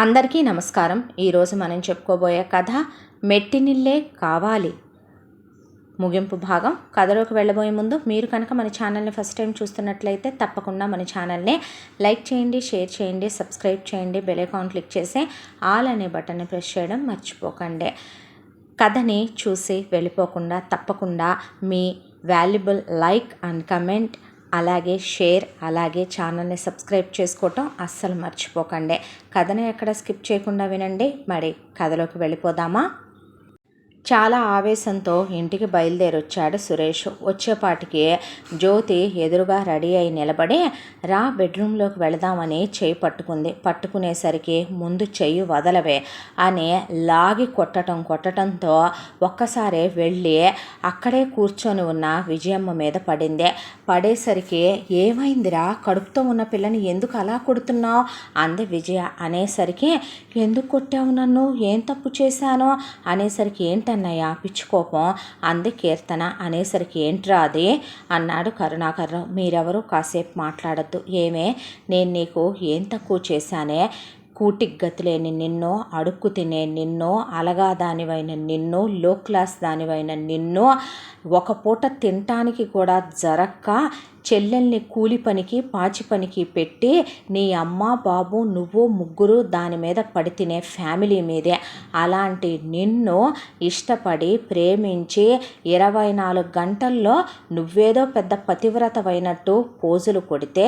అందరికీ నమస్కారం. ఈరోజు మనం చెప్పుకోబోయే కథ మెట్టినిల్లే కావాలి ముగింపు భాగం. కథలోకి వెళ్ళబోయే ముందు మీరు కనుక మన ఛానల్ని ఫస్ట్ టైం చూస్తున్నట్లయితే తప్పకుండా మన ఛానల్ని లైక్ చేయండి, షేర్ చేయండి, సబ్స్క్రైబ్ చేయండి, బెల్ ఐకాన్ క్లిక్ చేసి ఆల్ అనే బటన్ని ప్రెస్ చేయడం మర్చిపోకండి. కథని చూసి వెళ్ళిపోకుండా తప్పకుండా మీ వాల్యుబుల్ లైక్ అండ్ కమెంట్, అలాగే షేర్, అలాగే ఛానల్ని సబ్స్క్రైబ్ చేసుకోవటం అస్సలు మర్చిపోకండి. కథని ఎక్కడ స్కిప్ చేయకుండా వినండి. మరి కథలోకి వెళ్ళిపోదామా? చాలా ఆవేశంతో ఇంటికి బయలుదేరొచ్చాడు సురేష్. వచ్చేపాటికి జ్యోతి ఎదురుగా రెడీ అయి నిలబడి రా బెడ్రూమ్లోకి వెళదామని చెయ్యి పట్టుకుంది. పట్టుకునేసరికి ముందు చెయ్యి వదలవే అని లాగి కొట్టడంతో ఒక్కసారి వెళ్ళి అక్కడే కూర్చొని ఉన్న విజయమ్మ మీద పడింది. పడేసరికి ఏమైందిరా, కడుపుతో ఉన్న పిల్లని ఎందుకు అలా కొడుతున్నావు అంది విజయ. అనేసరికి ఎందుకు కొట్టావు నన్ను, ఏం తప్పు చేశానో అనేసరికి ఏంటన్నయ్యా పిచ్చుకోపం అంది కీర్తన. అనేసరికి ఏంట్రా అది అన్నాడు కరుణాకర్రావు. మీరెవరూ కాసేపు మాట్లాడద్దు. ఏమే, నేను నీకు ఏం తక్కువ చేశానే? కూటికి గతిలేని నిన్ను, అడుక్కు తినే నిన్ను, అలగా దానివైన నిన్ను, లో క్లాస్ దానివైన నిన్ను, ఒక పూట తినటానికి కూడా జరక్క చెల్లెల్ని కూలి పనికి పాచి పనికి పెట్టి నీ అమ్మ బాబు నువ్వు ముగ్గురు దాని మీద పడి తినే ఫ్యామిలీ మీదే. అలాంటి నిన్ను ఇష్టపడి ప్రేమించి 24 గంటల్లో నువ్వేదో పెద్ద పతివ్రతమైనట్టు పోజులు కొడితే,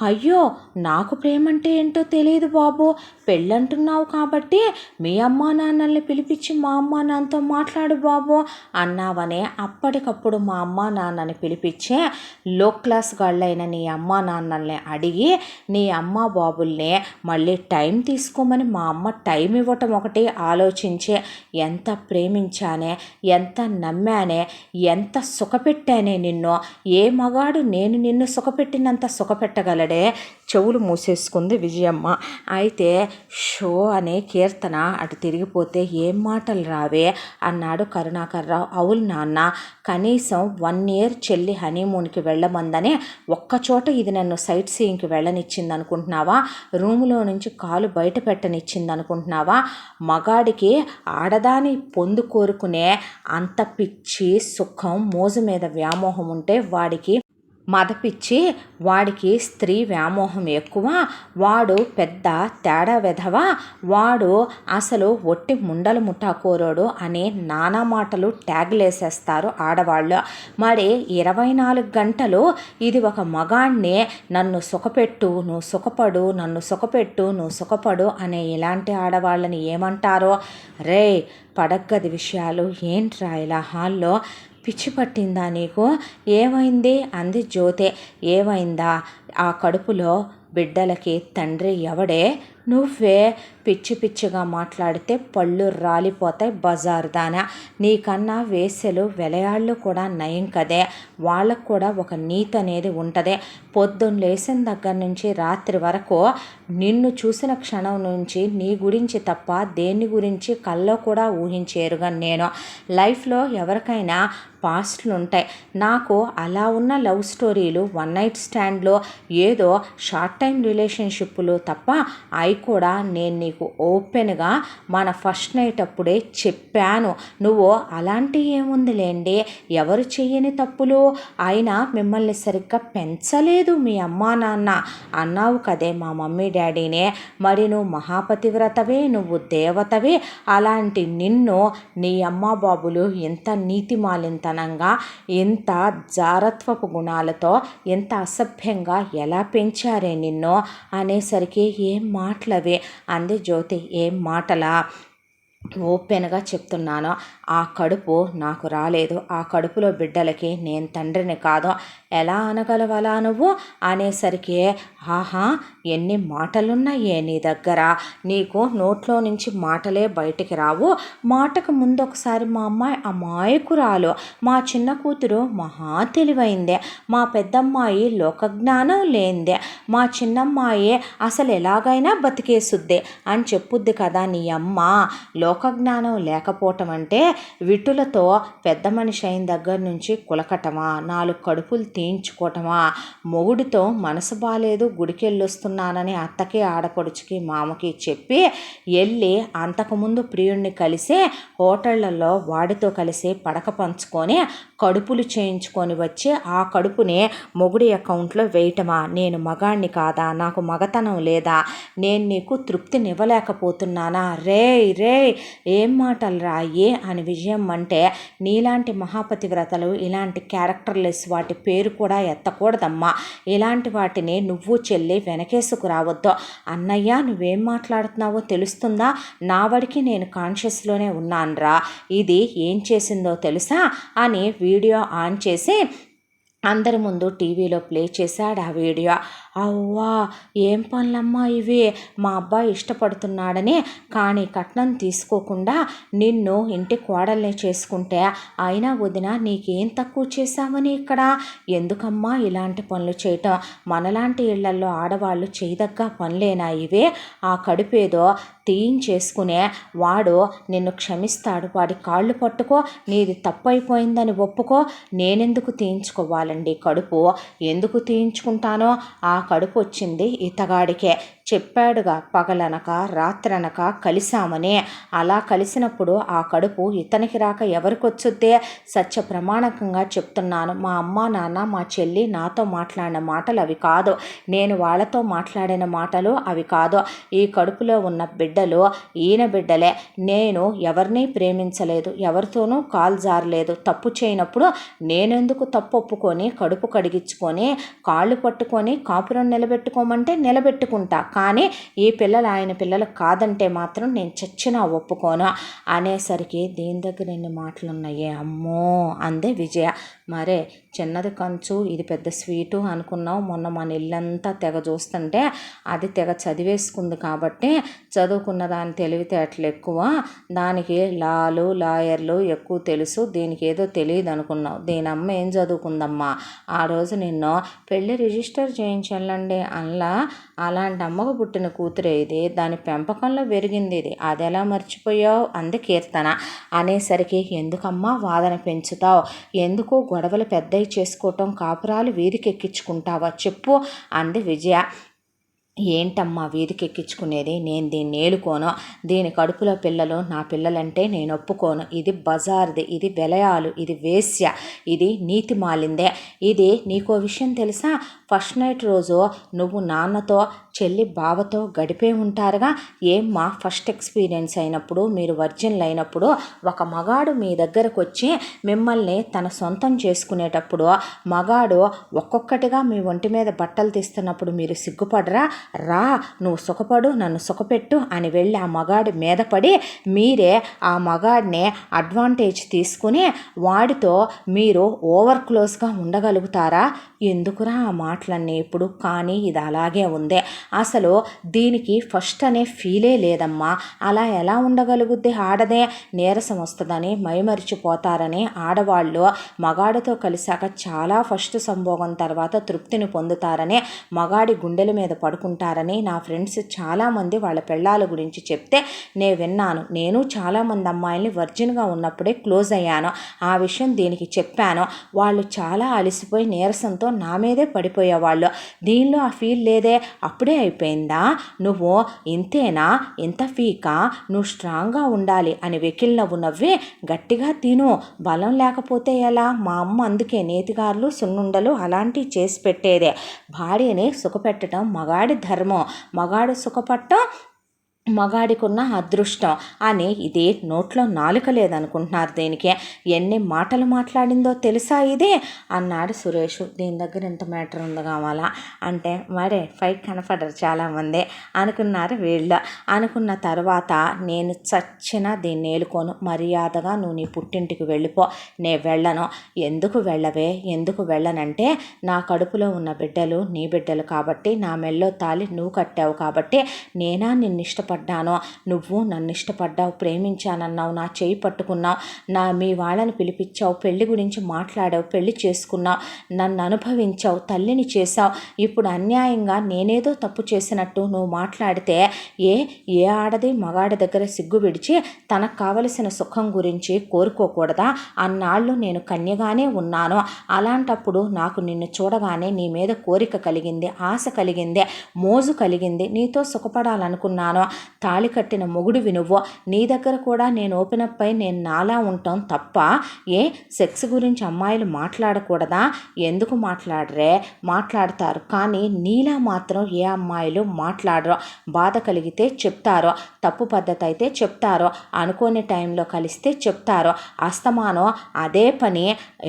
అయ్యో నాకు ప్రేమంటే ఏంటో తెలియదు బాబు, పెళ్ళంటున్నావు కాబట్టి మీ అమ్మా నాన్నల్ని పిలిపించి మా అమ్మా నాన్నతో మాట్లాడు బాబు అన్నావనే అప్పటికప్పుడు మా అమ్మా నాన్నని పిలిపించే లో క్లాస్ గాళ్ళైన నీ అమ్మా నాన్నల్ని అడిగి నీ అమ్మ బాబుల్ని మళ్ళీ టైం తీసుకోమని మా అమ్మ టైం ఇవ్వటం ఒకటి ఆలోచించే. ఎంత ప్రేమించానే, ఎంత నమ్మానే, ఎంత సుఖపెట్టానే నిన్ను. ఏ మగాడు నేను నిన్ను సుఖపెట్టినంత సుఖపెట్టగలడే? చెవులు మూసేసుకుంది విజయమ్మ. అయితే షో అనే కీర్తన అటు తిరిగిపోతే ఏం మాటలు రావే అన్నాడు కరుణాకర్రావు. అవును నాన్న, కనీసం 1 ఇయర్ చెల్లి హనీమూన్కి వెళ్ళమందని ఒక్కచోట ఇది నన్ను సైట్ సీయింగ్కి వెళ్ళనిచ్చింది అనుకుంటున్నావా? రూములో నుంచి కాలు బయట పెట్టనిచ్చింది అనుకుంటున్నావా? మగాడికి ఆడదాని పొందు కోరుకునే అంత పిచ్చి సుఖం మోజు మీద వ్యామోహం ఉంటే వాడికి మదపిచ్చి, వాడికి స్త్రీ వ్యామోహం ఎక్కువ, వాడు పెద్ద తేడా వెధవ, వాడు అసలు ఒట్టి ముండలు ముఠాకోరోడు అని నానా మాటలు ట్యాగ్లేసేస్తారు ఆడవాళ్ళు. మరి 24 గంటలు ఇది ఒక మగాణ్ణి నన్ను సుఖపెట్టు నువ్వు సుఖపడు, నన్ను సుఖపెట్టు నువ్వు సుఖపడు అనే ఇలాంటి ఆడవాళ్ళని ఏమంటారో? రే పడగ్గది విషయాలు ఏంట్రా ఇలా హాల్లో? పిచ్చి పట్టిందా నీకు? ఏమైంది అంది జ్యోతే. ఏమైందా? ఆ కడుపులో బిడ్డలకి తండ్రి ఎవడే? నువ్వే. పిచ్చి పిచ్చిగా మాట్లాడితే పళ్ళు రాలిపోతాయి బజారుదానా. నీకన్నా వేసెలు వెలయాళ్ళు కూడా నయం కదే. వాళ్ళకు కూడా ఒక నీతి అనేది ఉంటుంది. పొద్దున్న లేచిన దగ్గర నుంచి రాత్రి వరకు నిన్ను చూసిన క్షణం నుంచి నీ గురించి తప్ప దేని గురించి కల్లో కూడా ఊహించేరుగా నేను. లైఫ్లో ఎవరికైనా పాస్ట్లు ఉంటాయి. నాకు అలా ఉన్న లవ్ స్టోరీలు, 1 నైట్ స్టాండ్లో ఏదో షార్ట్ టైం రిలేషన్షిప్లు తప్ప అవి కూడా నేను నీకు ఓపెన్గా మన ఫస్ట్ నైట్ అప్పుడే చెప్పాను. నువ్వు అలాంటి ఏముందిలేండి, ఎవరు చెయ్యని తప్పులు, అయినా మిమ్మల్ని సరిగ్గా పెంచలేదు మీ అమ్మా నాన్న అన్నావు కదే మా మమ్మీ డాడీనే. మరి నువ్వు మహాపతివ్రతవే, నువ్వు దేవతవే. అలాంటి నిన్ను నీ అమ్మా బాబులు ఎంత నీతిమాలింతనంగా, ఎంత జారత్వపు గుణాలతో, ఎంత అసభ్యంగా ఎలా పెంచారే నిన్ను అనేసరికి ఏం మాటలవే అంది జ్యోతి. ఏం మాటలా? ఓపెన్గా చెప్తున్నాను, ఆ కడుపు నాకు రాలేదు. ఆ కడుపులో బిడ్డలకి నేను తండ్రిని కాదు. ఎలా అనగలవలా నువ్వు అనేసరికి ఆహా ఎన్ని మాటలున్నాయే నీ దగ్గర, నీకు నోట్లో నుంచి మాటలే బయటికి రావు. మాటకు ముందు ఒకసారి మా అమ్మాయి అమాయకురాలు, మా చిన్న కూతురు మహా తెలివైందే, మా పెద్దమ్మాయి లోకజ్ఞానం లేనిదే, మా చిన్నమ్మాయి అసలు ఎలాగైనా బతికేసుద్దే అని చెప్పుద్ది కదా నీ అమ్మ. లోకజ్ఞానం లేకపోవటం అంటే విటులతో పెద్ద మనిషి అయిన దగ్గర నుంచి కులకటమా, 4 కడుపులు తీయించుకోవటమా, మొగుడితో మనసు బాలేదు గుడికెళ్ళొస్తున్నానని అత్తకి ఆడపడుచుకి మామకి చెప్పి వెళ్ళి అంతకుముందు ప్రియుడిని కలిసి హోటళ్లలో వాడితో కలిసి పడక పంచుకొని కడుపులు చేయించుకొని వచ్చి ఆ కడుపుని మొగుడి అకౌంట్లో వేయటమా? నేను మగాణ్ణి కాదా? నాకు మగతనం లేదా? నేను నీకు తృప్తినివ్వలేకపోతున్నానా? రే ఏం మాటలు రాయే అని విజయం అంటే, నీలాంటి మహాపతివ్రతలు ఇలాంటి క్యారెక్టర్లెస్ వాటి పేరు కూడా ఎత్తకూడదమ్మా. ఇలాంటి వాటిని నువ్వు చెల్లి వెనకేసుకు రావద్దు. అన్నయ్య నువ్వేం మాట్లాడుతున్నావో తెలుస్తుందా? నా వాడికి నేను కాన్షియస్లోనే ఉన్నానురా. ఇది ఏం చేసిందో తెలుసా అని వీడియో ఆన్ చేసి అందరి ముందు టీవీలో ప్లే చేశాడు ఆ వీడియో. అవ్వా ఏం పనులమ్మా ఇవి, మా అబ్బాయి ఇష్టపడుతున్నాడని కానీ కట్నం తీసుకోకుండా నిన్ను ఇంటి కోడల్ని చేసుకుంటే అయినా వదిన నీకేం తక్కువ చేశామని ఇక్కడ ఎందుకమ్మా ఇలాంటి పనులు చేయటం? మనలాంటి ఇళ్లల్లో ఆడవాళ్ళు చేయదగ్గ పనులేనా ఇవే? ఆ కడుపేదో తీయించేసుకునే వాడు నిన్ను క్షమిస్తాడు. వాడి కాళ్ళు పట్టుకో, నీది తప్పైపోయిందని ఒప్పుకో. నేనెందుకు తీయించుకోవాలండి కడుపు? ఎందుకు తీయించుకుంటానో? ఆ కడుపు వచ్చింది ఇతగాడికే. చెప్పాడుగా పగలనక రాత్రనక కలిశామని. అలా కలిసినప్పుడు ఆ కడుపు ఇతనికి రాక ఎవరికొచ్చుద్దే? సత్య ప్రమాణకంగా చెప్తున్నాను. మా అమ్మ నాన్న మా చెల్లి నాతో మాట్లాడిన మాటలు అవి కాదు. నేను వాళ్ళతో మాట్లాడిన మాటలు అవి కాదు. ఈ కడుపులో ఉన్న బిడ్డలు ఈయన బిడ్డలే. నేను ఎవరిని ప్రేమించలేదు, ఎవరితోనూ కాలు జారలేదు. తప్పు చేయనప్పుడు నేనెందుకు తప్పు ఒప్పుకొని కడుపు కడిగించుకొని కాళ్ళు పట్టుకొని కాపురం నిలబెట్టుకోమంటే నిలబెట్టుకుంటా. కానీ ఈ పిల్లలు ఆయన పిల్లలు కాదంటే మాత్రం నేను చచ్చినా ఒప్పుకోను అనేసరికి దీని దగ్గర ఎన్ని మాటలు ఉన్నాయే అమ్మో అందే విజయ. మరే చిన్నది కంచు ఇది పెద్ద స్వీటు అనుకున్నావు. మొన్న మన ఇల్లంతా తెగ చూస్తుంటే అది తెగ చదివేసుకుంది కాబట్టి చదువుకున్న దాని తెలివితేటలు ఎక్కువ, దానికి లాయర్లు ఎక్కువ తెలుసు, దీనికి ఏదో తెలియదు అనుకున్నావు. దీని అమ్మ ఏం చదువుకుందమ్మా? ఆ రోజు నిన్ను పెళ్ళి రిజిస్టర్ చేయించాలండి అలా అలాంటి అమ్మకు పుట్టిన కూతురే ఇది, దాని పెంపకంలో పెరిగింది ఇది, అది ఎలా మర్చిపోయావు అంది కీర్తన. అనేసరికి ఎందుకమ్మా వాదన పెంచుతావు? ఎందుకు గొడవలు పెద్దవి చేసుకోవటం, కాపురాలు వీధికెక్కించుకుంటావా చెప్పు అంది విజయ. ఏంటమ్మా వీధికెక్కించుకునేది? నేను దీన్ని ఏలుకోను. దీని కడుపులో పిల్లలు నా పిల్లలంటే నేను ఒప్పుకోను. ఇది బజార్ది, ఇది వెలయాలు, ఇది వేశ్య, ఇది నీతి మాలిందే. ఇది నీకో విషయం తెలుసా? ఫస్ట్ నైట్ రోజు నువ్వు నాన్నతో చెల్లి బావతో గడిపే ఉంటారుగా. ఏమ్మా ఫస్ట్ ఎక్స్పీరియన్స్ అయినప్పుడు, మీరు వర్జిన్లు అయినప్పుడు ఒక మగాడు మీ దగ్గరకు వచ్చి మిమ్మల్ని తన సొంతం చేసుకునేటప్పుడు మగాడు ఒక్కొక్కటిగా మీ ఒంటి మీద బట్టలు తీస్తున్నప్పుడు మీరు సిగ్గుపడరా? రా నువ్వు సుఖపడు, నన్ను సుఖపెట్టు అని వెళ్ళి ఆ మగాడి మీద పడి మీరే ఆ మగాడిని అడ్వాంటేజ్ తీసుకుని వాడితో మీరు ఓవర్ క్లోజ్గా ఉండగలుగుతారా? ఎందుకురా ఆ మాటలన్నీ ఇప్పుడు? కానీ ఇది అలాగే ఉంది. అసలు దీనికి ఫస్ట్ అనే ఫీలే లేదమ్మా. అలా ఎలా ఉండగలుగుద్ది? ఆడదే నీరసం వస్తుందని మైమరిచిపోతారని ఆడవాళ్ళు మగాడితో కలిశాక చాలా ఫస్ట్ సంభోగం తర్వాత తృప్తిని పొందుతారని మగాడి గుండెల మీద పడుకుంటారని నా ఫ్రెండ్స్ చాలామంది వాళ్ళ పెళ్ళాల గురించి చెప్తే నేను విన్నాను. నేను చాలామంది అమ్మాయిల్ని వర్జిన్గా ఉన్నప్పుడే క్లోజ్ అయ్యాను. ఆ విషయం దీనికి చెప్పాను. వాళ్ళు చాలా అలసిపోయి నీరసంతో నా మీదే పడిపోయేవాళ్ళు. దీనిలో ఆ ఫీల్ లేదే. అప్పుడే అయిపోయిందా? నువ్వు ఇంతేనా? ఇంత ఫీకా? నువ్వు స్ట్రాంగ్గా ఉండాలి అని వెకిల్ నవ్వు నవ్వి గట్టిగా తిను, బలం లేకపోతే ఎలా? మా అమ్మ అందుకే నేతిగారులు సున్నుండలు అలాంటివి చేసి పెట్టేదే. భార్యని సుఖపెట్టడం మగాడి ధర్మం, మగాడు సుఖపట్టం మగాడికున్న అదృష్టం అని. ఇది నోట్లో నాలుక లేదనుకుంటున్నారు దీనికి. ఎన్ని మాటలు మాట్లాడిందో తెలుసా ఇది అన్నాడు సురేష్. దీని దగ్గర ఎంత మ్యాటర్ ఉందో కావాలా అంటే మరే ఫైక్ కనపడరు చాలామంది అనుకున్నారు వీళ్ళు. అనుకున్న తర్వాత నేను చచ్చిన దీన్ని ఏలుకోను, మర్యాదగా నువ్వు నీ పుట్టింటికి వెళ్ళిపో. నేను వెళ్ళను. ఎందుకు వెళ్ళవే? ఎందుకు వెళ్ళనంటే నా కడుపులో ఉన్న బిడ్డలు నీ బిడ్డలు కాబట్టి, నా మెల్లో తాలి నువ్వు కట్టావు కాబట్టి నేనా నిన్ను ఇష్టపడ ఇష్టపడ్డాను, నువ్వు నన్ను ఇష్టపడ్డావు, ప్రేమించానన్నావు, నా చేయి పట్టుకున్నావు, మీ వాళ్ళని పిలిపించావు, పెళ్లి గురించి మాట్లాడావు, పెళ్లి చేసుకున్నావు, నన్ను అనుభవించావు, తల్లిని చేశావు. ఇప్పుడు అన్యాయంగా నేనేదో తప్పు చేసినట్టు నువ్వు మాట్లాడితే ఏ ఆడది మగాడి దగ్గర సిగ్గు విడిచి తనకు కావలసిన సుఖం గురించి కోరుకోకూడదా? అన్నాళ్ళు నేను కన్యగానే ఉన్నాను. అలాంటప్పుడు నాకు నిన్ను చూడగానే నీ మీద కోరిక కలిగింది, ఆశ కలిగింది, మోజు కలిగింది, నీతో సుఖపడాలనుకున్నాను. తాళి కట్టిన మొగుడివి నువ్వు. నీ దగ్గర కూడా నేను ఓపెన్ అప్ అయి నేను నాలా ఉంటాం తప్ప సెక్స్ గురించి అమ్మాయిలు మాట్లాడకూడదా? ఎందుకు మాట్లాడరే? మాట్లాడతారు, కానీ నీలా మాత్రం ఏ అమ్మాయిలు మాట్లాడరు. బాధ కలిగితే చెప్తారో, తప్పు పద్ధతి అయితే చెప్తారో, అనుకోని టైంలో కలిస్తే చెప్తారో, అస్తమానం అదే పని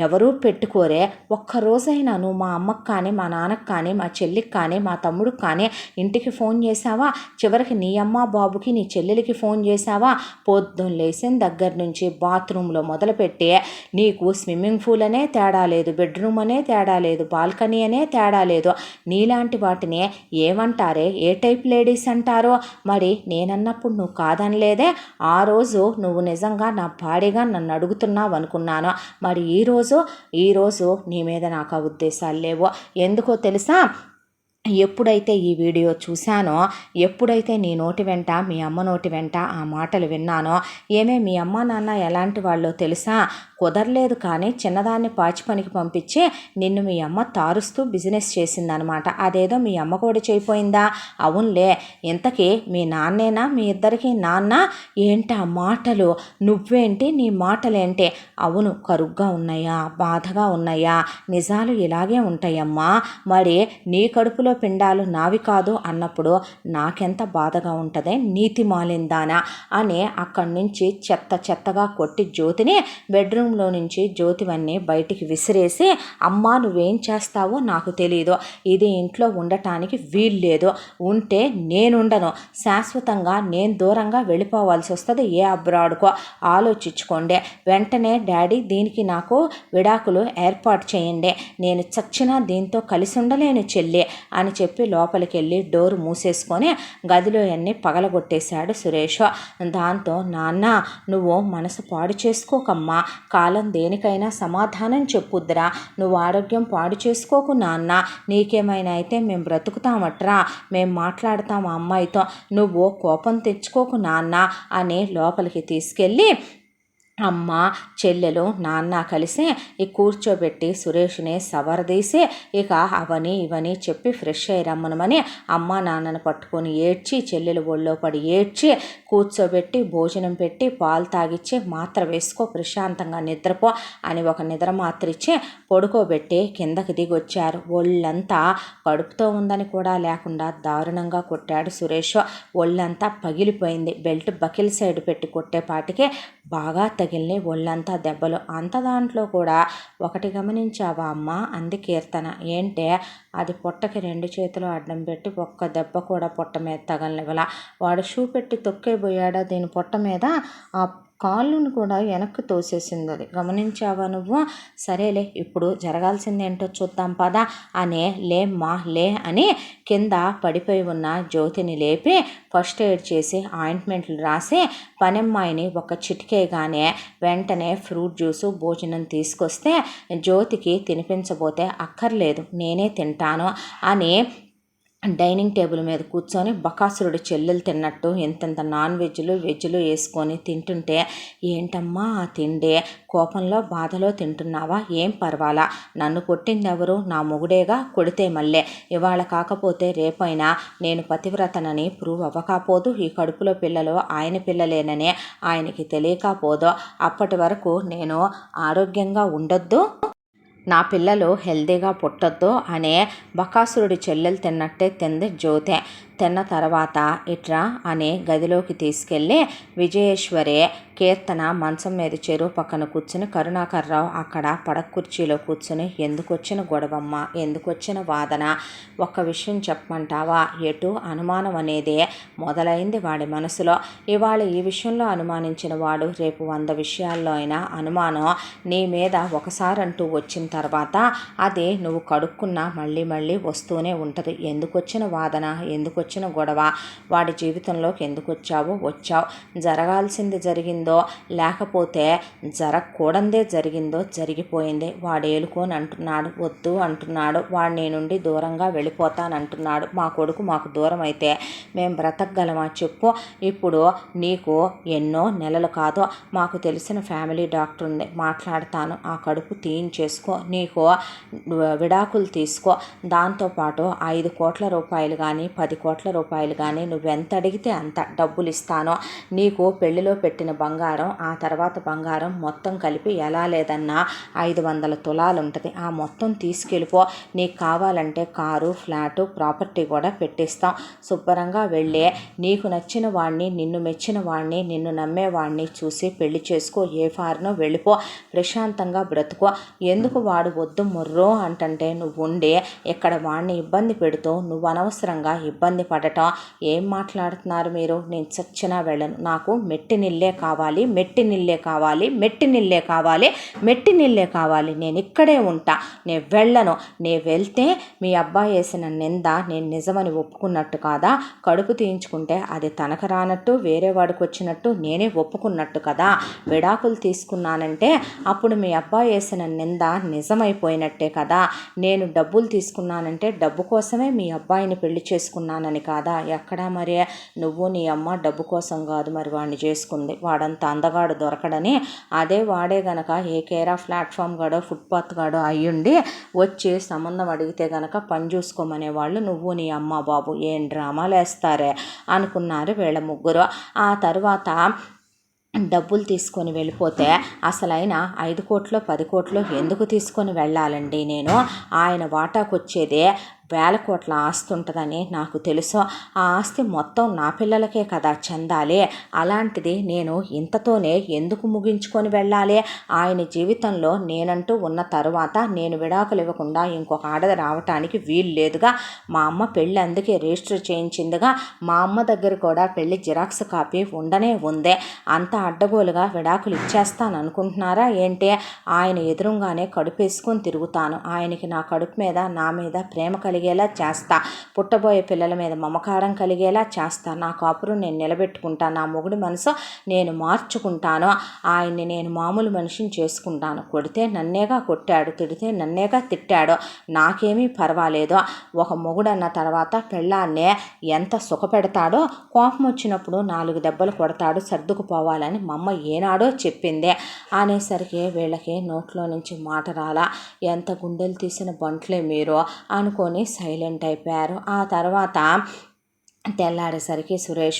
ఎవరూ పెట్టుకోరే. ఒక్కరోజైనా నువ్వు మా అమ్మకు కానీ, మా నాన్నకు కానీ, మా చెల్లికి కానీ, మా తమ్ముడికి కానీ ఇంటికి ఫోన్ చేసావా? చివరికి నీ అమ్మ బాబుకి, నీ చెల్లెలికి ఫోన్ చేసావా? పొద్దున్న లేసిన దగ్గర నుంచి బాత్రూంలో మొదలుపెట్టి నీకు స్విమ్మింగ్ పూల్ అనే తేడా లేదు, బెడ్రూమ్ అనే తేడా లేదు, బాల్కనీ అనే తేడా లేదు. నీలాంటి వాటిని ఏమంటారే? ఏ టైప్ లేడీస్ అంటారో? మరి నేనన్నప్పుడు నువ్వు కాదనలేదే. ఆ రోజు నువ్వు నిజంగా నా భార్యగా నన్ను అడుగుతున్నావు అనుకున్నాను. మరి ఈరోజు నీ మీద నాకు ఆ ఉద్దేశాలు లేవు. ఎందుకో తెలుసా? ఎప్పుడైతే ఈ వీడియో చూశానో, ఎప్పుడైతే నీ నోటి వెంట, మీ అమ్మ నోటి వెంట ఆ మాటలు విన్నానో, మీ అమ్మ నాన్న ఎలాంటి వాళ్ళో తెలుసా? కుదరలేదు కానీ చిన్నదాన్ని పాచి పనికి పంపించి నిన్ను మీ అమ్మ తారుస్తూ బిజినెస్ చేసిందనమాట. అదేదో మీ అమ్మ కూడా చేయిపోయిందా? అవునులే. ఇంతకీ మీ నాన్నేనా? మీ ఇద్దరికి నాన్న? ఏంటా మాటలు? నువ్వేంటి? నీ మాటలేంటి? అవును, కరుగ్గా ఉన్నాయా? బాధగా ఉన్నాయా? నిజాలు ఇలాగే ఉంటాయమ్మా. మరి నీ కడుపులో పిండాలు నావి కాదు అన్నప్పుడు నాకెంత బాధగా ఉంటుంది? నీతి మాలిందానా అని అక్కడి నుంచి చెత్తగా కొట్టి జ్యోతిని బెడ్రూమ్లో నుంచి జ్యోతివన్నీ బయటికి విసిరేసి, అమ్మా నువ్వేం చేస్తావో నాకు తెలీదు, ఇది ఇంట్లో ఉండటానికి వీల్లేదు, ఉంటే నేనుండను, శాశ్వతంగా నేను దూరంగా వెళ్ళిపోవాల్సి వస్తుంది, ఏ అబ్రాడ్కో ఆలోచించుకోండి, వెంటనే డాడీ దీనికి నాకు విడాకులు ఏర్పాటు చేయండి, నేను చచ్చినా దీంతో కలిసి ఉండలేను చెల్లి అని చెప్పి లోపలికి వెళ్ళి డోర్ మూసేసుకొని గదిలో అన్నీ పగలగొట్టేశాడు సురేష్. దాంతో నాన్న నువ్వు మనసు పాడు చేసుకోకమ్మా, కాలం దేనికైనా సమాధానం చెప్పుద్దురా, నువ్వు ఆరోగ్యం పాడు చేసుకోకు నాన్న, నీకేమైనా అయితే మేము బ్రతుకుతామట్రా, మేము మాట్లాడతాం ఆ అమ్మాయితో, నువ్వు కోపం తెచ్చుకోకు నాన్న అని లోపలికి తీసుకెళ్ళి అమ్మ చెల్లెలు నాన్న కలిసి కూర్చోబెట్టి సురేష్ని సవరదీసి ఇక అవని ఇవని చెప్పి ఫ్రెష్ అయ్యి రమ్మనమని అమ్మ నాన్నను పట్టుకొని ఏడ్చి, చెల్లెలు ఒళ్ళో పడి ఏడ్చి కూర్చోబెట్టి భోజనం పెట్టి పాలు తాగిచ్చి మాత్ర వేసుకో ప్రశాంతంగా నిద్రపో అని ఒక నిద్ర మాత్ర ఇచ్చి పడుకోబెట్టి కిందకి దిగొచ్చారు. ఒళ్ళంతా కడుపుతో ఉందని కూడా లేకుండా దారుణంగా కొట్టాడు సురేష్. ఒళ్ళంతా పగిలిపోయింది. బెల్ట్ బకిల్ సైడ్ పెట్టి కొట్టేపాటికి బాగా తగిలినాయి ఒళ్ళంతా దెబ్బలు. అంత దాంట్లో కూడా ఒకటి గమనించావా అమ్మ? అంది కీర్తన. ఏంటే? అది పొట్టకి 2 చేతులు అడ్డం పెట్టి ఒక్క దెబ్బ కూడా పొట్ట మీద తగలనివ్వలా. వాడు షూ పెట్టి తొక్కేపోయాడా దీని పొట్ట మీద, ఆ కాళ్ళను కూడా వెనక్కి తోసేసింది. అది గమనించావా నువ్వు? సరేలే, ఇప్పుడు జరగాల్సిందేంటో చూద్దాం పదా అనే లేమ్మా లే అని కింద పడిపోయి ఉన్న జ్యోతిని లేపి ఫస్ట్ ఎయిడ్ చేసి ఆయింట్మెంట్లు రాసి పనమ్మాయిని ఒక చిటికేగానే వెంటనే ఫ్రూట్ జ్యూసు భోజనం తీసుకొస్తే జ్యోతికి తినిపించబోతే అక్కర్లేదు నేనే తింటాను అని డైనింగ్ టేబుల్ మీద కూర్చొని బకాసురుడు చెల్లెలు తిన్నట్టు ఇంతంత నాన్ వెజ్లు వేసుకొని తింటుంటే, ఏంటమ్మా ఆ తిండే? కోపంలో బాధలో తింటున్నావా? ఏం పర్వాలా, నన్ను కొట్టింది ఎవరు? నా మొగుడేగా, కొడితే మళ్ళీ ఇవాళ కాకపోతే రేపైనా నేను పతివ్రతనని ప్రూవ్ అవ్వకపోదు. ఈ కడుపులో పిల్లలు ఆయన పిల్లలేనని ఆయనకి తెలియకపోదు. అప్పటి వరకు నేను ఆరోగ్యంగా ఉండొద్దు, నా పిల్లలు హెల్దీగా పుట్టొద్దు అనే బకాసురుడి చెల్లెలు తిన్నట్టే తింది జ్యోతి. తిన్న తర్వాత ఇట్రా అని గదిలోకి తీసుకెళ్ళి విజయేశ్వరి కీర్తన మంచం మీద చెరువు పక్కన కూర్చుని, కరుణాకర్రావు అక్కడ పడక కుర్చీలో కూర్చుని, ఎందుకొచ్చిన గొడవమ్మ, ఎందుకొచ్చిన వాదన, ఒక్క విషయం చెప్పమంటావా? ఎటు అనుమానం అనేది మొదలైంది వాడి మనసులో. ఇవాళ ఈ విషయంలో అనుమానించిన వాడు రేపు 100 విషయాల్లో అయినా అనుమానం నీ మీద ఒకసారంటూ వచ్చిన తర్వాత అది నువ్వు కడుక్కున్నా మళ్ళీ వస్తూనే ఉంటుంది. ఎందుకొచ్చిన వాదన, ఎందుకొచ్చిన వచ్చిన గొడవ. వాడి జీవితంలోకి ఎందుకు వచ్చావు, జరగాల్సింది జరిగిందో లేకపోతే జరగకూడందే జరిగిందో జరిగిపోయింది. వాడు ఏలుకొని అంటున్నాడు, వద్దు అంటున్నాడు, వాడు నీ నుండి దూరంగా వెళ్ళిపోతానంటున్నాడు. మా కొడుకు మాకు దూరం అయితే మేము బ్రతకగలమా చెప్పు. ఇప్పుడు నీకు ఎన్నో నెలలు కాదు, మాకు తెలిసిన ఫ్యామిలీ డాక్టర్ ఉంది, మాట్లాడతాను, ఆ కడుపు తీయించేసుకో, నీకు విడాకులు తీసుకో, దాంతోపాటు 5 కోట్ల రూపాయలు కానీ 10 కోట్ల రూపాయలు కానీ నువ్వెంత అడిగితే అంత డబ్బులు ఇస్తాను. నీకు పెళ్లిలో పెట్టిన బంగారం, ఆ తర్వాత బంగారం మొత్తం కలిపి ఎలా లేదన్నా 500 తులాలు ఉంటుంది, ఆ మొత్తం తీసుకెళ్ళిపో. నీకు కావాలంటే కారు, ఫ్లాటు, ప్రాపర్టీ కూడా పెట్టిస్తాం. శుభ్రంగా వెళ్ళి నీకు నచ్చిన వాడిని, నిన్ను మెచ్చిన వాడిని, నిన్ను నమ్మేవాడిని చూసి పెళ్లి చేసుకో, ఏ ఫారినో వెళ్ళిపో, ప్రశాంతంగా బ్రతుకో. ఎందుకు వాడు వద్దు మొర్రో అంటంటే నువ్వు ఉండి ఇక్కడ వాడిని ఇబ్బంది పెడుతూ నువ్వు అనవసరంగా ఇబ్బంది పడటం. ఏం మాట్లాడుతున్నారు మీరు? నేను చచ్చినా వెళ్ళను, నాకు మెట్టినిల్లే కావాలి, మెట్టినిల్లే కావాలి, మెట్టినిల్లే కావాలి, మెట్టినిల్లే కావాలి, నేను ఇక్కడే ఉంటా, నేను వెళ్ళను. నేను వెళ్తే మీ అబ్బాయి వేసిన నింద నేను నిజమని ఒప్పుకున్నట్టు కాదా? కడుపు తీయించుకుంటే అది తనకు రానట్టు, వేరే వాడికి వచ్చినట్టు నేనే ఒప్పుకున్నట్టు కదా. విడాకులు తీసుకున్నానంటే అప్పుడు మీ అబ్బాయి వేసిన నింద నిజమైపోయినట్టే కదా. నేను డబ్బులు తీసుకున్నానంటే డబ్బు కోసమే మీ అబ్బాయిని పెళ్లి చేసుకున్నానని కాదా? ఎక్కడా మరి నువ్వు నీ అమ్మ డబ్బు కోసం కాదు మరి వాడిని చేసుకుంది, వాడంత అందగాడు దొరకడని. అదే వాడే గనక ఏ కేరా ప్లాట్ఫామ్ గాడో ఫుట్పాత్ గాడో అయ్యుండి వచ్చి సంబంధం అడిగితే గనక పని చూసుకోమనే వాళ్ళు నువ్వు నీ అమ్మ బాబు ఏం డ్రామాలు వేస్తారే అనుకున్నారు వీళ్ళ ముగ్గురు. ఆ తర్వాత డబ్బులు తీసుకొని వెళ్ళిపోతే అసలైన 5 కోట్లో 10 కోట్లో ఎందుకు తీసుకొని వెళ్ళాలండి నేను? ఆయన వాటాకు వచ్చేదే 1000 కోట్ల ఆస్తి ఉంటుందని నాకు తెలుసు. ఆ ఆస్తి మొత్తం నా పిల్లలకే కదా చెందాలి. అలాంటిది నేను ఇంతతోనే ఎందుకు ముగించుకొని వెళ్ళాలి? ఆయన జీవితంలో నేనంటూ ఉన్న తరువాత నేను విడాకులు ఇవ్వకుండా ఇంకొక ఆడది రావటానికి వీలు లేదుగా. మా అమ్మ పెళ్ళి అందుకే రిజిస్టర్ చేయించిందిగా. మా అమ్మ దగ్గర కూడా పెళ్ళి జిరాక్స్ కాపీ ఉండనే ఉందే. అంత అడ్డగోలుగా విడాకులు ఇచ్చేస్తాను అనుకుంటున్నారా ఏంటి? ఆయన ఎదురుగానే కడుపు వేసుకొని తిరుగుతాను. ఆయనకి నా కడుపు మీద, నా మీద ప్రేమ కలిగేలా చేస్తా, పుట్టబోయే పిల్లల మీద మమకారం కలిగేలా చేస్తా, నా కాపురం నేను నిలబెట్టుకుంటా, నా మొగుడి మనసు నేను మార్చుకుంటాను, ఆయన్ని నేను మామూలు మనిషిని చేసుకుంటాను. కొడితే నన్నేగా కొట్టాడు, తిడితే నన్నేగా తిట్టాడు, నాకేమీ పర్వాలేదు. ఒక మొగుడు అన్న తర్వాత పెళ్ళాన్నే ఎంత సుఖపెడతాడో, కోపం వచ్చినప్పుడు 4 దెబ్బలు కొడతాడు, సర్దుకుపోవాలని మా అమ్మ ఏనాడో చెప్పిందే అనేసరికి వీళ్ళకి నోట్లో నుంచి మాట రాలా. ఎంత గుండెలు తీసిన బంట్లే మీరు అనుకొని సైలెంట్ అయిపోయారు. ఆ తర్వాత తెల్లారేసరికి సురేష్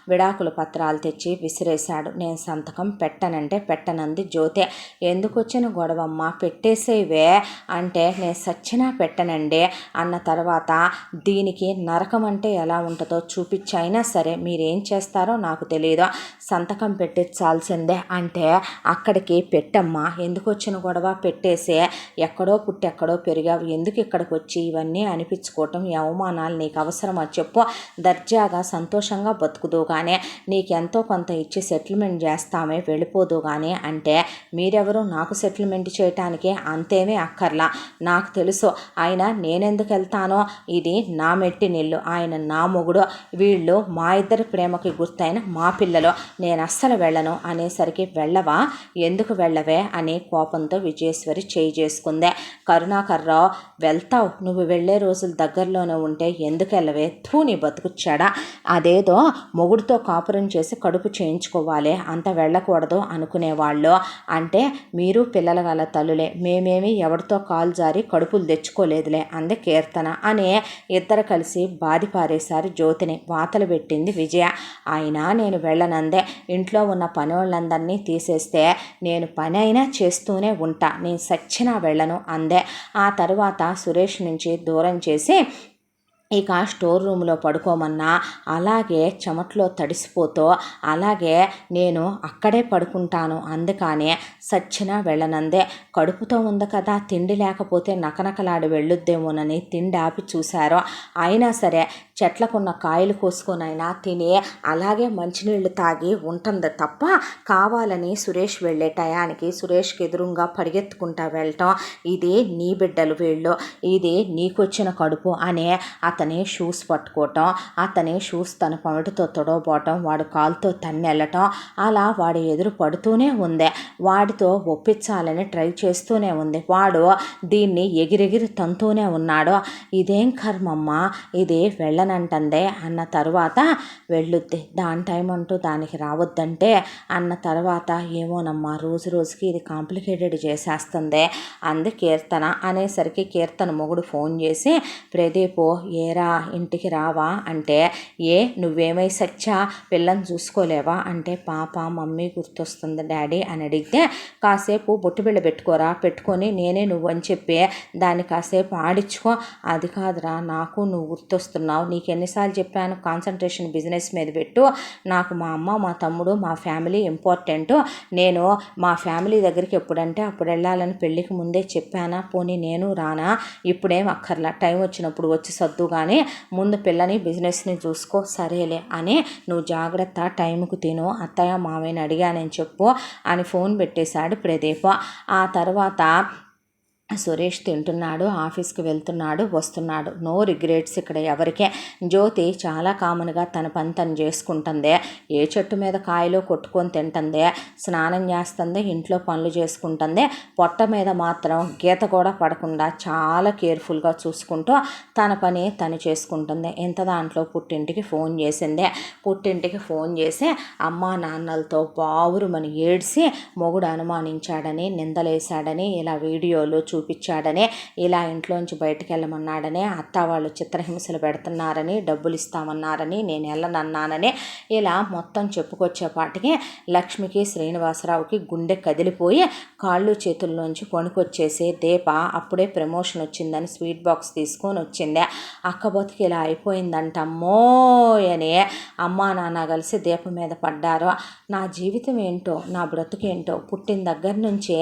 విడాకుల పత్రాలు తెచ్చి విసిరేశాడు. నేను సంతకం పెట్టనంటే పెట్టనంది జ్యోతే. ఎందుకు వచ్చిన గొడవమ్మ, పెట్టేసేవే అంటే నేను సచ్చినా పెట్టనండి అన్న తర్వాత దీనికి నరకం అంటే ఎలా ఉంటుందో చూపించైనా సరే మీరేం చేస్తారో నాకు తెలియదు, సంతకం పెట్టించాల్సిందే అంటే అక్కడికి పెట్టమ్మా, ఎందుకు వచ్చిన గొడవ, పెట్టేసే, ఎక్కడో పుట్టి ఎక్కడో పెరిగావు, ఎందుకు ఇక్కడికి వచ్చి ఇవన్నీ అనిపించుకోవటం, ఈ అవమానాలు నీకు అవసరమా చెప్పు, దర్జాగా సంతోషంగా బతుకుదు కానీ నీకెంతో కొంత ఇచ్చి సెటిల్మెంట్ చేస్తామే వెళ్ళిపోదు కానీ అంటే మీరెవరు నాకు సెటిల్మెంట్ చేయటానికి? అంతేమీ అక్కర్లా, నాకు తెలుసు. అయినా నేనెందుకు వెళ్తానో, ఇది నా మెట్టి నీళ్ళు, ఆయన నా మొగుడు, వీళ్ళు మా ఇద్దరి ప్రేమకి గుర్తైన మా పిల్లలు, నేను అస్సలు వెళ్ళను అనేసరికి వెళ్ళవా, ఎందుకు వెళ్ళవే అని కోపంతో విజయేశ్వరి చేయి చేసుకుందే. కరుణాకర్రావు వెళ్తావు, నువ్వు వెళ్ళే రోజులు దగ్గరలోనే ఉంటే ఎందుకు వెళ్ళవే, నీ బతుకుచ్చాడా, అదేదో మొగుడితో కాపురం చేసి కడుపు చేయించుకోవాలి, అంత వెళ్ళకూడదు అనుకునేవాళ్ళు. అంటే మీరు పిల్లల గల తల్లులే, మేమేమి ఎవరితో కాలు జారి కడుపులు తెచ్చుకోలేదులే అంది కీర్తన అని ఇద్దరు కలిసి బాధి పారేశారు జ్యోతిని. వాతలు పెట్టింది విజయ. అయినా నేను వెళ్ళనందే, ఇంట్లో ఉన్న పని వాళ్ళందరినీ తీసేస్తే నేను పని అయినా చేస్తూనే ఉంటా, నేను సచ్చినా వెళ్ళను అందే. ఆ తరువాత సురేష్ నుంచి దూరం చేసి ఇక స్టోర్ రూమ్లో పడుకోమన్నా అలాగే చెమట్లో తడిసిపోతూ అలాగే నేను అక్కడే పడుకుంటాను, అందుకనే సచ్చినా వెళ్ళనందే. కడుపుతో ఉంది కదా, తిండి లేకపోతే నకనకలాడి వెళ్ళొద్దేమోనని తిండి ఆపి చూశారు. అయినా సరే చెట్లకున్న కాయలు కోసుకొనైనా తిని అలాగే మంచినీళ్ళు తాగి ఉంటుంది తప్ప కావాలని సురేష్ వెళ్ళే టయానికి సురేష్కి ఎదురుగా పరిగెత్తుకుంటా వెళ్ళటం, ఇది నీ బిడ్డలు వీళ్ళు, ఇది నీకొచ్చిన కడుపు అనే అతని షూస్ పట్టుకోవటం, అతని షూస్ తన పమిటితో తొడవపోవటం, వాడు కాలుతో తన్నెళ్ళటం, అలా వాడి ఎదురు పడుతూనే ఉంది. వాడితో ఒప్పించాలని ట్రై చేస్తూనే ఉంది. వాడు దీన్ని ఎగిరెగిరి తంతూనే ఉన్నాడు. ఇదేం కర్మమ్మా, ఇది వెళ్ళనంటుందే అన్న తర్వాత వెళ్ళుద్ది, దాని టైం అంటూ దానికి రావద్దంటే అన్న తర్వాత ఏమోనమ్మా రోజు రోజుకి ఇది కాంప్లికేటెడ్ చేసేస్తుంది అంది కీర్తన. అనేసరికి కీర్తన మొగుడు ఫోన్ చేసి ప్రదీపు ఏరా ఇంటికి రావా అంటే, ఏ నువ్వేమై సచ్చా పిల్లని చూసుకోలేవా అంటే, పాప మమ్మీ గుర్తొస్తుంది డాడీ అని అడిగితే, కాసేపు బొట్టు బిళ్ళ పెట్టుకోరా, పెట్టుకొని నేనే నువ్వు అని చెప్పి దాన్ని కాసేపు ఆడించుకో. అది కాదురా నాకు నువ్వు గుర్తొస్తున్నావు, నీకు ఎన్నిసార్లు చెప్పాను కాన్సన్ట్రేషన్ బిజినెస్ మీద పెట్టు, నాకు మా అమ్మ మా తమ్ముడు మా ఫ్యామిలీ ఇంపార్టెంట్, నేను మా ఫ్యామిలీ దగ్గరికి ఎప్పుడంటే అప్పుడు వెళ్ళాలని పెళ్ళికి ముందే చెప్పానా, పోనీ నేను రానా, ఇప్పుడేం అక్కర్లా, టైం వచ్చినప్పుడు వచ్చి సర్దు కానీ ముందు పిల్లని బిజినెస్ని చూసుకో. సరేలే అని నువ్వు జాగ్రత్త, టైంకు తిను, అత్తయ్య మామయ్యని అడిగానని చెప్పు అని ఫోన్ పెట్టేశాడు ప్రదీప్. ఆ తర్వాత సురేష్ తింటున్నాడు, ఆఫీస్కి వెళ్తున్నాడు, వస్తున్నాడు. నో రిగ్రెట్స్ ఇక్కడ ఎవరికే. జ్యోతి చాలా కామన్గా తన పని తను చేసుకుంటుంది, ఏ చెట్టు మీద కాయలో కొట్టుకొని తింటుంది, స్నానం చేస్తుంది, ఇంట్లో పనులు చేసుకుంటుంది, పొట్ట మీద మాత్రం గీత కూడా పడకుండా చాలా కేర్ఫుల్గా చూసుకుంటూ తన పని తను చేసుకుంటుంది. ఇంత దాంట్లో పుట్టింటికి ఫోన్ చేసింది. పుట్టింటికి ఫోన్ చేసి అమ్మా నాన్నలతో బావురుమని ఏడ్చి మొగుడు అనుమానించాడని, నిందలేశాడని, ఇలా వీడియోలు చూపించాడని, ఇలా ఇంట్లోంచి బయటకు వెళ్ళమన్నాడని, అత్త వాళ్ళు చిత్రహింసలు పెడుతున్నారని, డబ్బులు ఇస్తామన్నారని, నేను వెళ్ళనన్నానని, ఇలా మొత్తం చెప్పుకొచ్చేపాటికి లక్ష్మికి శ్రీనివాసరావుకి గుండె కదిలిపోయి కాళ్ళు చేతుల్లోంచి వణుకొచ్చేసి దీప అప్పుడే ప్రమోషన్ వచ్చిందని స్వీట్ బాక్స్ తీసుకొని వచ్చింది. అక్క బతుకి ఇలా అయిపోయిందంటమ్మో అని అమ్మా నాన్న కలిసి దీప మీద పడ్డారు. నా జీవితం ఏంటో, నా బ్రతుకేంటో, పుట్టిన దగ్గర నుంచే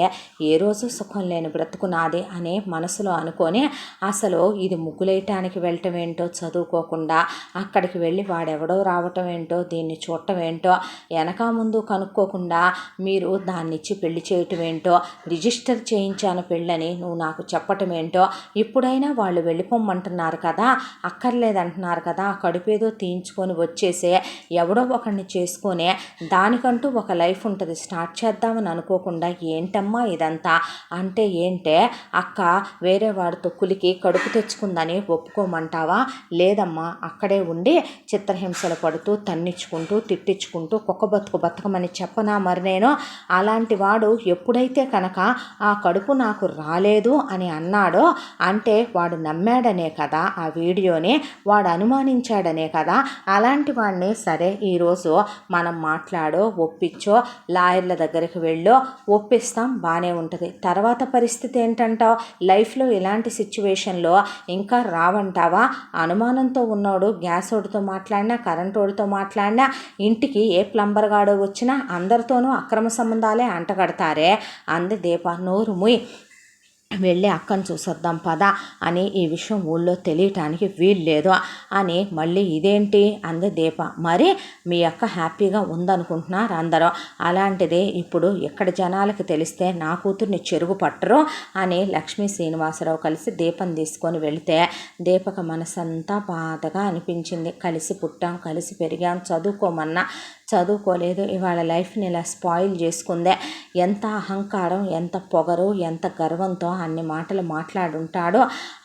ఏ రోజు సుఖం లేని బ్రతుకు నాది అని మనసులో అనుకొని, అసలు ఇది ముగ్గులేయటానికి వెళ్ళటం ఏంటో, చదువుకోకుండా అక్కడికి వెళ్ళి వాడెవడో రావటం ఏంటో, దీన్ని చూడటం ఏంటో, వెనక ముందు కనుక్కోకుండా మీరు దాన్ని ఇచ్చి పెళ్లి చేయటం ఏంటో, రిజిస్టర్ చేయించాను పెళ్ళని నువ్వు నాకు చెప్పటం ఏంటో, ఇప్పుడైనా వాళ్ళు వెళ్ళిపోమ్మంటున్నారు కదా, అక్కర్లేదంటున్నారు కదా, కడుపేదో తీయించుకొని వచ్చేసే ఎవడో ఒకరిని చేసుకొని దానికంటూ ఒక లైఫ్ ఉంటుంది, స్టార్ట్ చేద్దామని అనుకోకుండా ఏంటమ్మా ఇదంతా అంటే ఏంటే, అక్క వేరే వాడితో కులికి కడుపు తెచ్చుకుందని ఒప్పుకోమంటావా? లేదమ్మా, అక్కడే ఉండి చిత్రహింసలు పడుతూ తన్నించుకుంటూ తిట్టించుకుంటూ కుక్క బతుకు బతకమని చెప్పనా మరి నేను? అలాంటి వాడు ఎప్పుడైతే కనుక ఆ కడుపు నాకు రాలేదు అని అన్నాడో అంటే వాడు నమ్మాడనే కదా ఆ వీడియోని, వాడు అనుమానించాడనే కదా. అలాంటి వాడిని సరే ఈరోజు మనం మాట్లాడో ఒప్పించో లాయర్ల దగ్గరికి వెళ్ళో ఒప్పిస్తాం, బాగానే ఉంటుంది. తర్వాత పరిస్థితి ఏంటంటావు? లైఫ్లో ఇలాంటి సిచ్యువేషన్లో ఇంకా రావంటావా? అనుమానంతో ఉన్నోడు గ్యాస్ ఓడితో మాట్లాడినా, కరెంట్ ఓడితో మాట్లాడినా, ఇంటికి ఏ ప్లంబర్ గాడో వచ్చినా అందరితోనూ అక్రమ సంబంధాలే అంటగడతారే అంది దీప. నోరు ముయ్, వెళ్ళి అక్కను చూసొద్దాం పద అని ఈ విషయం ఊళ్ళో తెలియటానికి వీల్లేదు అని మళ్ళీ ఇదేంటి అంది దీప. మరి మీ అక్క హ్యాపీగా ఉందనుకుంటున్నారు అందరూ, అలాంటిది ఇప్పుడు ఎక్కడ జనాలకు తెలిస్తే నా కూతుర్ని చెరుగు పట్టరు అని లక్ష్మీ శ్రీనివాసరావు కలిసి దీపం తీసుకొని వెళితే దీపక మనసంతా బాధగా అనిపించింది. కలిసి పుట్టాం, కలిసి పెరిగాం, చదువుకోమన్నా చదువుకోలేదు, ఇవాళ లైఫ్ని ఇలా స్పాయిల్ చేసుకుందే. ఎంత అహంకారం, ఎంత పొగరు, ఎంత గర్వంతో అన్ని మాటలు మాట్లాడుంటాడో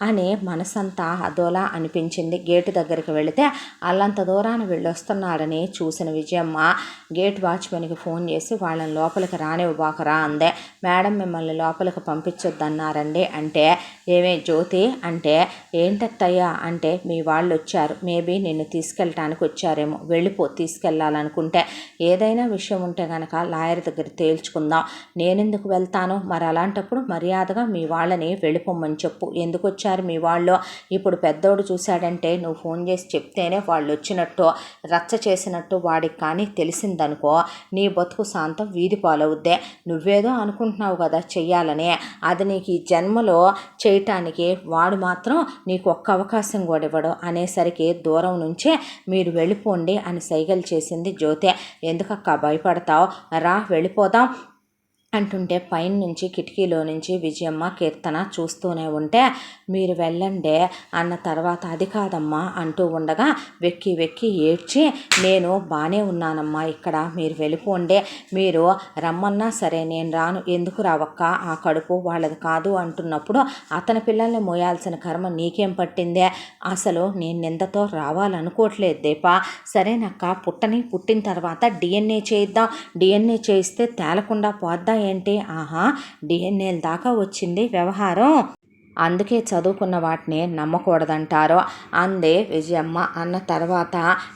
అని మనసంతా అదోలా అనిపించింది. గేటు దగ్గరికి వెళితే అల్లంత దూరాన వెళ్ళొస్తున్నాడని చూసిన విజయమ్మ గేట్ వాచ్మెన్కి ఫోన్ చేసి వాళ్ళని లోపలికి రానివ్వబాకరా అందే. మేడం మిమ్మల్ని లోపలికి పంపించొద్దన్నారండి అంటే, ఏమే జ్యోతి అంటే, ఏంటత్తయ్యా అంటే, మీ వాళ్ళు వచ్చారు, మేబీ నిన్ను తీసుకెళ్ళటానికి వచ్చారేమో, వెళ్ళిపో తీసుకెళ్ళాలనుకుంటే ఉంటే, ఏదైనా విషయం ఉంటే కనుక లాయర్ దగ్గర తేల్చుకుందాం. నేనెందుకు వెళ్తాను? మరి అలాంటప్పుడు మర్యాదగా మీ వాళ్ళని వెళ్ళిపోమ్మని చెప్పు. ఎందుకు వచ్చారు మీ వాళ్ళు? ఇప్పుడు పెద్దోడు చూశాడంటే నువ్వు ఫోన్ చేసి చెప్తేనే వాళ్ళు వచ్చినట్టు, రచ్చ చేసినట్టు వాడికి కానీ తెలిసిందనుకో, నీ బతుకు శాంతం వీధి పాలవుద్దే. నువ్వేదో అనుకుంటున్నావు కదా చెయ్యాలని, అది నీకు ఈ జన్మలో చేయటానికి వాడు మాత్రం నీకు ఒక్క అవకాశం కూడా ఇవ్వడు అనేసరికి దూరం నుంచే మీరు వెళ్ళిపోండి అని సైగలు చేసింది జ్యోతే. ఎందుకక్క భయపడతావు? రా వెళ్ళిపోదాం అంటుంటే పైన నుంచి కిటికీలో నుంచి విజయమ్మ కీర్తన చూస్తూనే ఉంటే, మీరు వెళ్ళండే అన్న తర్వాత అది కాదమ్మా అంటూ ఉండగా వెక్కి వెక్కి ఏడ్చి, నేను బాగానే ఉన్నానమ్మా ఇక్కడ, మీరు వెళ్ళిపోండే, మీరు రమ్మన్నా సరే నేను రాను. ఎందుకు రావక్క? ఆ కడుపు వాళ్ళది కాదు అంటున్నప్పుడు అతని పిల్లల్ని మోయాల్సిన కర్మ నీకేం పట్టిందే? అసలు నేను నిందతో రావాలనుకోవట్లేదు దీపా. సరేనక్క, పుట్టిన తర్వాత డిఎన్ఏ చేయిద్దాం. డిఎన్ఏ చేయిస్తే తేలకుండా పోద్దా ఏంటి? ఆహా, డిఎన్ఏల దాకా వచ్చింది వ్యవహారం. అందుకే చదువుకున్న వాటిని నమ్మకూడదంటారు అందే విజయమ్మ. అన్న తర్వాత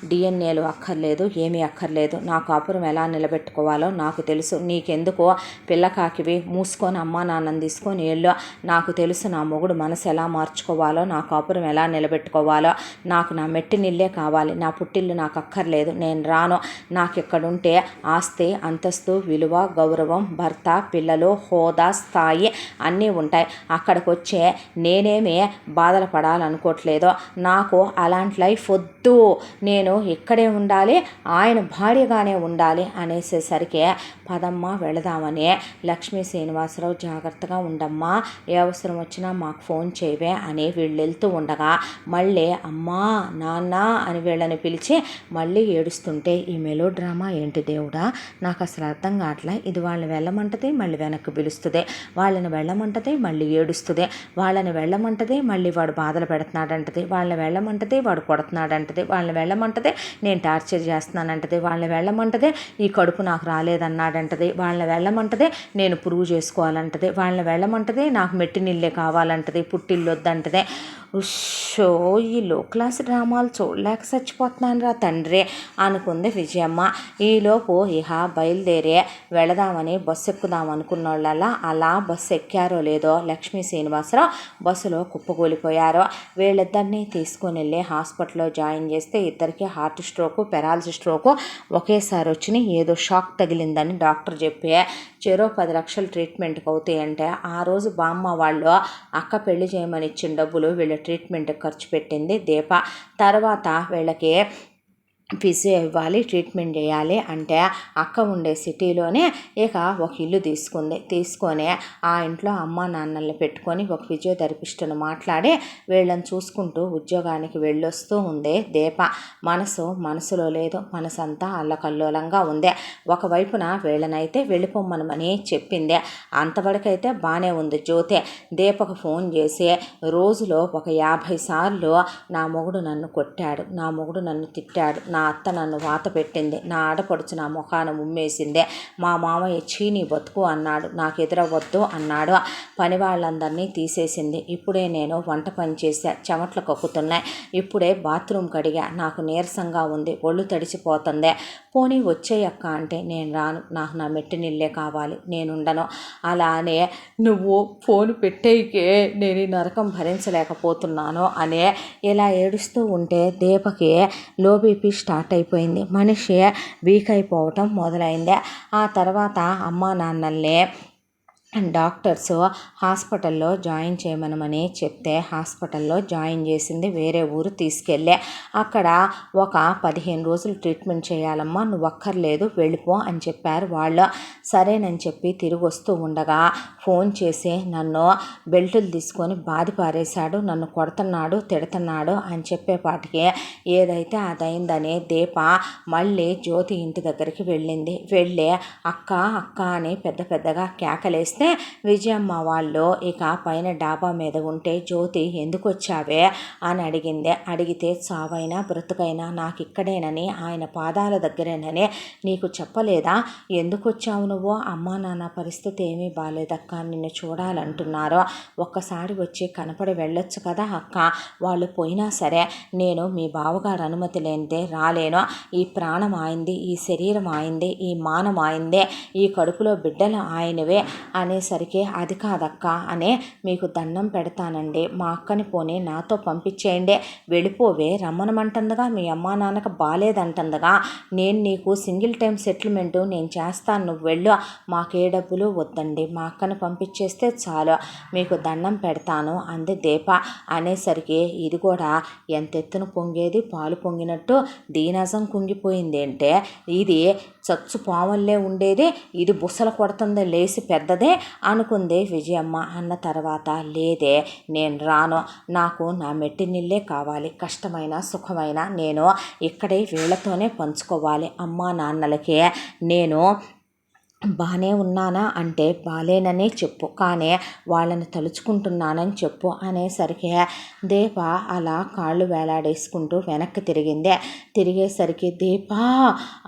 డిఎన్ఏలు అక్కర్లేదు, ఏమీ అక్కర్లేదు. నా కాపురం ఎలా నిలబెట్టుకోవాలో నాకు తెలుసు. నీకెందుకు పిల్లకాకివి? మూసుకొని అమ్మా నాన్నని తీసుకొని వెళ్ళు. నాకు తెలుసు నా మొగుడు మనసు ఎలా మార్చుకోవాలో, నా కాపురం ఎలా నిలబెట్టుకోవాలో. నాకు నా మెట్టినిల్లే కావాలి, నా పుట్టిల్లు నాకు అక్కర్లేదు. నేను రాను. నాకు ఇక్కడుంటే ఆస్తి, అంతస్తు, విలువ, గౌరవం, భర్త, పిల్లలు, హోదా, స్థాయి అన్నీ ఉంటాయి. అక్కడికి వచ్చే నేనేమే బాధలు పడాలనుకోవట్లేదు. నాకు అలాంటి లైఫ్ వద్దు. నేను ఇక్కడే ఉండాలి, ఆయన భార్యగానే ఉండాలి అనేసేసరికి పదమ్మా వెళదామని లక్ష్మీ శ్రీనివాసరావు జాగ్రత్తగా ఉండమ్మా, ఏ అవసరం వచ్చినా మాకు ఫోన్ చేయవే అని వీళ్ళు వెళ్తూ ఉండగా మళ్ళీ అమ్మా నాన్న అని వీళ్ళని పిలిచి మళ్ళీ ఏడుస్తుంటే ఈ మెలో డ్రామా ఏంటి దేవుడా? నాకు అసలు అర్థం కావట్లే. ఇది వాళ్ళని వెళ్ళమంటది, మళ్ళీ వెనక్కి పిలుస్తుంది, వాళ్ళని వెళ్ళమంటది, మళ్ళీ ఏడుస్తుంది, వాళ్ళని వెళ్ళమంటది, మళ్ళీ వాడు బాధలు పెడుతున్నాడంటది, వాళ్ళని వెళ్ళమంటది, వాడు కొడుతున్నాడంటది, వాళ్ళని వెళ్ళమంటది, నేను టార్చర్ చేస్తున్నానంటది, వాళ్ళని వెళ్ళమంటది, ఈ కడుపు నాకు రాలేదన్నాడంటది, వాళ్ళని వెళ్ళమంటది, నేను ప్రూవ్ చేసుకోవాలంటది, వాళ్ళని వెళ్ళమంటది, నాకు మెట్టినిల్లే కావాలంటది, పుట్టిల్లు వద్దంటది. ఉషో, ఈ లో క్లాస్ డ్రామాలు చూడలేక చచ్చిపోతున్నాను రా తండ్రి అనుకుంది విజయమ్మ. ఈలోపు ఇహ బయలుదేరి వెళదామని బస్సు ఎక్కుదాం అనుకున్న వాళ్ళలా అలా బస్సు ఎక్కారో లేదో లక్ష్మీ శ్రీనివాసరావు బస్సులో కుప్పకూలిపోయారు. వీళ్ళిద్దరినీ తీసుకొని వెళ్ళి హాస్పిటల్లో జాయిన్ చేస్తే ఇద్దరికి హార్ట్ స్ట్రోకు, పెరాలసిస్ స్ట్రోకు ఒకేసారి వచ్చినాయి. ఏదో షాక్ తగిలిందని డాక్టర్ చెప్పి చెరో 10 లక్షలు ట్రీట్మెంట్కి అవుతాయంటే, ఆ రోజు బామ్మ వాళ్ళు అక్క పెళ్లి చేయమని ఇచ్చిన డబ్బులు వీళ్ళ ట్రీట్మెంట్కి ఖర్చు పెట్టింది దీప. తర్వాత వీళ్ళకి ఫిజియో ఇవ్వాలి, ట్రీట్మెంట్ చేయాలి అంటే అక్క ఉండే సిటీలోనే ఇక ఒక ఇల్లు తీసుకొని ఆ ఇంట్లో అమ్మా నాన్నల్ని పెట్టుకొని ఒక ఫిజియోథెరపిస్ట్ను మాట్లాడి వీళ్ళని చూసుకుంటూ ఉద్యోగానికి వెళ్ళొస్తూ ఉంది దీప. మనసులో లేదు, మనసంతా అల్లకల్లోలంగా ఉంది. ఒకవైపున వీళ్ళనైతే వెళ్ళిపోమ్మనమని చెప్పింది. అంతవరకైతే బాగానే ఉంది జ్యోతి. దీపకు ఫోన్ చేసి రోజులో ఒక 50 సార్లు నా మొగుడు నన్ను కొట్టాడు, నా మొగుడు నన్ను తిట్టాడు, నా అత్త నన్ను వాత పెట్టింది, నా ఆడపడుచు నా ముఖాన ఉమ్మేసిందే, మా మామయ్య చీని బతుకు అన్నాడు, నాకు ఎదురవద్దు అన్నాడు, పని వాళ్ళందరినీ తీసేసింది, ఇప్పుడే నేను వంట పని చేశా, చెమట్లు కక్కుతున్నాయి, ఇప్పుడే బాత్రూమ్ కడిగా, నాకు నీరసంగా ఉంది, ఒళ్ళు తడిసిపోతుంది, పోనీ వచ్చేయక్క అంటే నేను రాను, నాకు నా మెట్టినిల్లే కావాలి, నేనుండను. అలానే నువ్వు ఫోన్ పెట్టేయకే, నేను ఈ నరకం భరించలేకపోతున్నాను అనే ఇలా ఏడుస్తూ ఉంటే దీపకి లో బీపీ స్టార్ట్ అయిపోయింది. మనిషి వీక్ అయిపోవటం మొదలైంది. ఆ తర్వాత అమ్మా నాన్నల్ని డాక్టర్స్ హాస్పిటల్లో జాయిన్ చేయమనమని చెప్తే హాస్పిటల్లో జాయిన్ చేసింది. వేరే ఊరు తీసుకెళ్ళే అక్కడ ఒక 15 రోజులు ట్రీట్మెంట్ చేయాలమ్మా, నువ్వు అక్కర్లేదు వెళ్ళిపో అని చెప్పారు వాళ్ళు. సరేనని చెప్పి తిరిగి వస్తూ ఉండగా ఫోన్ చేసి నన్ను బెల్టులు తీసుకొని బాధి పారేశాడు, నన్ను కొడుతున్నాడు, తిడుతున్నాడు అని చెప్పేపాటికి ఏదైతే అదైందని దీప మళ్ళీ జ్యోతి ఇంటి దగ్గరికి వెళ్ళింది. వెళ్ళి అక్క అక్క అని పెద్దగా కేకలేస్తే చేస్తే విజయమ్మ వాళ్ళు ఇక పైన డాబా మీద ఉంటే జ్యోతి ఎందుకు వచ్చావే అని అడిగింది. అడిగితే చావైనా బ్రతుకైనా నాకు ఇక్కడేనని, ఆయన పాదాల దగ్గరేనని నీకు చెప్పలేదా? ఎందుకు వచ్చావు నువ్వు? అమ్మా నాన్న పరిస్థితి ఏమీ బాగాలేదక్క, నిన్ను చూడాలంటున్నారు, ఒక్కసారి వచ్చి కనపడి వెళ్ళొచ్చు కదా అక్క. వాళ్ళు పోయినా సరే నేను మీ బావగారు అనుమతి లేనిదే రాలేను. ఈ ప్రాణం ఆయింది, ఈ శరీరం ఆయింది, ఈ మానం ఆయిందే, ఈ కడుపులో బిడ్డలు ఆయనవే అనేసరికి అది కాదక్క అనే మీకు దండం పెడతానండి, మా అక్కని పోనీ నాతో పంపించేయండి, వెళ్ళిపోవే, రమ్మనమంటుందిగా, మీ అమ్మా నాన్నకు బాగాలేదంటుందిగా, నేను నీకు సింగిల్ టైం సెటిల్మెంటు నేను చేస్తాను, నువ్వు వెళ్ళు, మాకే డబ్బులు వద్దండి, మా అక్కను పంపించేస్తే చాలు, మీకు దండం పెడతాను అంది దీప. అనేసరికి ఇది కూడా ఎంత ఎత్తున పొంగేది పాలు పొంగినట్టు దీనజం కుంగిపోయింది. అంటే ఇది చచ్చు పాముల్లే ఉండేది, ఇది బుసలు కొడుతుంది లేసి పెద్దదే అనుకుంది విజయమ్మ. అన్న తర్వాత లేదే నేను రాను, నాకు నా మెట్టినిల్లే కావాలి, కష్టమైన సుఖమైన నేను ఇక్కడే వీళ్ళతోనే పంచుకోవాలి, అమ్మా నాన్నలకే నేను బాగానే ఉన్నానా అంటే బాలేననే చెప్పు, కానీ వాళ్ళని తలుచుకుంటున్నానని చెప్పు అనేసరికి దీప అలా కాళ్ళు వేలాడేసుకుంటూ వెనక్కి తిరిగేసరికి దీప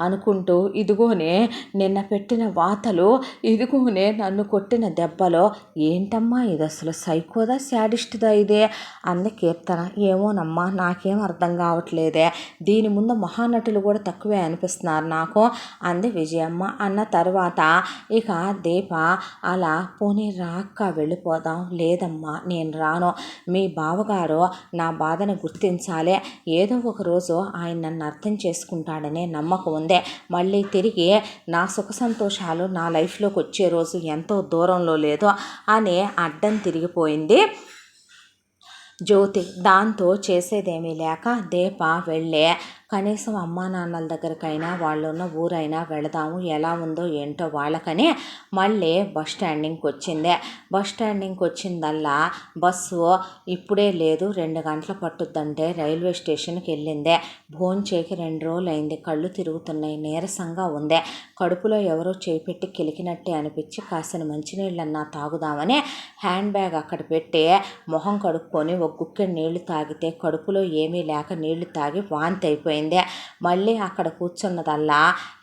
అనుకుంటూ ఇదిగోనే నిన్న పెట్టిన వాతలు, ఇదిగోనే నన్ను కొట్టిన దెబ్బలో, ఏంటమ్మా ఇది అసలు సైకోదా శాడిస్ట్దా ఇదే అంది కీర్తన. ఏమోనమ్మా నాకేం అర్థం కావట్లేదే, దీని ముందు మహానటులు కూడా తక్కువే అనిపిస్తున్నారు నాకు అంది విజయమ్మ. అన్న తర్వాత ఇక దీప అలా పోనీ రాక్క వెళ్ళిపోదాం, లేదమ్మా నేను రాను, మీ బావగారు నా బాధను గుర్తించాలి, ఏదో ఒక రోజు ఆయన నన్ను అర్థం చేసుకుంటాడనే నమ్మకం ఉంది, మళ్ళీ తిరిగి నా సుఖ సంతోషాలు నా లైఫ్లోకి వచ్చే రోజు ఎంతో దూరంలో లేదు అని అడ్డం తిరిగిపోయింది జ్యోతి. దాంతో చేసేదేమీ లేక దీప వెళ్ళే కనీసం అమ్మా నాన్నల దగ్గరకైనా వాళ్ళున్న ఊరైనా వెళదాము, ఎలా ఉందో ఏంటో వాళ్ళకని మళ్ళీ బస్ స్టాండింగ్కి వచ్చింది. బస్ స్టాండింగ్కి వచ్చిందల్లా బస్సు ఇప్పుడే లేదు, 2 గంటలు పట్టుద్దంటే రైల్వే స్టేషన్కి వెళ్ళిందే. భోంచేకి 2 రోజులు అయింది, కళ్ళు తిరుగుతున్నాయి, నీరసంగా ఉంది, కడుపులో ఎవరో చేపెట్టి కిలికినట్టే అనిపించి కాసిన మంచినీళ్ళన్నా తాగుదామని హ్యాండ్ బ్యాగ్ అక్కడ పెట్టి మొహం కడుక్కొని ఒక గుక్కెడు నీళ్లు తాగితే కడుపులో ఏమీ లేక నీళ్లు తాగి వాంతి అయిపోయింది. మళ్ళీ అక్కడ కూర్చున్నదల్లా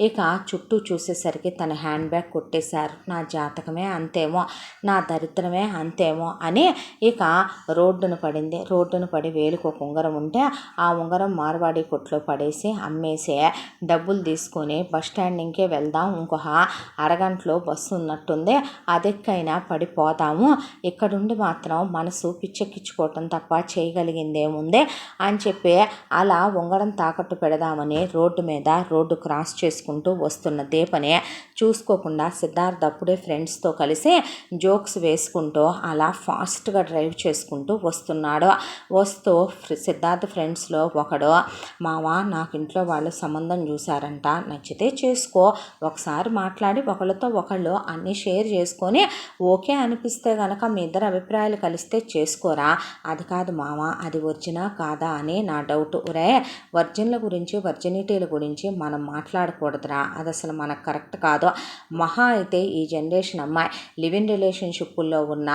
ఇక చుట్టూ చూసేసరికి తన హ్యాండ్ బ్యాగ్ కొట్టేశారు. నా జాతకమే అంతేమో, నా దరిద్రమే అంతేమో అని ఇక రోడ్డును పడింది. రోడ్డును పడి వేలుకు ఒక ఉంగరం ఉంటే ఆ ఉంగరం మార్వాడి కొట్లో పడేసి అమ్మేసి డబ్బులు తీసుకొని బస్ స్టాండింగ్కే వెళ్దాం, ఇంకొక అరగంటలో బస్సు ఉన్నట్టుంది, అదెక్కైనా పడిపోతాము, ఇక్కడుండి మాత్రం మనసు పిచ్చెక్కించుకోవటం తప్ప చేయగలిగిందేముంది అని చెప్పి అలా ఉంగరం తాకట్టు పెడదామని రోడ్డు క్రాస్ చేసుకుంటూ వస్తున్న దీపనే చూసుకోకుండా సిద్ధార్థ్ అప్పుడే ఫ్రెండ్స్తో కలిసి జోక్స్ వేసుకుంటూ అలా ఫాస్ట్గా డ్రైవ్ చేసుకుంటూ వస్తున్నాడు. వస్తూ సిద్ధార్థ్ ఫ్రెండ్స్లో ఒకడు, మావా నాకు ఇంట్లో వాళ్ళు సంబంధం చూశారంట, నచ్చితే చేసుకో, ఒకసారి మాట్లాడి ఒకళ్ళతో ఒకళ్ళు అన్నీ షేర్ చేసుకొని ఓకే అనిపిస్తే కనుక మీ ఇద్దరు అభిప్రాయాలు కలిస్తే చేసుకోరా, అది కాదు మామ, అది ఒరిజినా కాదా అని నా డౌట్. ఒరే వర్జిన్ల గురించి వర్జినిటీల గురించి మనం మాట్లాడకూడదురా, అది అసలు మనకు కరెక్ట్ కాదు. మహా అయితే ఈ జనరేషన్ అమ్మాయి లివింగ్ రిలేషన్షిప్పుల్లో ఉన్న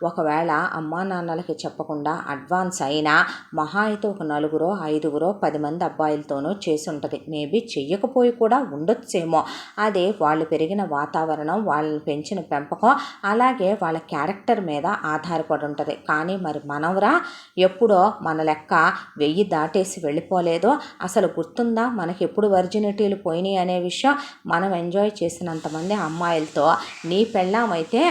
ఒకవేళ అమ్మా నాన్నలకి చెప్పకుండా అడ్వాన్స్ అయినా మహా అయితే ఒక 4, 5, 10 మంది అబ్బాయిలతోనూ చేసి ఉంటుంది. మేబీ చెయ్యకపోయి కూడా ఉండొచ్చేమో. అదే వాళ్ళు పెరిగిన వాతావరణం, వాళ్ళని పెంచిన పెంపకం, అలాగే వాళ్ళ క్యారెక్టర్ మీద ఆధారపడి ఉంటుంది. కానీ మరి మనవరా ఎప్పుడో మన లెక్క 1000 దాటేసి వెళ్ళిపోలేదో, అసలు గుర్తుందా మనకి ఎప్పుడు వర్జినిటీలు పోయినాయి అనే విషయం. మనం ఎంజాయ్ చేసినంతమంది అమ్మాయిలతో నీ పెళ్ళాం అయితే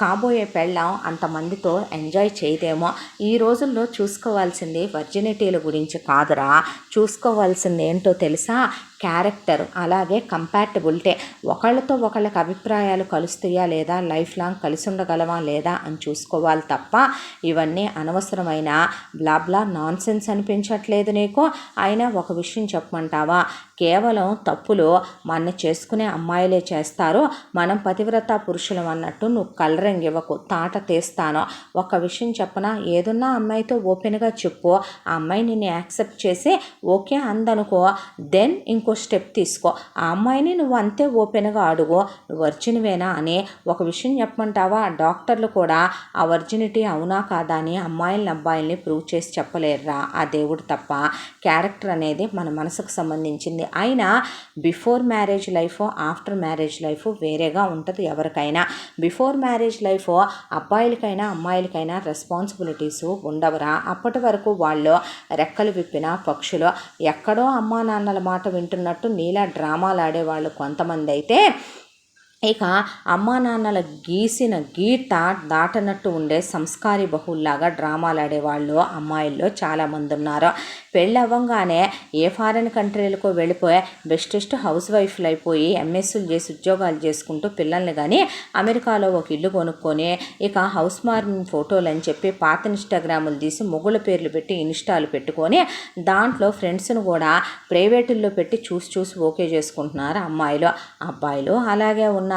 కాబోయే పెళ్ళాం అంతమందితో ఎంజాయ్ చేయదేమో. ఈ రోజుల్లో చూసుకోవాల్సింది వర్జినిటీల గురించి కాదురా, చూసుకోవాల్సింది ఏంటో తెలుసా, క్యారెక్టర్, అలాగే కంపాటబిలిటీ. ఒకళ్ళతో ఒకళ్ళకి అభిప్రాయాలు కలుస్తాయా లేదా, లైఫ్ లాంగ్ కలిసి ఉండగలమా లేదా అని చూసుకోవాలి తప్ప ఇవన్నీ అనవసరమైన బ్లాబ్లా నాన్సెన్స్ అనిపించట్లేదు నీకు? అయినా ఒక విషయం చెప్పమంటావా, కేవలం తప్పులు మన చేసుకునే అమ్మాయిలే చేస్తారు. మనం పతివ్రత పురుషులం అన్నట్టు నువ్వు కలరింగ్ ఇవ్వకు, తాట తీస్తాను. ఒక విషయం చెప్పనా, ఏదున్నా అమ్మాయితో ఓపెన్గా చెప్పు. ఆ అమ్మాయి నిన్ను యాక్సెప్ట్ చేసి ఓకే అందనుకో, దెన్ ఇంకో స్టెప్ తీసుకో. ఆ అమ్మాయిని నువ్వు అంతే ఓపెన్గా అడుగు, నువ్వు వర్జిన్వేనా అని. ఒక విషయం చెప్పమంటావా, డాక్టర్లు కూడా ఆ వర్జినిటీ అవునా కాదా అని అమ్మాయిలని అబ్బాయిల్ని ప్రూవ్ చేసి చెప్పలేరురా, ఆ దేవుడు తప్ప. క్యారెక్టర్ అనేది మన మనసుకు సంబంధించింది. అయినా before marriage life, after marriage life వేరేగా ఉంటుంది ఎవరికైనా. బిఫోర్ మ్యారేజ్ లైఫ్ అబ్బాయిలకైనా అమ్మాయిలకైనా రెస్పాన్సిబిలిటీస్ ఉండవురా. అప్పటి వరకు వాళ్ళు రెక్కలు విప్పిన పక్షులు, ఎక్కడో అమ్మా నాన్నల మాట వింటున్నట్టు నీలా డ్రామాలు ఆడేవాళ్ళు కొంతమంది అయితే, ఇక అమ్మా నాన్నల గీసిన గీట దాటనట్టు ఉండే సంస్కారీ బహుల్లాగా డ్రామాలు ఆడేవాళ్ళు అమ్మాయిల్లో చాలామంది ఉన్నారు. పెళ్ళి అవ్వంగానే ఏ ఫారెన్ కంట్రీలకు వెళ్ళిపోయి బెస్టెస్ట్ హౌస్ వైఫ్లు అయిపోయి ఎంఎస్లు చేసి ఉద్యోగాలు చేసుకుంటూ పిల్లల్ని కానీ అమెరికాలో ఒక ఇల్లు కొనుక్కొని ఇక హౌస్ వార్మింగ్ ఫోటోలు అని చెప్పి పాత ఇన్స్టాగ్రాములు తీసి మొగుళ్ళ పేర్లు పెట్టి ఇన్స్టాలు పెట్టుకొని దాంట్లో ఫ్రెండ్స్ను కూడా ప్రైవేటుల్లో పెట్టి చూసి ఓకే చేసుకుంటున్నారు అమ్మాయిలు. అబ్బాయిలు అలాగే ఉన్నారు.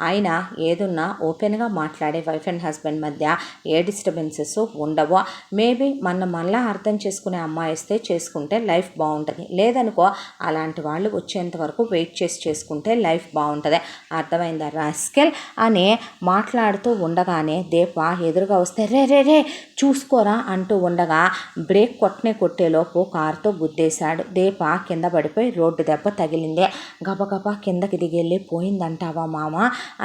అయినా ఏదున్నా ఓపెన్గా మాట్లాడే వైఫ్ అండ్ హస్బెండ్ మధ్య ఏ డిస్టర్బెన్సెస్ ఉండవు. మేబీ మనలా అర్థం చేసుకునే అమ్మాయి వస్తే చేసుకుంటే లైఫ్ బాగుంటుంది. లేదనుకో అలాంటి వాళ్ళు వచ్చేంత వరకు వెయిట్ చేసి చేసుకుంటే లైఫ్ బాగుంటుంది. అర్థమైందా రాస్కెల్ అని మాట్లాడుతూ ఉండగానే దీప ఎదురుగా వస్తే రే చూసుకోరా అంటూ ఉండగా బ్రేక్ కొట్టేలోపు కారుతో గుద్దేశాడు. దీప కింద పడిపోయి రోడ్డు దెబ్బ తగిలింది. గబగబా కిందకి దిగెళ్ళి పోయిందంటావా మామ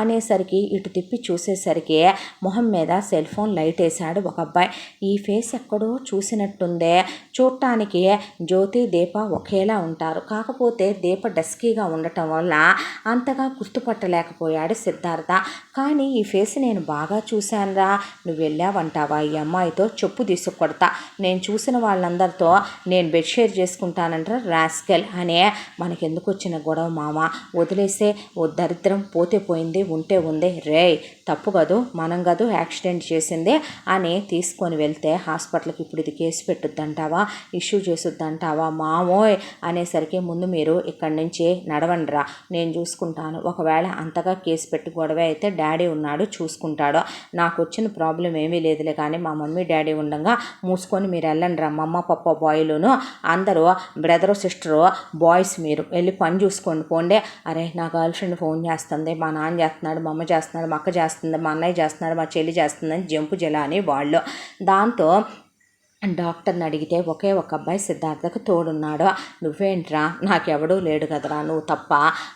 అనేసరికి ఇటు తిప్పి చూసేసరికి మొహం మీద సెల్ ఫోన్ లైట్ వేశాడు ఒక అబ్బాయి. ఈ ఫేస్ ఎక్కడో చూసినట్టుందే. చూడటానికి జ్యోతి దీప ఒకేలా ఉంటారు, కాకపోతే దీప డస్కీగా ఉండటం వల్ల అంతగా గుర్తుపట్టలేకపోయాడు సిద్ధార్థ. కానీ ఈ ఫేస్ నేను బాగా చూశానురా, నువ్వు వెళ్ళావంటావా ఈ అమ్మాయితో, చెప్పు తీసుకొడతా, నేను చూసిన వాళ్ళందరితో నేను బెడ్ షేర్ చేసుకుంటానంటారా రాస్కెల్ అనే. మనకెందుకు వచ్చిన గొడవ మామ, వదిలేసే, ఓ దరిద్రం పోతే పోయింది, ఉంటే ఉంది. రే తప్పు కదూ, మనం కదూ యాక్సిడెంట్ చేసింది అని తీసుకొని వెళ్తే హాస్పిటల్కి ఇప్పుడు ఇది కేసు పెట్టుద్దంటావా, ఇష్యూ చేసుద్దంటావా మామోయ్ అనేసరికి ముందు మీరు ఇక్కడి నుంచి నడవండిరా, నేను చూసుకుంటాను. ఒకవేళ అంతగా కేసు పెట్టి గొడవ అయితే డాడీ ఉన్నాడు చూసుకుంటాడు, నాకు వచ్చిన ప్రాబ్లం ఏమీ లేదులే, కానీ మా మమ్మీ డాడీ ఉండగా మూసుకొని మీరు వెళ్ళండిరా, మా అమ్మ పప్ప బాయ్లును అందరూ బ్రదరు సిస్టరు బాయ్స్ మీరు వెళ్ళి పని చూసుకోండి పోండే. అరే నా గర్ల్ ఫ్రెండ్ ఫోన్ చేస్తుంది, మా నాన్న చేస్తున్నాడు, మా అమ్మ చేస్తున్నాడు, మా అక్క చేస్తుంది, మా అన్నయ్య చేస్తున్నాడు, మా చెల్లి చేస్తుందని జంపు జలాని వాళ్ళు. దాంతో డాక్టర్ని అడిగితే ఒకే ఒక అబ్బాయి సిద్ధార్థకు తోడున్నాడు. నువ్వేంట్రా, నాకెవడూ లేడు కదరా, నువ్వు తప్ప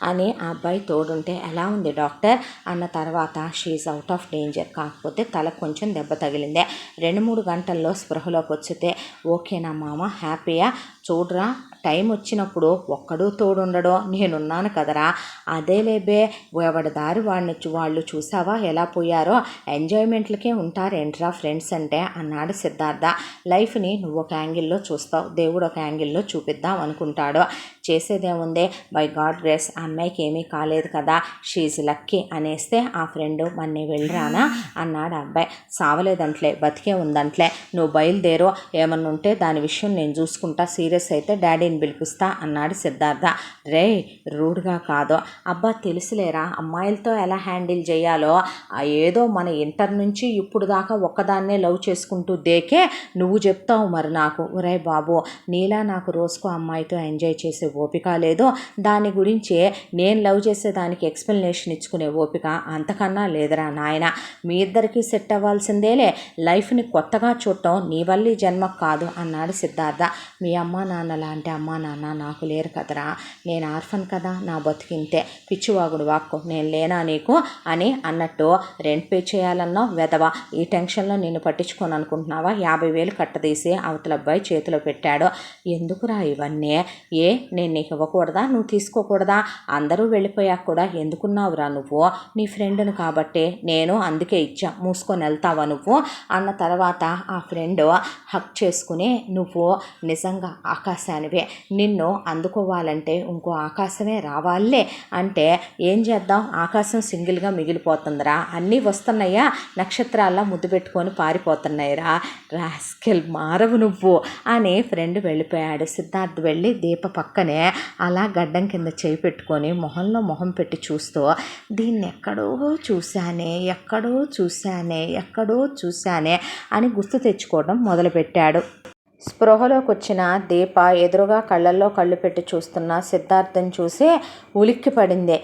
అని ఆ అబ్బాయి తోడుంటే ఎలా ఉంది డాక్టర్ అన్న తర్వాత షీఈ్ అవుట్ ఆఫ్ డేంజర్, కాకపోతే తలకు కొంచెం దెబ్బ తగిలిందే, 2-3 గంటల్లో స్పృహలోకి వచ్చితే ఓకేనా మామ, హ్యాపీయా, చూడరా టైం వచ్చినప్పుడు ఒక్కడూ తోడుండడో, నేనున్నాను కదరా. అదే లేబే, ఎవడి దారి వాళ్ళు చూసావా ఎలా పోయారో, ఎంజాయ్మెంట్లకే ఉంటారేంట్రా ఫ్రెండ్స్ అంటే అన్నాడు సిద్ధార్థ. లైఫ్ని నువ్వు ఒక యాంగిల్లో చూస్తావు, దేవుడు ఒక యాంగిల్లో చూపిద్దాం అనుకుంటాడు. చేసేదేముందే, బై గాడ్ గ్రేస్ అమ్మాయికి ఏమీ కాలేదు కదా, షీఈ్ లక్కీ అనేస్తే ఆ ఫ్రెండ్ మన్ని వెళ్ళరానా అన్నాడు అబ్బాయి. సావలేదంట్లే, బతికే ఉందంట్లే, నువ్వు బయలుదేరో, ఏమన్నా ఉంటే దాని విషయం నేను చూసుకుంటా, సీరియస్ అయితే డాడీని పిలిపిస్తా అన్నాడు సిద్ధార్థ. రే రూడ్గా కాదు, అబ్బా తెలుసులేరా అమ్మాయిలతో ఎలా హ్యాండిల్ చేయాలో, ఏదో మన ఇంటర్ నుంచి ఇప్పుడు దాకా ఒక్కదాన్నే లవ్ చేసుకుంటూ దేకే నువ్వు చెప్తావు మరి నాకు. ఒరే బాబు, నీలా నాకు రోజుకో అమ్మాయితో ఎంజాయ్ చేసే ఓపిక లేదు, దాని గురించి నేను లవ్ చేసేదానికి ఎక్స్ప్లెనేషన్ ఇచ్చుకునే ఓపిక అంతకన్నా లేదురా నాయన. మీ ఇద్దరికీ సెట్ అవ్వాల్సిందేలే, లైఫ్ని కొత్తగా చూడటం నీ వల్ల జన్మకు కాదు అన్నాడు సిద్ధార్థ. మీ అమ్మా నాన్న లాంటి అమ్మా నాన్న నాకు లేరు కదరా, నేను ఆర్ఫన్ కదా, నా బతికింతే, పిచ్చివాగుడు వాక్కు, నేను లేనా నీకు అని అన్నట్టు రెంట్ పే చేయాలన్నా వెదవా, ఈ టెన్షన్లో నేను పట్టించుకొని అనుకుంటున్నావా, 50,000 కట్టదీసి అవతల అబ్బాయి చేతిలో పెట్టాడు. ఎందుకురా ఇవన్నీ, నేను నీకు ఇవ్వకూడదా, నువ్వు తీసుకోకూడదా, అందరూ వెళ్ళిపోయాక కూడా ఎందుకున్నావురా నువ్వు, నీ ఫ్రెండ్ను కాబట్టి నేను అందుకే ఇచ్చా, మూసుకొని వెళ్తావా నువ్వు అన్న తర్వాత ఆ ఫ్రెండ్ హక్ చేసుకుని నువ్వు నిజంగా ఆకాశానివే, నిన్ను అందుకోవాలంటే ఇంకో ఆకాశమే రావాలే అంటే ఏం చేద్దాం, ఆకాశం సింగిల్గా మిగిలిపోతుందిరా, అన్నీ వస్తున్నాయా నక్షత్రాల్లో ముద్దు పెట్టుకొని పారిపోతున్నాయిరా, రాస్కెల్ మారవు నువ్వు అని ఫ్రెండ్ వెళ్ళిపోయాడు. సిద్ధార్థ్ వెళ్ళి దీప పక్కనే అనగానే అలా గడ్డం కింద చేయి పెట్టుకొని మొహంలో మొహం పెట్టి చూస్తూ దీన్ని ఎక్కడో చూశానే అని గుర్తు తెచ్చుకోవడం మొదలుపెట్టాడు. స్పృహలోకి వచ్చిన దీప ఎదురుగా కళ్ళల్లో కళ్ళు పెట్టి చూస్తున్న సిద్ధార్థని చూసి ఉలిక్కి పడింది.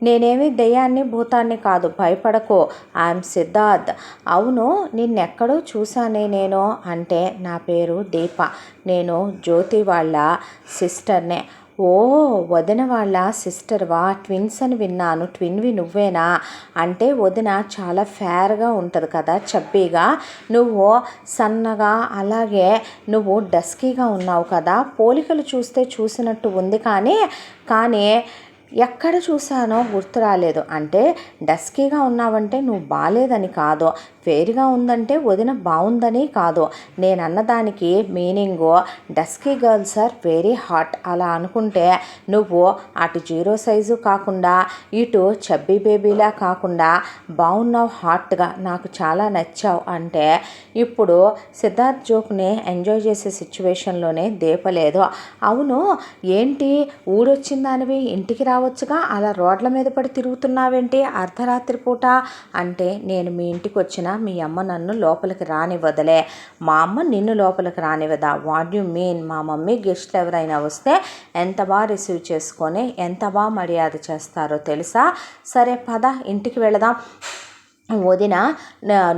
నేనేమి దెయ్యాన్ని భూతాన్ని కాదు, భయపడకు, ఐఎమ్ సిద్ధార్థ్. అవును, నిన్నెక్కడో చూశానే నేను అంటే, నా పేరు దీప, నేను జ్యోతి వాళ్ళ సిస్టర్నే. ఓ, వదిన వాళ్ళ సిస్టర్వా? ట్విన్స్ అని విన్నాను, ట్విన్వి నువ్వేనా? అంటే వదిన చాలా ఫేర్గా ఉంటుంది కదా, చబ్బీగా, నువ్వు సన్నగా, అలాగే నువ్వు డస్కీగా ఉన్నావు కదా, పోలికలు చూస్తే చూసినట్టు ఉంది, కానీ ఎక్కడ చూశానో గుర్తు రాలేదు. అంటే డస్కీగా ఉన్నావంటే నువ్వు బాలేదని కాదు, ఫేర్గా ఉందంటే వదిన బాగుందని కాదు, నేను అన్నదానికి meaning dusky girls are very hot. అలా అనుకుంటే నువ్వు అటు 0 సైజు కాకుండా ఇటు చబ్బీ బేబీలా కాకుండా బాగున్నావు, హాట్గా, నాకు చాలా నచ్చావు అంటే, ఇప్పుడు సిద్ధార్థ్ జోక్ని ఎంజాయ్ చేసే సిచ్యువేషన్లోనే దీపలేదు. అవును, ఏంటి ఊరొచ్చిందానివి ఇంటికి రావచ్చుగా, అలా రోడ్ల మీద పడి తిరుగుతున్నావేంటి అర్ధరాత్రి పూట అంటే, నేను మీ ఇంటికి వచ్చిన మీ అమ్మ నన్ను లోపలికి రానివ్వదలే. మా అమ్మ నిన్ను లోపలికి రానివ్వదా? What you mean? మా మమ్మీ గెస్ట్లు ఎవరైనా వస్తే ఎంత బాగా రిసీవ్ చేసుకొని ఎంత బాగా మర్యాద చేస్తారో తెలుసా? సరే పద, ఇంటికి వెళదాం. వదిన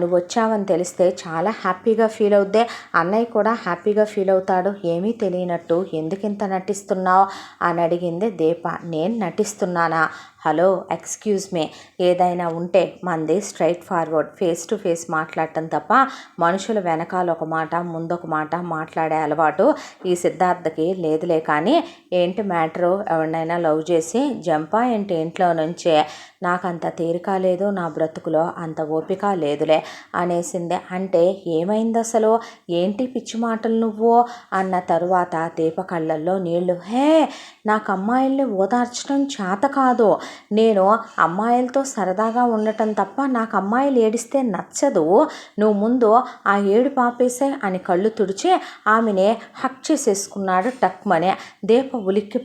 నువ్వు వచ్చావని తెలిస్తే చాలా హ్యాపీగా ఫీల్ అవుద్దే, అన్నయ్య కూడా హ్యాపీగా ఫీల్ అవుతాడు. ఏమీ తెలియనట్టు ఎందుకింత నటిస్తున్నావు అని అడిగింది దీప. నేను నటిస్తున్నానా? హలో, ఎక్స్క్యూజ్ మీ, ఏదైనా ఉంటే మంది straight forward, face to face మాట్లాడటం తప్ప మనుషుల వెనకాల ఒక మాట ముందొక మాట మాట్లాడే అలవాటు ఈ సిద్ధార్థకి లేదులే. కానీ ఏంటి మ్యాటరు? ఎవరినైనా లవ్ చేసి జంపా ఏంటి ఇంట్లో నుంచే? నాకంత తీరిక లేదు, నా బ్రతుకులో అంత ఓపిక లేదులే అనేసిందే. అంటే ఏమైంది అసలు? ఏంటి పిచ్చి మాటలు నువ్వు అన్న తరువాత దీప కళ్ళల్లో నీళ్లు. నాకు అమ్మాయిల్ని ఓదార్చడం చేత కాదు, నేను అమ్మాయిలతో సరదాగా ఉండటం తప్ప నాకు అమ్మాయిలు ఏడిస్తే నచ్చదు. నువ్వు ముందు ఆ ఏడు పాపేసే అని కళ్ళు తుడిచి ఆమెనే హక్ చేసేసుకున్నాడు టక్మనే. దీప ఉలిక్కి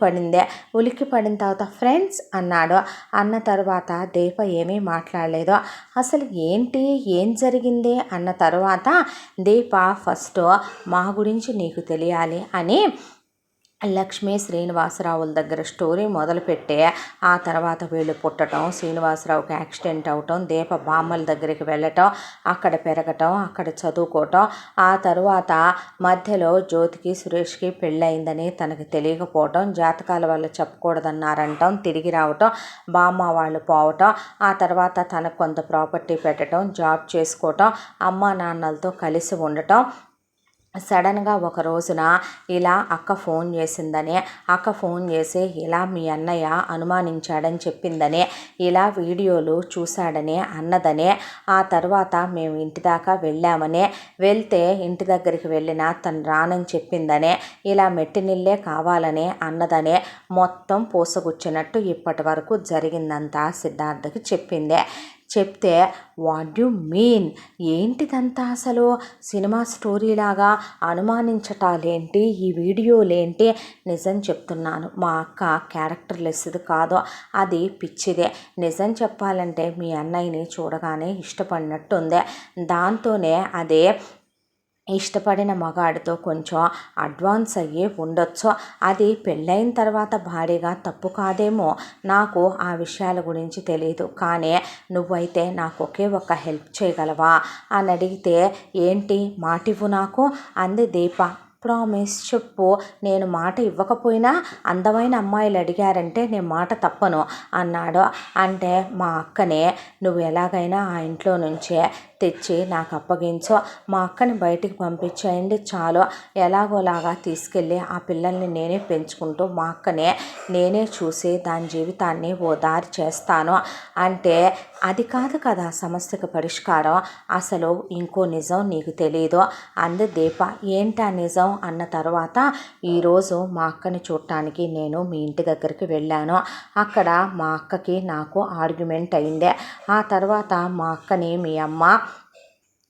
పడిన తర్వాత ఫ్రెండ్స్ అన్నాడు. అన్న తర్వాత దీప ఏమీ మాట్లాడలేదు. అసలు ఏం జరిగింది అన్న తర్వాత దీప ఫస్ట్ మా గురించి నీకు తెలియాలి అని లక్ష్మీ శ్రీనివాసరావుల దగ్గర స్టోరీ మొదలుపెట్టే, ఆ తర్వాత వీళ్ళు పుట్టడం, శ్రీనివాసరావుకి యాక్సిడెంట్ అవటం, దీప బామ్మల దగ్గరికి వెళ్ళటం, అక్కడ పెరగటం, అక్కడ చదువుకోవటం, ఆ తర్వాత మధ్యలో జ్యోతికి సురేష్కి పెళ్ళయిందని తనకి తెలియకపోవటం, జాతకాల వల్ల చెప్పకూడదన్నారంటాం, తిరిగి రావటం, బామ్మ వాళ్ళు పోవటం, ఆ తర్వాత తనకు కొంత ప్రాపర్టీ పెట్టడం, జాబ్ చేసుకోవటం, అమ్మా నాన్నలతో కలిసి ఉండటం. సడన్గా ఒక రోజున ఇలా అక్క ఫోన్ చేసి ఇలా మీ అన్నయ్య అనుమానించాడని చెప్పిందని, ఇలా వీడియోలు చూశాడని అన్నదనే, ఆ తర్వాత మేము ఇంటి దాకా వెళ్ళామని, వెళ్తే ఇంటి దగ్గరికి వెళ్ళినా తను రానని చెప్పిందనే, ఇలా మెట్టినిల్లే కావాలని అన్నదనే, మొత్తం పూసగుచ్చినట్టు ఇప్పటి వరకు జరిగిందంతా సిద్ధార్థకి చెప్తే వాట్ యు మీన్? ఏంటిదంతా అసలు? సినిమా స్టోరీలాగా అనుమానించటాలేంటి, ఈ వీడియోలేంటి? నిజం చెప్తున్నాను, మా అక్క క్యారెక్టర్ లెస్ది కాదు, అది పిచ్చిదే. నిజం చెప్పాలంటే మీ అన్నయ్యని చూడగానే ఇష్టపడినట్టుంది. దాంతోనే అదే ఇష్టపడిన మగాడితో కొంచెం అడ్వాన్స్ అయ్యి ఉండొచ్చు. అది పెళ్ళైన తర్వాత భారీగా తప్పు కాదేమో, నాకు ఆ విషయాల గురించి తెలియదు. కానీ నువ్వైతే నాకు ఒకే ఒక్క హెల్ప్ చేయగలవా అని అడిగితే, ఏంటి మాటివ్వు నాకు అంది దీప. ప్రామిస్ చెప్పు, నేను మాట ఇవ్వకపోయినా అందమైన అమ్మాయిలు అడిగారంటే నేను మాట తప్పను అన్నాడు. అంటే మా అక్కనే నువ్వు ఎలాగైనా ఆ ఇంట్లో నుంచే తెచ్చి నాకు అప్పగించు, మా అక్కని బయటికి పంపించేయండి చాలు, ఎలాగోలాగా తీసుకెళ్ళి ఆ పిల్లల్ని నేనే పెంచుకుంటూ మా అక్కనే నేనే చూసి దాని జీవితాన్ని ఓ దారి చేస్తాను అంటే, అది కాదు కదా సమస్యకు పరిష్కారం, అసలు ఇంకో నిజం నీకు తెలీదు అంది దీప. ఏంటా నిజం అన్న తర్వాత, ఈరోజు మా అక్కని చూడటానికి నేను మీ ఇంటి దగ్గరికి వెళ్ళాను. అక్కడ మా అక్కకి నాకు ఆర్గ్యుమెంట్ అయిందే. ఆ తర్వాత మా అక్కని మీ అమ్మ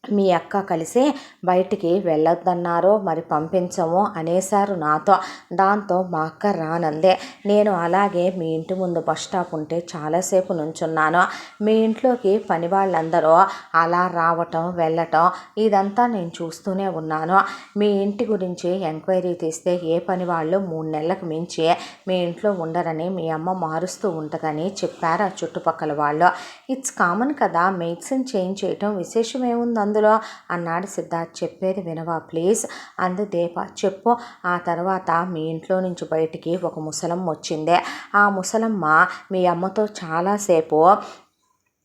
మీ అక్క కలిసి బయటికి వెళ్ళొద్దన్నారు, మరి పంపించము అనేశారు నాతో. దాంతో మా అక్క రానందే. నేను అలాగే మీ ఇంటి ముందు బస్ స్టాప్ ఉంటే చాలాసేపు నుంచున్నాను. మీ ఇంట్లోకి పని వాళ్ళందరూ అలా రావటం వెళ్ళటం ఇదంతా నేను చూస్తూనే ఉన్నాను. మీ ఇంటి గురించి ఎంక్వైరీ తీస్తే ఏ పని వాళ్ళు 3 నెలలకు మించి మీ ఇంట్లో ఉండరని మీ అమ్మ మారుస్తూ ఉంటుందని చెప్పారు ఆ చుట్టుపక్కల వాళ్ళు. ఇట్స్ కామన్ కదా, మెడిసిన్ చేంజ్ చేయటం విశేషం ఏముంది అందులో అన్నాడు సిద్ధార్థ్. చెప్పేది వినవా ప్లీజ్ అంది దీప. చెప్పు. ఆ తర్వాత మీ ఇంట్లో నుంచి బయటికి ఒక ముసలమ్మ వచ్చిందే. ఆ ముసలమ్మ మీ అమ్మతో చాలాసేపు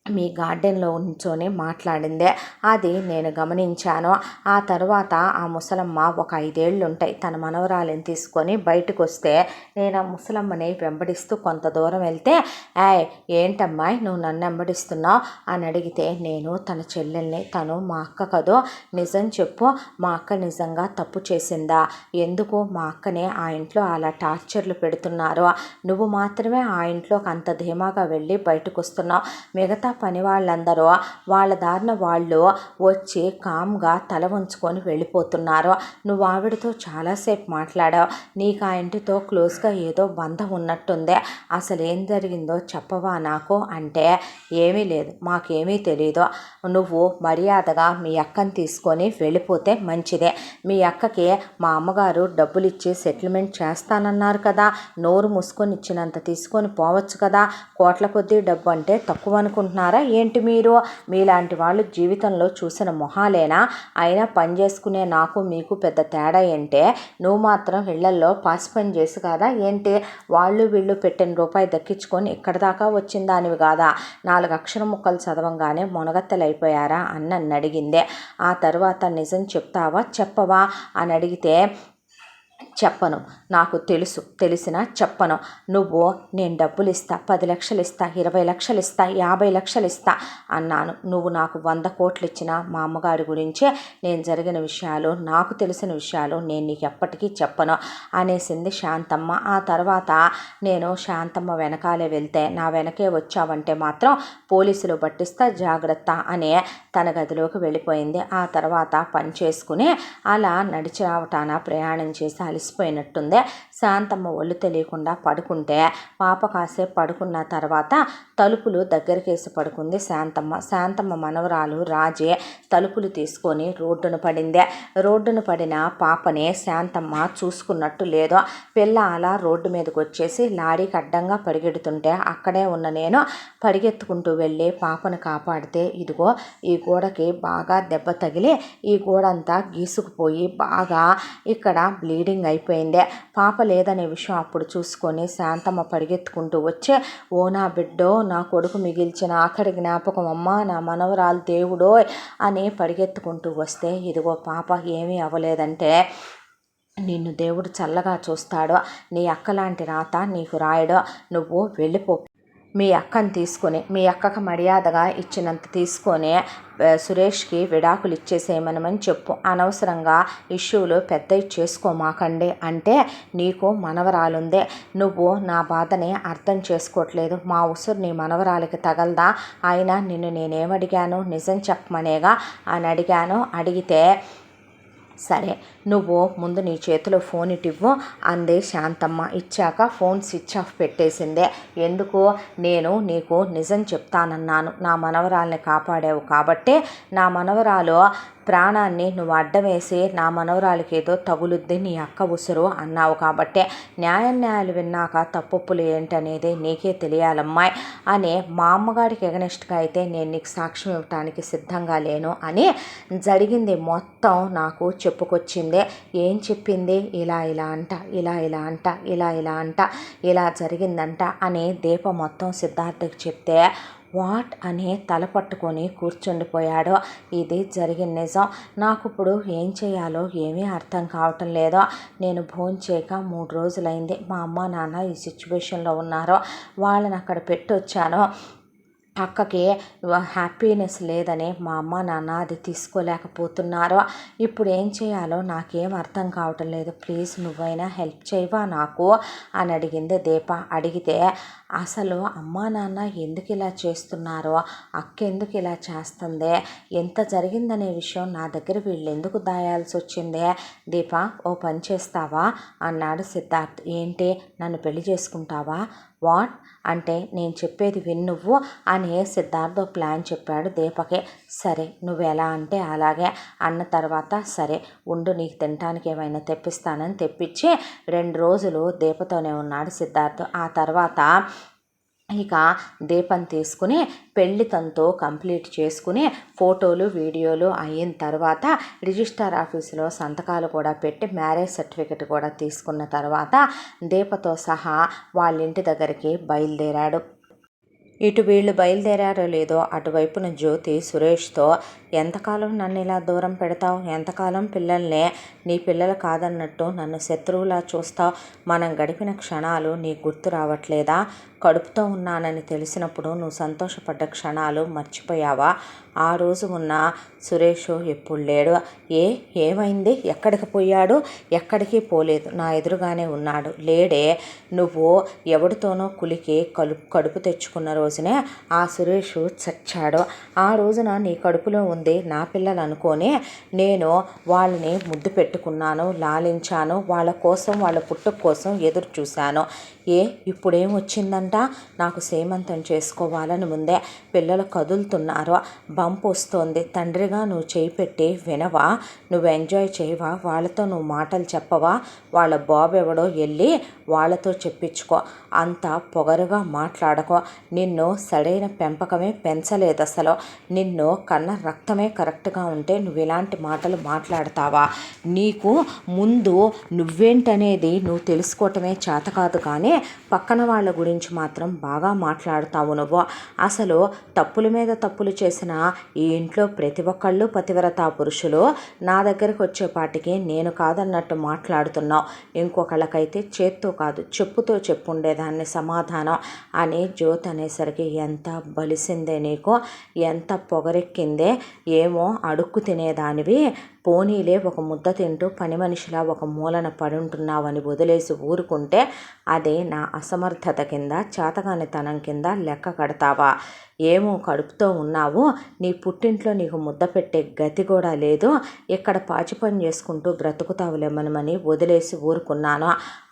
మీ గార్డెన్లో ఉంచొని మాట్లాడిందే. అది నేను గమనించాను. ఆ తర్వాత ఆ ముసలమ్మ ఒక 5 ఏళ్ళు ఉంటాయి తన మనవరాలిని తీసుకొని బయటకు వస్తే నేను ఆ ముసలమ్మని వెంబడిస్తూ కొంత దూరం వెళ్తే, ఏంటమ్మాయి నువ్వు నన్ను వెంబడిస్తున్నావు అని అడిగితే, నేను తన చెల్లెల్ని, తను మా అక్క కదో, నిజం చెప్పు, మా అక్క నిజంగా తప్పు చేసిందా? ఎందుకు మా అక్కనే ఆ ఇంట్లో అలా టార్చర్లు పెడుతున్నారు? నువ్వు మాత్రమే ఆ ఇంట్లోకి అంత ధీమాగా వెళ్ళి బయటకు వస్తున్నావు. మిగతా పని వాళ్ళందరూ వాళ్ళ దారిన వాళ్ళు వచ్చి కామ్గా తల వంచుకొని వెళ్ళిపోతున్నారు. నువ్వు ఆవిడతో చాలాసేపు మాట్లాడావు. నీకు ఆ ఇంటితో క్లోజ్గా ఏదో బంధం ఉన్నట్టుందే. అసలు ఏం జరిగిందో చెప్పవా నాకు అంటే, ఏమీ లేదు, మాకేమీ తెలీదు. నువ్వు మర్యాదగా మీ అక్కని తీసుకొని వెళ్ళిపోతే మంచిదే. మీ అక్కకి మా అమ్మగారు డబ్బులు ఇచ్చి సెటిల్మెంట్ చేస్తానన్నారు కదా, నోరు మూసుకొని ఇచ్చినంత తీసుకొని పోవచ్చు కదా. కోట్ల కొద్దీ డబ్బు అంటే తక్కువ అనుకుంటున్నారా ఏంటి మీరు? మీలాంటి వాళ్ళు జీవితంలో చూసిన మొహాలేనా? అయినా పని చేసుకునే నాకు మీకు పెద్ద తేడా ఏంటే? నువ్వు మాత్రం ఇళ్లల్లో పాసి పని చేసి కాదా ఏంటి? వాళ్ళు వీళ్ళు పెట్టిన రూపాయి దక్కించుకొని ఇక్కడ దాకా వచ్చిన దానివి కాదా? 4 అక్షర ముక్కలు చదవంగానే మొనగత్తెలైపోయారా అని నన్ను అడిగిందే. ఆ తర్వాత నిజం చెప్తావా చెప్పవా అని అడిగితే, చెప్పను, నాకు తెలిసినా చెప్పను. నువ్వు నేను డబ్బులు ఇస్తా, 10 లక్షలు ఇస్తా, 20 లక్షలు ఇస్తా, 50 లక్షలు ఇస్తా అన్నాను. నువ్వు నాకు 100 కోట్లు ఇచ్చినా మా అమ్మగారి గురించే నేను జరిగిన విషయాలు, నాకు తెలిసిన విషయాలు నేను నీకు ఎప్పటికీ చెప్పను అనేసింది శాంతమ్మ. ఆ తర్వాత నేను శాంతమ్మ వెనకాలే వెళ్తే, నా వెనకే వచ్చావంటే మాత్రం పోలీసులు పట్టిస్తా జాగ్రత్త అనే తన గదిలోకి వెళ్ళిపోయింది. ఆ తర్వాత పని చేసుకుని అలా నడిచి రావటాన ప్రయాణం చేసి అలసిపోయినట్టుందే. శాంతమ్మ ఒళ్ళు తెలియకుండా పడుకుంటే పాప కాసేపు పడుకున్న తర్వాత తలుపులు దగ్గరికేసి పడుకుంది శాంతమ్మ మనవరాలు రాజే తలుపులు తీసుకొని రోడ్డున పడిందే. రోడ్డున పడిన పాపనే శాంతమ్మ చూసుకున్నట్టు లేదో. పిల్ల అలా రోడ్డు మీదకి వచ్చేసి లారీకి అడ్డంగా పరిగెడుతుంటే అక్కడే ఉన్న నేను పరిగెత్తుకుంటూ వెళ్ళి పాపను కాపాడితే, ఇదిగో ఈ గోడకి బాగా దెబ్బ తగిలి ఈ గోడంతా గీసుకుపోయి బాగా ఇక్కడ బ్లీడింగ్ అయిపోయిందే. పాప లేదనే విషయం అప్పుడు చూసుకొని శాంతమ్మ పరిగెత్తుకుంటూ వచ్చి, ఓ నా బిడ్డో, నా కొడుకు మిగిల్చిన ఆఖరి జ్ఞాపకం అమ్మ, నా మనవరాలు దేవుడో అని పరిగెత్తుకుంటూ వస్తే, ఇదిగో పాప ఏమీ అవ్వలేదంటే నిన్ను దేవుడు చల్లగా చూస్తాడో, నీ అక్కలాంటి రాత నీకు రాయడో, నువ్వు వెళ్ళిపో. మీ అక్కని తీసుకొని, మీ అక్కకు మర్యాదగా ఇచ్చినంత తీసుకొని సురేష్కి విడాకులు ఇచ్చేసేయమనమని చెప్పు. అనవసరంగా ఇష్యూలు పెద్దవి చేసుకోమాకండి అంటే, నీకు మనవరాలుందే, నువ్వు నా బాధని అర్థం చేసుకోవట్లేదు. మా ఉసురు నీ మనవరాలకి తగలదా? అయినా నిన్ను నేనేమడిగాను? నిజం చెప్పమనేగా అని అడిగాను. అడిగితే, సరే నువ్వు ముందు నీ చేతిలో ఫోన్ ఇవ్వు అందే శాంతమ్మ. ఇచ్చాక ఫోన్ స్విచ్ ఆఫ్ పెట్టేసిందే. ఎందుకు? నేను నీకు నిజం చెప్తానన్నాను. నా మనవరాల్ని కాపాడావు కాబట్టే, నా మనవరాలు ప్రాణాన్ని నువ్వు అడ్డమేసి నా మనవరాలకి ఏదో తగులుద్ది నీ అక్క ఉసురు అన్నావు కాబట్టే. న్యాయాలు విన్నాక తప్పులు ఏంటనేది నీకే తెలియాలమ్మాయి అని మా అమ్మగారికి ఎగనెస్ట్గా అయితే నేను నీకు సాక్ష్యం ఇవ్వటానికి సిద్ధంగా లేను అని జరిగింది మొత్తం నాకు చెప్పుకొచ్చింది. ఏం చెప్పింది? ఇలా అంట, ఇలా జరిగిందంట అని దీప మొత్తం సిద్ధార్థకి చెప్తే, వాట్ అని తల పట్టుకొని కూర్చుండిపోయాడు. ఇది జరిగిన నిజం. నాకు ఇప్పుడు ఏం చేయాలో ఏమీ అర్థం కావటం లేదో. నేను భోంచేయక 3 రోజులైంది. మా అమ్మ నాన్న ఈ సిచ్యువేషన్లో ఉన్నారో, వాళ్ళని అక్కడ పెట్టొచ్చాను. అక్కకి హ్యాపీనెస్ లేదని మా అమ్మ నాన్న అది తీసుకోలేకపోతున్నారు. ఇప్పుడు ఏం చేయాలో నాకేం అర్థం కావటం లేదు. ప్లీజ్ నువ్వైనా హెల్ప్ చేయవా నాకు అని అడిగింది దీప. అడిగితే అసలు అమ్మా నాన్న ఎందుకు ఇలా చేస్తున్నారో, అక్క ఎందుకు ఇలా చేస్తుంది, ఎంత జరిగిందనే విషయం నా దగ్గర వీళ్ళు ఎందుకు దాయాల్సి వచ్చింది, దీప ఓ పని చేస్తావా అన్నాడు సిద్ధార్థ్. ఏంటి, నన్ను పెళ్లి చేసుకుంటావా? వాట్ అంటే నేను చెప్పేది విన్నువ్వు అని సిద్ధార్థ్ ప్లాన్ చెప్పాడు దీపకి. సరే నువ్వు ఎలా అంటే అలాగే అన్న తర్వాత, సరే ఉండు నీకు తినటానికి ఏమైనా తెప్పిస్తానని తెప్పించి 2 రోజులు దీపతోనే ఉన్నాడు సిద్ధార్థ్. ఆ తర్వాత ఇక దీపం తీసుకుని పెళ్లి తంతో కంప్లీట్ చేసుకుని ఫోటోలు వీడియోలు అయిన తర్వాత రిజిస్టర్ ఆఫీసులో సంతకాలు కూడా పెట్టి మ్యారేజ్ సర్టిఫికెట్ కూడా తీసుకున్న తర్వాత దీపతో సహా వాళ్ళ ఇంటి దగ్గరికి బయలుదేరాడు. ఇటు వీళ్ళు బయలుదేరారో లేదో అటువైపున జ్యోతి సురేష్తో, ఎంతకాలం నన్ను ఇలా దూరం పెడతావు, ఎంతకాలం పిల్లల్ని నీ పిల్లలు కాదన్నట్టు నన్ను శత్రువులా చూస్తావు, మనం గడిపిన క్షణాలు నీకు గుర్తు రావట్లేదా, కడుపుతో ఉన్నానని తెలిసినప్పుడు నువ్వు సంతోషపడ్డ క్షణాలు మర్చిపోయావా, ఆ రోజు ఉన్న సురేష్ ఎప్పుడు లేడు, ఏమైంది, ఎక్కడికి పోయాడు, ఎక్కడికి పోలేదు, నా ఎదురుగానే ఉన్నాడు, లేడే, నువ్వు ఎవరితోనో కులికి కడుపు తెచ్చుకున్న రోజునే ఆ సురేష్ చచ్చాడు, ఆ రోజున నీ కడుపులో ఉంది నా పిల్లలు అనుకొని నేను వాళ్ళని ముద్దు పెట్టుకున్నాను, లాలించాను, వాళ్ళ కోసం వాళ్ళ పుట్టుక కోసం ఎదురు చూశాను, ఇప్పుడేమొచ్చిందంట, నాకు సేమంతం చేసుకోవాలని ముందే పిల్లలు కదులుతున్నారు, బంపు వస్తోంది, తండ్రిగా నువ్వు చేయి పెట్టి వినవా, నువ్వు ఎంజాయ్ చేయవా, వాళ్ళతో నువ్వు మాటలు చెప్పవా, వాళ్ళ బాబు ఎవడో వెళ్ళి వాళ్ళతో చెప్పించుకో, అంత పొగరుగా మాట్లాడకో, నిన్ను సరైన పెంపకమే పెంచలేదు అసలు, నిన్ను కన్న రక్తమే కరెక్ట్గా ఉంటే నువ్వు ఇలాంటి మాటలు మాట్లాడతావా, నీకు ముందు నువ్వేంటనేది నువ్వు తెలుసుకోవటమే చేత కాదు కానీ పక్కన వాళ్ళ గురించి మాత్రం బాగా మాట్లాడుతావు నువ్వు, అసలు తప్పుల మీద తప్పులు చేసిన ఈ ఇంట్లో ప్రతి ఒక్కళ్ళు పతివ్రతా పురుషులు, నా దగ్గరకు వచ్చేపాటికి నేను కాదన్నట్టు మాట్లాడుతున్నావు, ఇంకొకళ్ళకైతే చేత్తో కాదు చెప్పుతో చెప్పుండేదాన్ని సమాధానం అని జ్యోతి అనేసరికి ఎంత బలిసిందే నీకు, ఎంత పొగరెక్కిందే, ఏమో అడుక్కు తినేదానివి, పోనీలే ఒక ముద్ద తింటూ పని మనిషిలా ఒక మూలన పడుంటున్నావని వదిలేసి ఊరుకుంటే అదే నా అసమర్థత కింద, చేతగానితనం కింద లెక్క కడతావా, ఏమో కడుపుతో ఉన్నావు, నీ పుట్టింట్లో నీకు ముద్ద పెట్టే గతి కూడా లేదు, ఇక్కడ పాచి పని చేసుకుంటూ బ్రతుకుతావులేమనమని వదిలేసి ఊరుకున్నాను,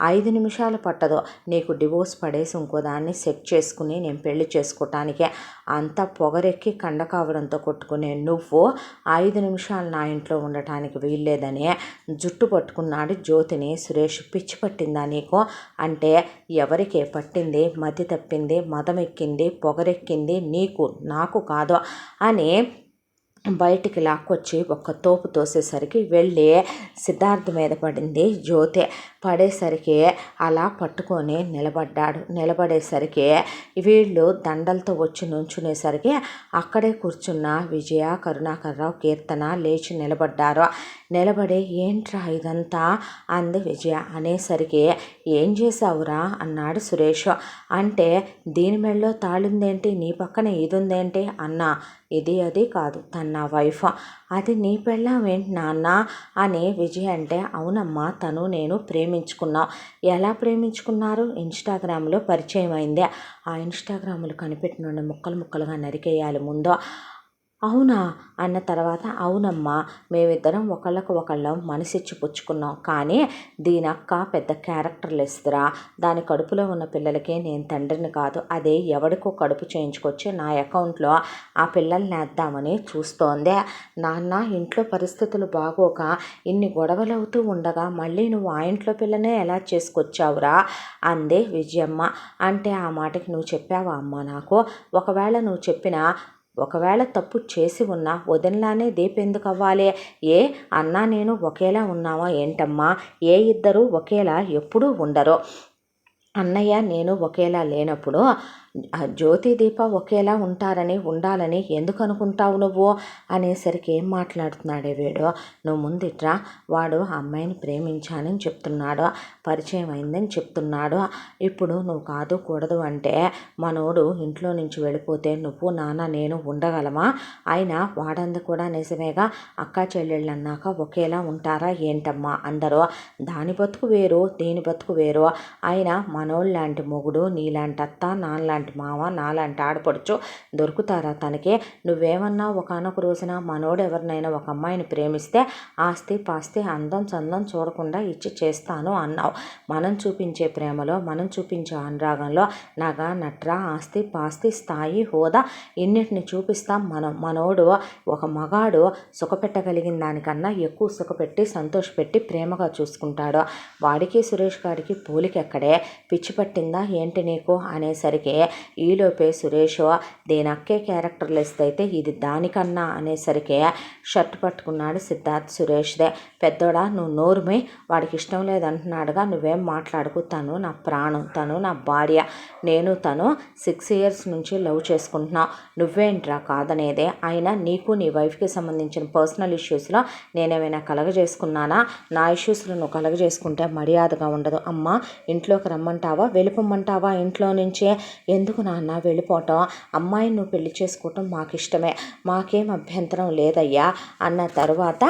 5 నిమిషాలు పట్టదు నీకు డివోర్స్ పడేసి ఇంకో దాన్ని సెట్ చేసుకుని నేను పెళ్లి చేసుకోవటానికి, అంత పొగరెక్కి కండకావడంతో కొట్టుకునే నువ్వు 5 నిమిషాలు నా ఇంట్లో ఉండటానికి వీల్లేదని జుట్టు పట్టుకున్నాడు జ్యోతిని సురేష్. పిచ్చి పట్టిందా నీకు అంటే ఎవరికే పట్టింది, మతి తప్పింది, మదం ఎక్కింది, పొగరెక్కింది నీకు, నాకు కాదు అని బయటికి లాక్కొచ్చి ఒక్క తోపు తోసేసరికి వెళ్ళి సిద్ధార్థ్ మీద పడింది జ్యోతి. పడేసరికి అలా పట్టుకొని నిలబడేసరికి వీళ్ళు దండలతో వచ్చి నుంచునేసరికి అక్కడే కూర్చున్న విజయ, కరుణాకర్రావు, కీర్తన లేచి నిలబడి ఏంట్రా ఇదంతా అంది విజయ. అనేసరికి ఏం చేసావురా అన్నాడు సురేష్. అంటే దీని మెళ్ళో తాళిందేంటి, నీ పక్కన ఇది ఉందేంటి అన్నా. ఇది అది కాదు, తన నా వైఫ్, అది నీ పెళ్ళామేంటి నాన్న అని విజయ్ అంటే, అవునమ్మా తను నేను ప్రేమించుకున్నాం. ఎలా ప్రేమించుకున్నారు? ఇన్స్టాగ్రామ్లో పరిచయం అయిందే. ఆ ఇన్స్టాగ్రామ్లు కనిపెట్టిన ముక్కలు ముక్కలుగా నరికేయాలి ముందు. అవునా అన్న తర్వాత, అవునమ్మా మేమిద్దరం ఒకళ్ళం మనసిచ్చి పుచ్చుకున్నాం, కానీ దీని అక్క పెద్ద క్యారెక్టర్లెస్రా, దాని కడుపులో ఉన్న పిల్లలకి నేను తండ్రిని కాదు, అదే ఎవడికో కడుపు చేయించుకొచ్చి నా అకౌంట్లో ఆ పిల్లల్ని వేద్దామని చూస్తోంది. నాన్న ఇంట్లో పరిస్థితులు బాగోక ఇన్ని గొడవలవుతూ ఉండగా మళ్ళీ నువ్వు ఆ ఇంట్లో పిల్లనే ఎలా చేసుకొచ్చావురా అందే విజయమ్మ. అంటే ఆ మాటకి నువ్వు చెప్పావా అమ్మ నాకు? ఒకవేళ తప్పు చేసి ఉన్నా వదినలానే దీపెందుకు అవ్వాలి? అన్నా నేను ఒకేలా ఉన్నావా ఏంటమ్మా? ఇద్దరు ఒకేలా ఎప్పుడూ ఉండరు. అన్నయ్య నేను ఒకేలా లేనప్పుడు జ్యోతి దీప ఒకేలా ఉంటారని ఉండాలని ఎందుకు అనుకుంటావు నువ్వు అనేసరికి ఏం మాట్లాడుతున్నాడే వీడు, నువ్వు ముందిట్రా, వాడు ఆ అమ్మాయిని ప్రేమించానని చెప్తున్నాడు, పరిచయం అయిందని చెప్తున్నాడు. ఇప్పుడు నువ్వు కాదు కూడదు అంటే మనోడు ఇంట్లో నుంచి వెళ్ళిపోతే నువ్వు నాన్న నేను ఉండగలమా? అయినా వాడంది కూడా నిజమేగా, అక్క చెల్లెళ్ళు అన్నాక ఒకేలా ఉంటారా ఏంటమ్మా అందరూ? దాని బతుకు వేరు దీని బతుకు వేరు. అయినా మనోళ్ళు లాంటి మొగుడు, నీలాంటి అత్త, నాలాంటి మామ, నాలాంటి ఆడపడుచు దొరుకుతారా తనకి? నువ్వేమన్నా ఒకనొక రోజున మనోడు ఎవరినైనా ఒక అమ్మాయిని ప్రేమిస్తే ఆస్తి పాస్తి అందం చందం చూడకుండా ఇచ్చి చేస్తాను అన్నావు. మనం చూపించే ప్రేమలో, మనం చూపించే అనురాగంలో నగ నట్ర ఆస్తి పాస్తి స్థాయి హోదా ఇన్నిటిని చూపిస్తాం మనం. మనోడు ఒక మగాడు సుఖపెట్టగలిగిన దానికన్నా ఎక్కువ సుఖపెట్టి సంతోషపెట్టి ప్రేమగా చూసుకుంటాడు. వాడికి సురేష్ గారికి పోలికెక్కడే, పిచ్చి పట్టిందా ఏంటి నీకు అనేసరికి ఈలోపే సురేష్ దేనక్కే క్యారెక్టర్ లెస్ అయితే ఇది దానికన్నా అనేసరికి షర్ట్ పట్టుకున్నాడు సిద్ధార్థ్ సురేష్దే. పెద్దోడా నువ్వు నోరుమై, వాడికి ఇష్టం లేదంటున్నాడుగా, నువ్వేం మాట్లాడుకు, తను నా ప్రాణం, తను నా భార్య, నేను తను 6 years నుంచి లవ్ చేసుకుంటున్నావు, నువ్వేంట్రా కాదనేదే? అయినా నీకు నీ వైఫ్కి సంబంధించిన పర్సనల్ ఇష్యూస్లో నేనేమైనా కలగజేసుకున్నానా? నా ఇష్యూస్లో నువ్వు కలగజేసుకుంటే మర్యాదగా ఉండదు. అమ్మ ఇంట్లోకి రమ్మంటావా, వెళ్ళిపోమ్మంటావా ఇంట్లో నుంచే? ఎందుకు నాన్న వెళ్ళిపోవటం? అమ్మాయిని నువ్వు పెళ్లి చేసుకోవటం మాకు ఇష్టమే, మాకేం అభ్యంతరం లేదయ్యా అన్న తర్వాత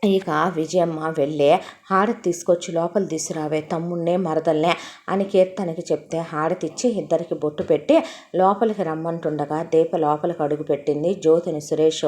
ఇక విజయమ్మ వెళ్ళి హారతి తీసుకొచ్చి లోపల తీసుకురావే తమ్ముడినే మరదల్నే అని కీర్తనకి చెప్తే హారతిచ్చి ఇద్దరికి బొట్టు పెట్టి లోపలికి రమ్మంటుండగా దీప లోపలికి అడుగు పెట్టింది. జ్యోతిని సురేష్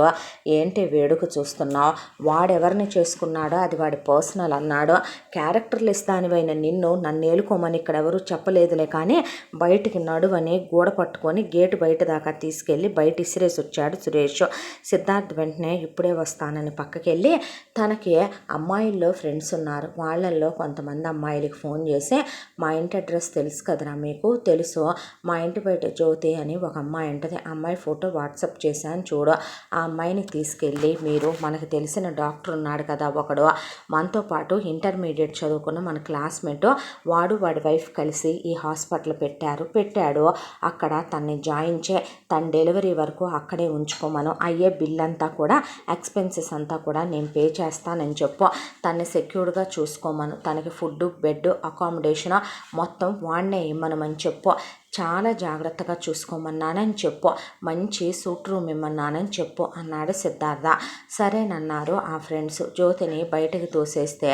ఏంటి వేడుక చూస్తున్నావు, వాడెవరిని చేసుకున్నాడో అది వాడి పర్సనల్ అన్నాడు. క్యారెక్టర్లు ఇస్తానివైన నిన్ను నన్ను ఏలుకోమని ఇక్కడ ఎవరు చెప్పలేదులే, కానీ బయటికి నడువని గూడ పట్టుకొని గేటు బయట దాకా తీసుకెళ్ళి బయట ఇసిరేసి వచ్చాడు సురేష్. సిద్ధార్థ్ వెంటనే ఇప్పుడే వస్తానని పక్కకెళ్ళి తనకి అమ్మాయిల్లో ఫ్రెండ్స్ ఉన్నారు, వాళ్ళల్లో కొంతమంది అమ్మాయిలకి ఫోన్ చేసి మా ఇంటి అడ్రస్ తెలుసు కదరా మీకు, తెలుసు, మా ఇంటి బయట జ్యోతి అని ఒక అమ్మాయి ఉంటుంది, అమ్మాయి ఫోటో వాట్సాప్ చేశాను చూడు, ఆ అమ్మాయిని తీసుకెళ్ళి మీరు, మనకు తెలిసిన డాక్టర్ ఉన్నాడు కదా ఒకడు, మనతో పాటు ఇంటర్మీడియట్ చదువుకున్న మన క్లాస్మేట్, వాడు వాడి వైఫ్ కలిసి ఈ హాస్పిటల్ పెట్టాడు, అక్కడ తన్ని జాయిన్ చే, తన డెలివరీ వరకు అక్కడే ఉంచుకోమను, అయ్యే బిల్ అంతా కూడా ఎక్స్పెన్సెస్ అంతా కూడా నేను పే చేస్తానని చెప్పు, తన్ని సెక్యూర్డ్గా చూసుకోమను, తనకి ఫుడ్ బెడ్ అకామిడేషన్ మొత్తం వాడినే ఇమ్మనమని చెప్పు, చాలా జాగ్రత్తగా చూసుకోమన్నానని చెప్పు, మంచి సూట్ రూమ్ ఇమ్మన్నానని చెప్పు అన్నాడు సిద్ధార్థ. సరేనన్నారు ఆ ఫ్రెండ్స్. జ్యోతిని బయటకు తోసేస్తే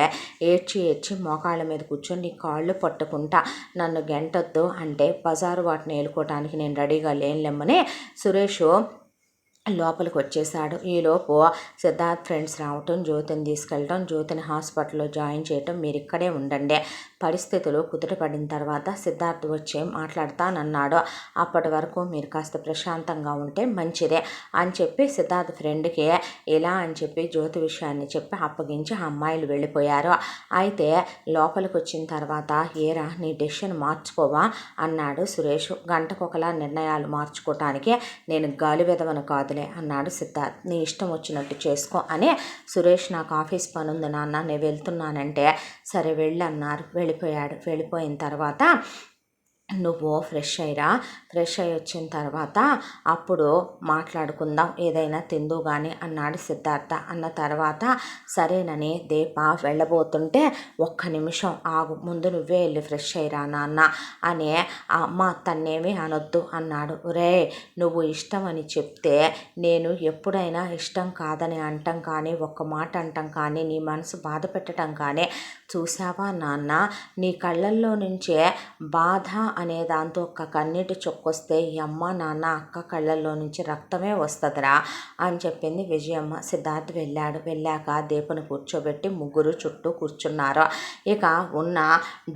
ఏడ్చి మోకాళ్ళ మీద కూర్చొని నీ కాళ్ళు పట్టుకుంటా, నన్ను గెంటొద్దు అంటే బజారు వాటిని ఏలుకోవటానికి నేను రెడీగా లేనులేమ్మని సురేష్ లోపలికి వచ్చేసాడు. ఈలోపు సిద్ధార్థ్ ఫ్రెండ్స్ రావటం, జ్యోతిని తీసుకెళ్ళటం, జ్యోతిని హాస్పిటల్లో జాయిన్ చేయటం, మీరు ఇక్కడే ఉండండి, పరిస్థితులు కుదుటపడిన తర్వాత సిద్ధార్థ్ వచ్చి మాట్లాడతానన్నాడు, అప్పటి వరకు మీరు కాస్త ప్రశాంతంగా ఉంటే మంచిదే అని చెప్పి సిద్ధార్థ్ ఫ్రెండ్కి ఇలా అని చెప్పి జ్యోతి విషయాన్ని చెప్పి అప్పగించి ఆ అమ్మాయిలు వెళ్ళిపోయారు. అయితే లోపలికి వచ్చిన తర్వాత ఏరా నీ డెసిషన్ మార్చుకోవా అన్నాడు సురేష్. గంటకొకలా నిర్ణయాలు మార్చుకోవటానికి నేను గాలి వెదవను కాదు అన్నాడు సిద్ధార్థ్. నీ ఇష్టం వచ్చినట్టు చేసుకో అని సురేష్, నాకు ఆఫీస్ పని ఉంది నాన్న నేను వెళ్తున్నానంటే సరే వెళ్ళన్నారు. వెళ్ళిపోయిన తర్వాత నువ్వు ఫ్రెష్ అయ్యి వచ్చిన తర్వాత అప్పుడు మాట్లాడుకుందాం, ఏదైనా తిందు కానీ అన్నాడు సిద్ధార్థ. అన్న తర్వాత సరేనని దీప వెళ్ళబోతుంటే ఒక్క నిమిషం ఆగు, ముందు నువ్వే వెళ్ళి ఫ్రెష్ అయ్యిరా నాన్న అని అమ్మ తన్నేమి అనొద్దు అన్నాడు. రే నువ్వు ఇష్టం అని చెప్తే నేను ఎప్పుడైనా ఇష్టం కాదని అంటాం కానీ, ఒక్క మాట అంటాం కానీ, నీ మనసు బాధ పెట్టడం కానీ చూసావా నాన్న? నీ కళ్ళల్లో నుంచే బాధ అనే దాంతో ఒక్క కన్నీటి చొక్కొస్తే ఈ అమ్మ నాన్న అక్క కళ్ళల్లో నుంచి రక్తమే వస్తుందిరా అని చెప్పింది విజయమ్మ. సిద్ధార్థ్ వెళ్ళాక దీపను కూర్చోబెట్టి ముగ్గురు చుట్టూ కూర్చున్నారు. ఇక ఉన్న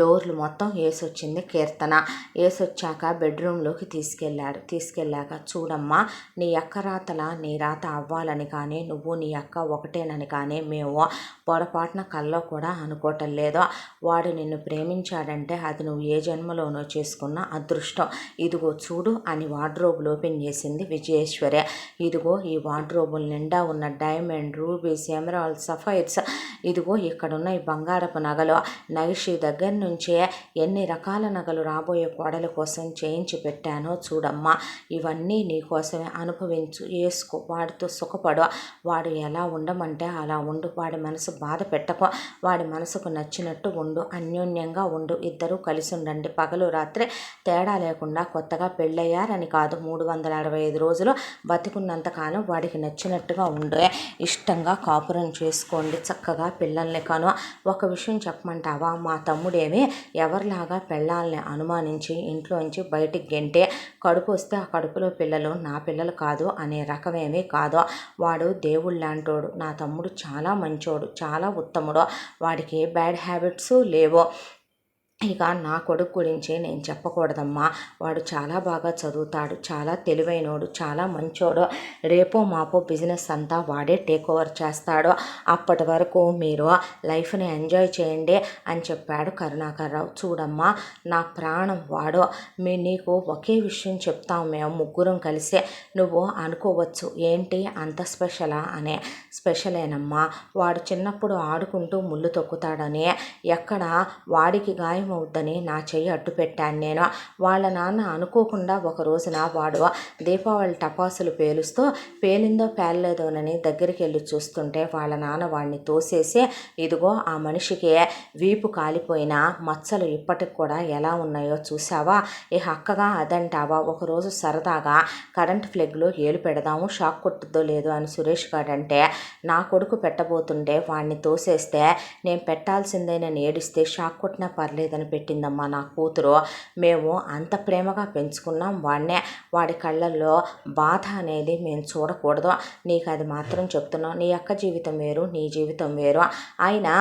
డోర్లు మొత్తం వేసొచ్చింది కీర్తన. వేసొచ్చాక బెడ్రూమ్లోకి తీసుకెళ్ళాక చూడమ్మా, నీ అక్క రాతల నీ రాత అవ్వాలని కానీ, నువ్వు నీ అక్క ఒకటేనని కానీ మేము పొరపాటున కల్లో కూడా అనుకోవటం చేసుకోవటం లేదో, వాడు నిన్ను ప్రేమించాడంటే అది నువ్వు ఏ జన్మలోనో చేసుకున్న అదృష్టం. ఇదిగో చూడు అని వార్డ్రోబులు ఓపెన్ చేసింది విజయేశ్వరి. ఇదిగో ఈ వార్డ్రోబుల నిండా ఉన్న డైమండ్, రూబీస్, ఎమరాల్డ్, సఫైర్స్, ఇదిగో ఇక్కడున్న ఈ బంగారపు నగలు, నగిషి దగ్గర నుంచే ఎన్ని రకాల నగలు రాబోయే కోడల కోసం చేయించి పెట్టానో చూడమ్మా. ఇవన్నీ నీకోసమే, అనుభవించు, వేసుకో, వాడితో సుఖపడు. వాడు ఎలా ఉండమంటే అలా ఉండు. వాడి మనసు బాధ పెట్టకు. వాడి మనసుకు నచ్చినట్టు ఉండు. అన్యోన్యంగా ఉండు. ఇద్దరూ కలిసి ఉండండి. పగలు రాత్రి తేడా లేకుండా. కొత్తగా పెళ్ళయ్యారని కాదు, 365 రోజులు బతికున్నంతకాలం వాడికి నచ్చినట్టుగా ఉండే ఇష్టంగా కాపురం చేసుకోండి. చక్కగా పిల్లల్ని కను. ఒక విషయం చెప్పమంటావా? మా తమ్ముడేమి ఎవరిలాగా పెళ్ళాలని అనుమానించి ఇంట్లోంచి బయటికి గెంటే కడుపు వస్తే ఆ కడుపులో పిల్లలు నా పిల్లలు కాదు అనే రకమేమీ కాదు. వాడు దేవుళ్ళంటోడు. నా తమ్ముడు చాలా మంచోడు, చాలా ఉత్తముడు. వాడికి ఏ బ్యాడ్ హ్యాబిట్స్ లేవు. ఇక నా కొడుకు గురించి నేను చెప్పకూడదమ్మా. వాడు చాలా బాగా చదువుతాడు, చాలా తెలివైనోడు, చాలా మంచోడు. రేపో మాపో బిజినెస్ అంతా వాడే టేక్ ఓవర్ చేస్తాడు. అప్పటి వరకు మీరు లైఫ్ని ఎంజాయ్ చేయండి అని చెప్పాడు కరుణాకర్రావు. చూడమ్మా, నా ప్రాణం వాడు. నీకు ఒకే విషయం చెప్తాం మేము ముగ్గురం కలిసి. నువ్వు అనుకోవచ్చు ఏంటి అంత స్పెషలా అనే. స్పెషలేనమ్మా. వాడు చిన్నప్పుడు ఆడుకుంటూ ముళ్ళు తొక్కుతాడని, ఎక్కడ వాడికి గాయం అవుద్దని నా చెయ్యి అడ్డు పెట్టాను నేను. వాళ్ళ నాన్న అనుకోకుండా ఒక రోజున వాడు దీపావళి టపాసులు పేలుస్తూ పేలిందో పేలలేదోనని దగ్గరికి వెళ్ళి చూస్తుంటే వాళ్ళ నాన్న వాడిని తోసేసి, ఇదిగో ఆ మనిషికి వీపు కాలిపోయిన మచ్చలు ఇప్పటికి కూడా ఎలా ఉన్నాయో చూసావా? ఏ హక్కగా అదంటావా? ఒకరోజు సరదాగా కరెంట్ ఫ్లెగ్లో ఏలు పెడదాము, షాక్ కొట్టుద్దో లేదో అని సురేష్ గారంటే, నా కొడుకు పెట్టబోతుంటే వాడిని తోసేస్తే నేను పెట్టాల్సిందేనని ఏడిస్తే షాక్ కొట్టినా పర్లేదని పెట్టిందమ్మా నా కూతురు. మేము అంత ప్రేమగా పెంచుకున్నాం వాడినే. వాడి కళ్ళల్లో బాధ అనేది మేము చూడకూడదు. నీకు అది మాత్రం చెప్తున్నాం. నీ యొక్క జీవితం వేరు, నీ జీవితం వేరు. అయినా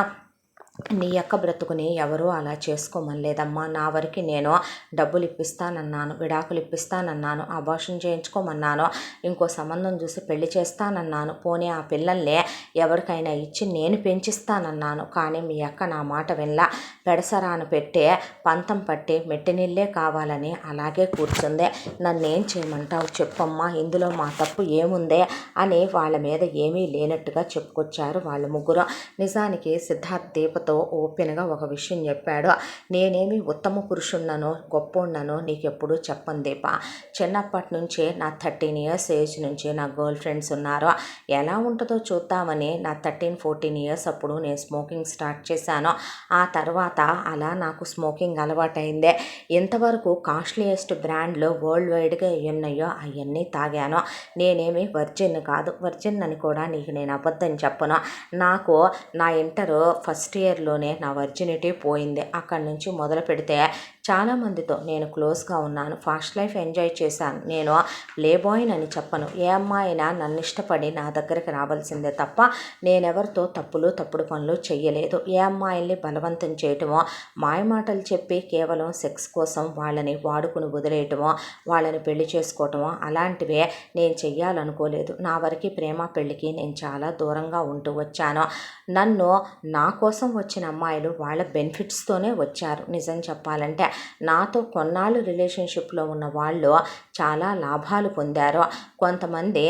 నీ యొక్క బ్రతుకుని ఎవరూ అలా చేసుకోమనలేదమ్మా. నా వరకు నేను డబ్బులు ఇప్పిస్తానన్నాను, విడాకులు ఇప్పిస్తానన్నాను, అబార్షన్ చేయించుకోమన్నాను, ఇంకో సంబంధం చూసి పెళ్లి చేస్తానన్నాను. పోనీ ఆ పిల్లల్ని ఎవరికైనా ఇచ్చి నేను పెంచిస్తానన్నాను. కానీ మీ అక్క నా మాట వినలా. పెడసరాను పెట్టే పంతం పట్టి మెట్టినిల్లే కావాలని అలాగే కూర్చుందే. నన్నేం చేయమంటావు చెప్పమ్మా? ఇందులో మా తప్పు ఏముందే అని వాళ్ళ మీద ఏమీ లేనట్టుగా చెప్పుకొచ్చారు వాళ్ళు ముగ్గురు. నిజానికి సిద్ధార్థ్ దీపతో ఓపెన్గా ఒక విషయం చెప్పాడు. నేనేమి ఉత్తమ పురుషున్ననో గొప్పోన్ననో నీకెప్పుడు చెప్పను దీప. చిన్నప్పటి నుంచే నా 13 years ఏజ్ నుంచి నా గర్ల్ ఫ్రెండ్స్ ఉన్నారు. ఎలా ఉంటుందో చూద్దామని నా 13-14 years అప్పుడు నేను స్మోకింగ్ స్టార్ట్ చేశాను. ఆ తర్వాత అలా నాకు స్మోకింగ్ అలవాటైందే. ఇంతవరకు కాస్ట్లీయెస్ట్ బ్రాండ్లు వరల్డ్ వైడ్గా ఉన్నాయో అవన్నీ తాగాను. నేనేమి వర్జిన్ కాదు. వర్జిన్ అని కూడా నీకు నేను అబద్ధం చెప్పను. నాకు నా ఇంటర్ ఫస్ట్ ఇయర్లోనే నా వర్జినిటీ పోయింది. అక్కడి నుంచి మొదలు పెడితే చాలామందితో నేను క్లోజ్గా ఉన్నాను. ఫాస్ట్ లైఫ్ ఎంజాయ్ చేశాను. నేను ప్లే బాయ్ని అని చెప్పను. ఏ అమ్మాయినా నన్ను ఇష్టపడి నా దగ్గరికి రావాల్సిందే తప్ప నేనెవరితో తప్పుడు పనులు చెయ్యలేదు. ఏ అమ్మాయిల్ని బలవంతం చేయటమో, మాయమాటలు చెప్పి కేవలం సెక్స్ కోసం వాళ్ళని వాడుకుని వదిలేయటమో, వాళ్ళని పెళ్లి చేసుకోవటమో అలాంటివే నేను చెయ్యాలనుకోలేదు. నా వరకు ప్రేమ పెళ్ళికి నేను చాలా దూరంగా ఉంటూ వచ్చాను. నన్ను నా కోసం వచ్చిన అమ్మాయిలు వాళ్ళ బెనిఫిట్స్తోనే వచ్చారు. నిజం చెప్పాలంటే నాతో కొన్నాళ్ళు రిలేషన్షిప్లో ఉన్న వాళ్ళు చాలా లాభాలు పొందారు. కొంతమంది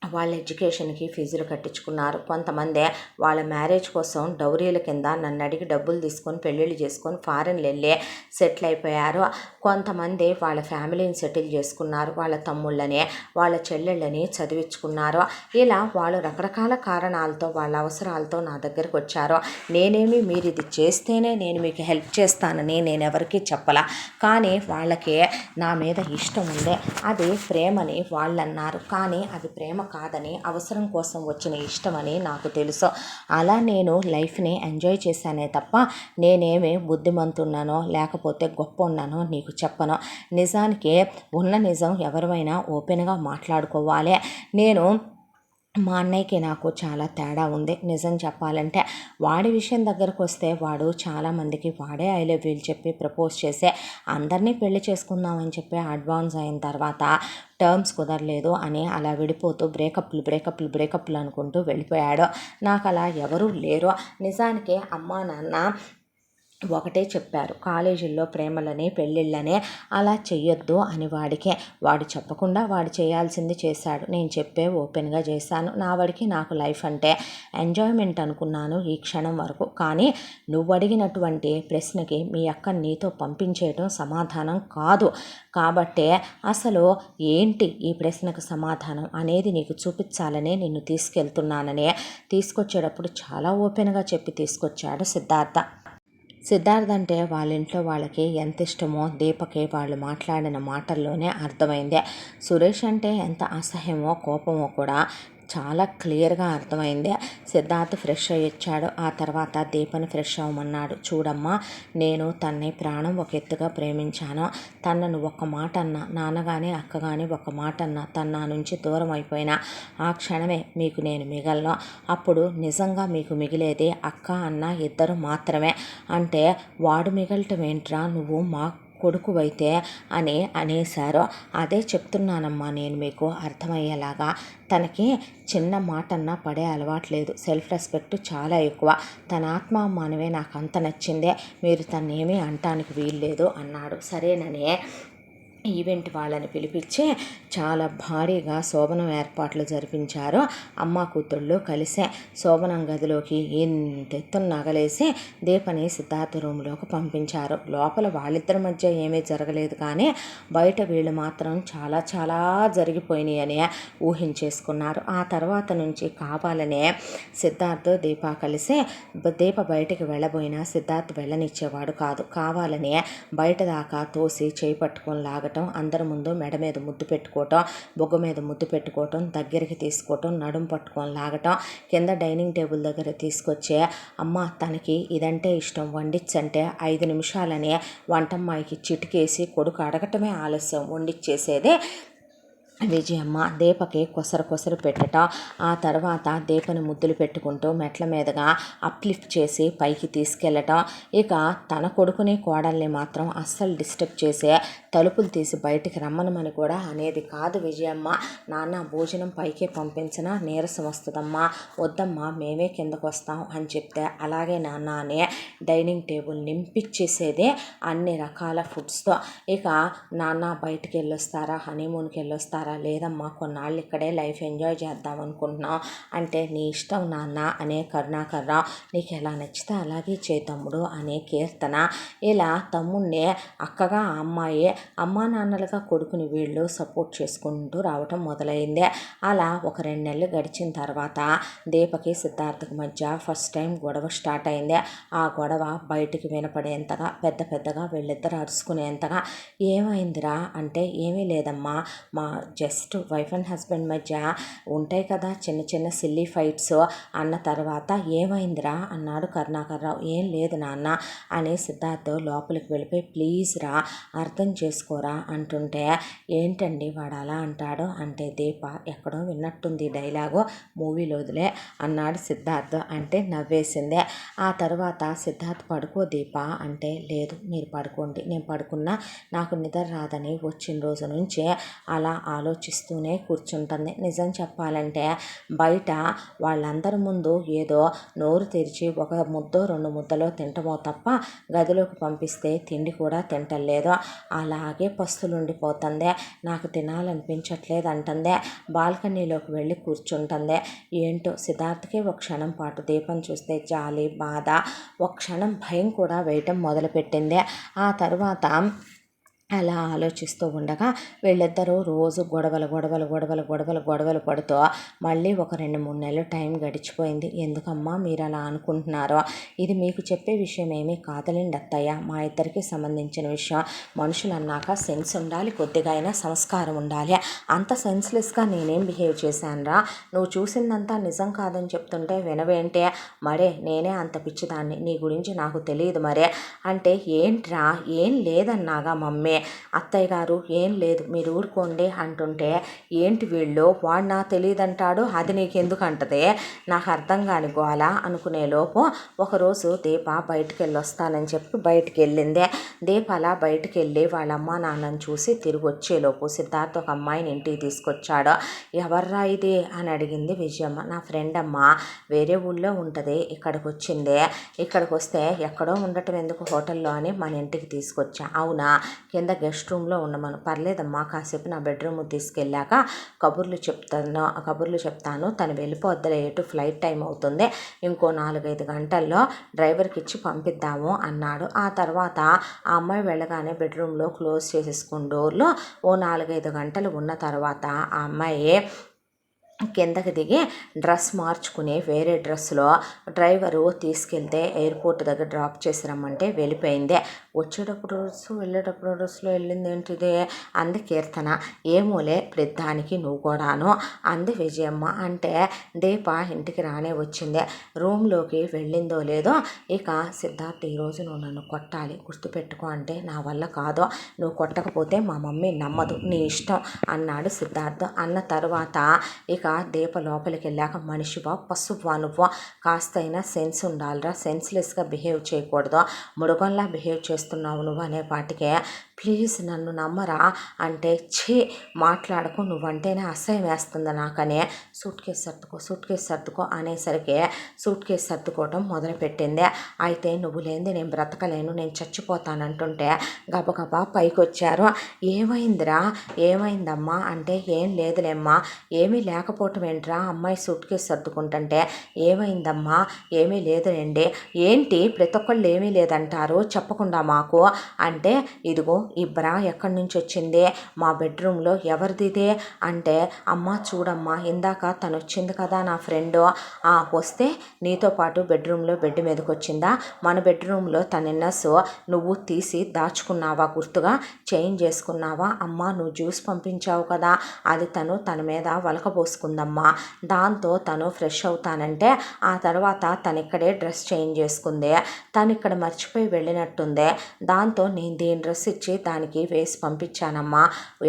వాళ్ళ ఎడ్యుకేషన్కి ఫీజులు కట్టించుకున్నారు. కొంతమంది వాళ్ళ మ్యారేజ్ కోసం డౌరీల కింద నన్ను అడిగి డబ్బులు తీసుకొని పెళ్ళిళ్ళు చేసుకొని ఫారెన్లు వెళ్ళి సెటిల్ అయిపోయారు. కొంతమంది వాళ్ళ ఫ్యామిలీని సెటిల్ చేసుకున్నారు. వాళ్ళ తమ్ముళ్ళని, వాళ్ళ చెల్లెళ్ళని చదివించుకున్నారు. ఇలా వాళ్ళు రకరకాల కారణాలతో వాళ్ళ అవసరాలతో నా దగ్గరకు వచ్చారు. నేనేమి మీరు ఇది చేస్తేనే నేను మీకు హెల్ప్ చేస్తానని నేను ఎవరికీ చెప్పలా. కానీ వాళ్ళకి నా మీద ఇష్టం ఉండే. అది ప్రేమని వాళ్ళు అన్నారు. కానీ అది ప్రేమ కాదని, అవసరం కోసం వచ్చిన ఇష్టమని నాకు తెలుసు. అలా నేను లైఫ్ని ఎంజాయ్ చేశానే తప్ప నేనేమి బుద్ధిమంతున్నానో లేకపోతే గొప్ప ఉన్నానో నీకు చెప్పను. నిజానికి ఉన్న నిజం ఎవరైనా ఓపెన్గా మాట్లాడుకోవాలి. మా అన్నయ్యకి నాకు చాలా తేడా ఉంది. నిజం చెప్పాలంటే వాడి విషయం దగ్గరకు వస్తే వాడు చాలామందికి వాడే ఐ లవ్ యూలు చెప్పి ప్రపోజ్ చేసే అందరినీ పెళ్లి చేసుకుందామని చెప్పి అడ్వాన్స్ అయిన తర్వాత టర్మ్స్ కుదరలేదు అని అలా విడిపోతూ బ్రేకప్లు అనుకుంటూ వెళ్ళిపోయాడు. నాకు అలా ఎవరూ లేరు. నిజానికి అమ్మా నాన్న ఒకటే చెప్పారు, కాలేజీల్లో ప్రేమలని పెళ్ళిళ్ళని అలా చెయ్యొద్దు అని. వాడు చెప్పకుండా వాడు చేయాల్సింది చేశాడు. నేను చెప్పే ఓపెన్గా చేశాను. నా వాడికి నాకు లైఫ్ అంటే ఎంజాయ్మెంట్ అనుకున్నాను ఈ క్షణం వరకు. కానీ నువ్వు అడిగినటువంటి ప్రశ్నకి మీ అక్క నీతో పంపించేయడం సమాధానం కాదు. కాబట్టే అసలు ఏంటి ఈ ప్రశ్నకు సమాధానం అనేది నీకు చూపించాలనే నిన్ను తీసుకెళ్తున్నానని తీసుకొచ్చేటప్పుడు చాలా ఓపెన్గా చెప్పి తీసుకొచ్చాడు సిద్ధార్థ. సిద్ధార్థ్ అంటే వాళ్ళ ఇంట్లో వాళ్ళకి ఎంత ఇష్టమో దీపకి వాళ్ళు మాట్లాడిన మాటల్లోనే అర్థమైంది. సురేష్ అంటే ఎంత అసహ్యమో కోపమో కూడా చాలా క్లియర్గా అర్థమైంది. సిద్ధార్థ్ ఫ్రెష్ అయ్యి వచ్చాడు. ఆ తర్వాత దీపని ఫ్రెష్ అవ్వమన్నాడు. చూడమ్మా, నేను తన్ని ప్రాణం ఒక ఎత్తుగా ప్రేమించాను. తనను ఒక్క మాట అన్నా, నాన్న కానీ అక్క కానీ ఒక మాట అన్నా, తన నా నుంచి దూరం అయిపోయినా ఆ క్షణమే మీకు నేను మిగలను. అప్పుడు నిజంగా మీకు మిగిలేది అక్క అన్న ఇద్దరు మాత్రమే. అంటే వాడు మిగలటం ఏంట్రా, నువ్వు మా కొడుకువైతే అని అనేశారు. అదే చెప్తున్నానమ్మా నేను మీకు అర్థమయ్యేలాగా. తనకి చిన్న మాటన్నా పడే అలవాట్లేదు. సెల్ఫ్ రెస్పెక్ట్ చాలా ఎక్కువ. తన ఆత్మాభిమానమే నాకు అంత నచ్చిందే. మీరు తన్నేమీ అంటానికి వీల్లేదు అన్నాడు. సరేననే ఈవెంట్ వాళ్ళని పిలిపించి చాలా భారీగా శోభనం ఏర్పాట్లు జరిపించారు. అమ్మ కూతుళ్ళు కలిసే శోభనం గదిలోకి ఎత్తెత్తున నగలేసి దీపని సిద్ధార్థ రూమ్లోకి పంపించారు. లోపల వాళ్ళిద్దరి మధ్య ఏమీ జరగలేదు, కానీ బయట వీళ్ళు మాత్రం చాలా చాలా జరిగిపోయినాయి అని ఊహించేసుకున్నారు. ఆ తర్వాత నుంచి కావాలనే సిద్ధార్థ్ దీప కలిసి దీప బయటికి వెళ్ళబోయినా సిద్ధార్థ్ వెళ్ళనిచ్చేవాడు కాదు. కావాలనే బయట దాకా తోసి చేయి పట్టుకొని లాగ అందరి ముందు మెడ మీద ముద్దు పెట్టుకోవటం, బొగ్గ మీద ముద్దు పెట్టుకోవటం, దగ్గరికి తీసుకోవటం, నడుము పట్టుకొని లాగటం, కింద డైనింగ్ టేబుల్ దగ్గర తీసుకొచ్చే అమ్మ తనకి ఇదంటే ఇష్టం వండించంటే 5 నిమిషాలనే వంటమ్మాయికి చిటికేసి కొడుకు అడగటమే ఆలస్యం వండిచ్చేసేదే విజయమ్మ. దీపకి కొసరు పెట్టటం, ఆ తర్వాత దీపని ముద్దులు పెట్టుకుంటూ మెట్ల మీదుగా అప్లిఫ్ట్ చేసి పైకి తీసుకెళ్ళటం. ఇక తన కొడుకుని కోడల్ని మాత్రం అస్సలు డిస్టర్బ్ చేసే తలుపులు తీసి బయటికి రమ్మనమని కూడా అనేది కాదు విజయమ్మ. నాన్న భోజనం పైకే పంపించినా నీరసం వస్తుందమ్మా, వద్దమ్మా మేమే కిందకు వస్తాం అని చెప్తే అలాగే నాన్న అనే డైనింగ్ టేబుల్ నింపించేసేదే అన్ని రకాల ఫుడ్స్తో. ఇక నాన్న బయటికి వెళ్ళొస్తారా, హనీమూన్కి వెళ్ళొస్తారా, లేదమ్మా కొన్నాళ్ళు ఇక్కడే లైఫ్ ఎంజాయ్ చేద్దాం అనుకుంటున్నాం అంటే నీ ఇష్టం నాన్న అనే కరుణాకర్రావు. నీకు ఎలా నచ్చితే అలాగే తమ్ముడు అనే కీర్తన. ఇలా తమ్ముడిని అక్కగా అమ్మాయి, అమ్మా నాన్నలుగా కొడుకుని వీళ్ళు సపోర్ట్ చేసుకుంటూ రావటం మొదలైంది. అలా ఒక 2 నెలలు గడిచిన తర్వాత దీపకి సిద్ధార్థకి మధ్య ఫస్ట్ టైం గొడవ స్టార్ట్ అయింది. ఆ గొడవ బయటికి వినపడేంతగా పెద్దగా వీళ్ళిద్దరు అరుచుకునేంతగా. ఏమైందిరా అంటే ఏమీ లేదమ్మా, మా జస్ట్ వైఫ్ అండ్ హస్బెండ్ మధ్య ఉంటాయి కదా చిన్న సిల్లీ ఫైట్స్ అన్న తర్వాత ఏమైందిరా అన్నాడు కరుణాకర్రావు. ఏం లేదు నాన్న అని సిద్ధార్థ్ లోపలికి వెళ్ళిపోయి ప్లీజ్ రా అర్థం చేసుకోరా అంటుంటే ఏంటండి వాడు అలా అంటాడు అంటే దీప ఎక్కడో విన్నట్టుంది డైలాగు, మూవీలోదిలే అన్నాడు సిద్ధార్థ్. అంటే నవ్వేసిందే. ఆ తర్వాత సిద్ధార్థ్ పడుకో దీప అంటే లేదు మీరు పడుకోండి, నేను పడుకున్నా నాకు నిద్ర రాదని వచ్చిన రోజు నుంచి అలా ఆలోచిస్తూనే కూర్చుంటుంది. నిజం చెప్పాలంటే బయట వాళ్ళందరి ముందు ఏదో నోరు తెరిచి ఒక ముద్దో 2 ముద్దలో తింటమో తప్ప గదిలోకి పంపిస్తే తిండి కూడా తింటలేదు. అలాగే పస్తులుండిపోతుంది. నాకు తినాలనిపించట్లేదు అంటుంది. బాల్కనీలోకి వెళ్ళి కూర్చుంటుంది. ఏంటో సిద్ధార్థ్కి ఒక క్షణం పాటు దీపం చూస్తే జాలి, బాధ, ఒక క్షణం భయం కూడా వేయటం మొదలుపెట్టింది. ఆ తర్వాత అలా ఆలోచిస్తూ ఉండగా వీళ్ళిద్దరూ రోజు గొడవలు పడుతూ మళ్ళీ ఒక 2-3 నెలలు టైం గడిచిపోయింది. ఎందుకమ్మా మీరు అలా అనుకుంటున్నారో, ఇది మీకు చెప్పే విషయం ఏమీ కాదులేండి అత్తయ్య, మా ఇద్దరికి సంబంధించిన విషయం. మనుషులు అన్నాక సెన్స్ ఉండాలి, కొద్దిగా అయినా సంస్కారం ఉండాలి. అంత సెన్స్లెస్గా నేనేం బిహేవ్ చేశానురా, నువ్వు చూసిందంతా నిజం కాదని చెప్తుంటే వినవేంటే, మరే నేనే అంత పిచ్చిదాన్ని, నీ గురించి నాకు తెలియదు మరే అంటే ఏంట్రా, ఏం లేదన్నాగా మమ్మీ అత్తయ్య గారు ఏం లేదు మీరు ఊరుకోండి అంటుంటే, ఏంటి వీళ్ళు వాడు నాకు తెలియదంటాడు, అది నీకెందుకు అంటదే, నాకు అర్థం కాని గోల అనుకునే లోపు ఒకరోజు దీప బయటికి వెళ్ళొస్తానని చెప్పి బయటికి వెళ్ళిందే. దీప అలా బయటికి వెళ్ళి వాళ్ళ అమ్మ నాన్నని చూసి తిరిగి వచ్చేలోపు సిద్ధార్థ్ ఒక అమ్మాయిని ఇంటికి తీసుకొచ్చాడు. ఎవర్రా ఇది అని అడిగింది విజయమ్మ. నా ఫ్రెండ్ అమ్మ, వేరే ఊళ్ళో ఉంటుంది, ఇక్కడికి వచ్చిందే. ఇక్కడికి వస్తే ఎక్కడో ఉండటం ఎందుకు హోటల్లో అని మన ఇంటికి తీసుకొచ్చా. అవునా, కింద గెస్ట్ రూమ్లో ఉండమను. పర్లేదమ్మా, కాసేపు నా బెడ్రూమ్ తీసుకెళ్ళాక కబుర్లు చెప్తాను, తను వెళ్ళిపోద్దులే, ఎటు ఫ్లైట్ టైం అవుతుంది, ఇంకో 4-5 గంటల్లో డ్రైవర్కి ఇచ్చి పంపిద్దాము అన్నాడు. ఆ తర్వాత ఆ అమ్మాయి వెళ్ళగానే బెడ్రూమ్లో క్లోజ్ చేసేసుకుని డోర్లో ఓ 4-5 గంటలు ఉన్న తర్వాత ఆ అమ్మాయి కిందకి దిగి డ్రెస్ మార్చుకుని వేరే డ్రెస్సులో డ్రైవరు తీసుకెళ్తే ఎయిర్పోర్ట్ దగ్గర డ్రాప్ చేసి రమ్మంటే వెళ్ళిపోయింది. వచ్చేటప్పుడు డ్రెస్సు వెళ్ళేటప్పుడు డ్రెస్సులో వెళ్ళింది ఏంటిది అంది కీర్తన. ఏమోలే ప్రతిదానికి నువ్వు కూడాను అంది విజయమ్మ. అంటే దీప ఇంటికి రానే వచ్చింది. రూమ్లోకి వెళ్ళిందో లేదో ఇక సిద్ధార్థ్, ఈరోజు నువ్వు నన్ను కొట్టాలి, గుర్తుపెట్టుకో అంటే, నా వల్ల కాదు, నువ్వు కొట్టకపోతే మా మమ్మీ నమ్మదు, నీ ఇష్టం అన్నాడు సిద్ధార్థ్. అన్న తర్వాత ఇక దీప లోపలికి వెళ్ళాక, మనిషివా పశువా నువ్వు, కాస్తైనా సెన్స్ ఉండాలిరా, సెన్స్లెస్గా బిహేవ్ చేయకూడదు, మృగంలా బిహేవ్ చేస్తున్నావు నువ్వు అనే పాటికే, ప్లీజ్ నన్ను నమ్మరా అంటే, ఛీ మాట్లాడకు, నువ్వంటేనే అసహ్యం వేస్తుంది నాకనే, సూట్ కేసు సర్దుకో అనేసరికి సూట్ కేసు సర్దుకోవటం మొదలుపెట్టింది. అయితే నువ్వు లేనిది నేను బ్రతకలేను, నేను చచ్చిపోతానంటుంటే గబగబా పైకి వచ్చారు. ఏమైందమ్మా అంటే, ఏం లేదులేమ్మా. ఏమీ లేకపోవటం ఏంట్రా, అమ్మాయి సూట్ కేసు సర్దుకుంటుంటే, ఏమైందమ్మా, ఏమీ లేదులేండి. ఏంటి ప్రతి ఒక్కళ్ళు ఏమీ లేదంటారు, చెప్పకుండా మాకు అంటే, ఇదిగో ఈ బ్రా ఎక్కడి నుంచి వచ్చింది, మా బెడ్రూమ్లో ఎవరిదిదే అంటే, అమ్మ చూడమ్మా, ఇందాక తను వచ్చింది కదా నా ఫ్రెండు, వస్తే నీతో పాటు బెడ్రూమ్లో బెడ్ మీదకి వచ్చిందా, మన బెడ్రూమ్లో తన ఇన్నర్స్ నువ్వు తీసి దాచుకున్నావా, గుర్తుగా చేంజ్ చేసుకున్నావా, అమ్మ నువ్వు జ్యూస్ పంపించావు కదా, అది తన మీద వలకబోసుకుందమ్మా, దాంతో తను ఫ్రెష్ అవుతానంటే ఆ తర్వాత తను ఇక్కడే డ్రెస్ చేంజ్ చేసుకుంది, తను ఇక్కడ మర్చిపోయి వెళ్ళినట్టుంది, దాంతో నేను దీని డ్రెస్ ఇచ్చి దానికి వేసి పంపించానమ్మా.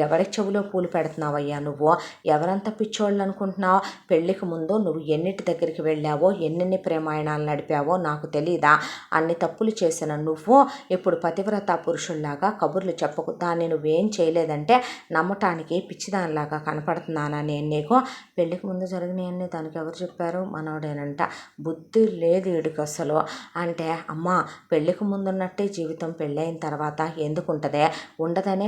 ఎవరి చెవులో పూలు పెడుతున్నావయ్యా నువ్వు, ఎవరంత పిచ్చోళ్ళు అనుకుంటున్నావు, పెళ్ళికి ముందు నువ్వు ఎన్నిటి దగ్గరికి వెళ్ళావో, ఎన్నెన్ని ప్రేమాయణాలు నడిపావో నాకు తెలీదా, అన్ని తప్పులు చేసిన నువ్వు ఇప్పుడు పతివ్రత పురుషుల్లాగా కబుర్లు చెప్పకు, దాన్ని నువ్వేం చేయలేదంటే నమ్మటానికి పిచ్చిదానిలాగా కనపడుతున్నానా నేను నీకు, పెళ్ళికి ముందు జరిగినవన్నీ దానికి ఎవరు చెప్పారు, మనోడేనంట, బుద్ధి లేదు వీడికి అసలు అంటే, అమ్మ పెళ్ళికి ముందున్నట్టే జీవితం పెళ్ళైన తర్వాత ఎందుకుంటుందే, ఉండదనే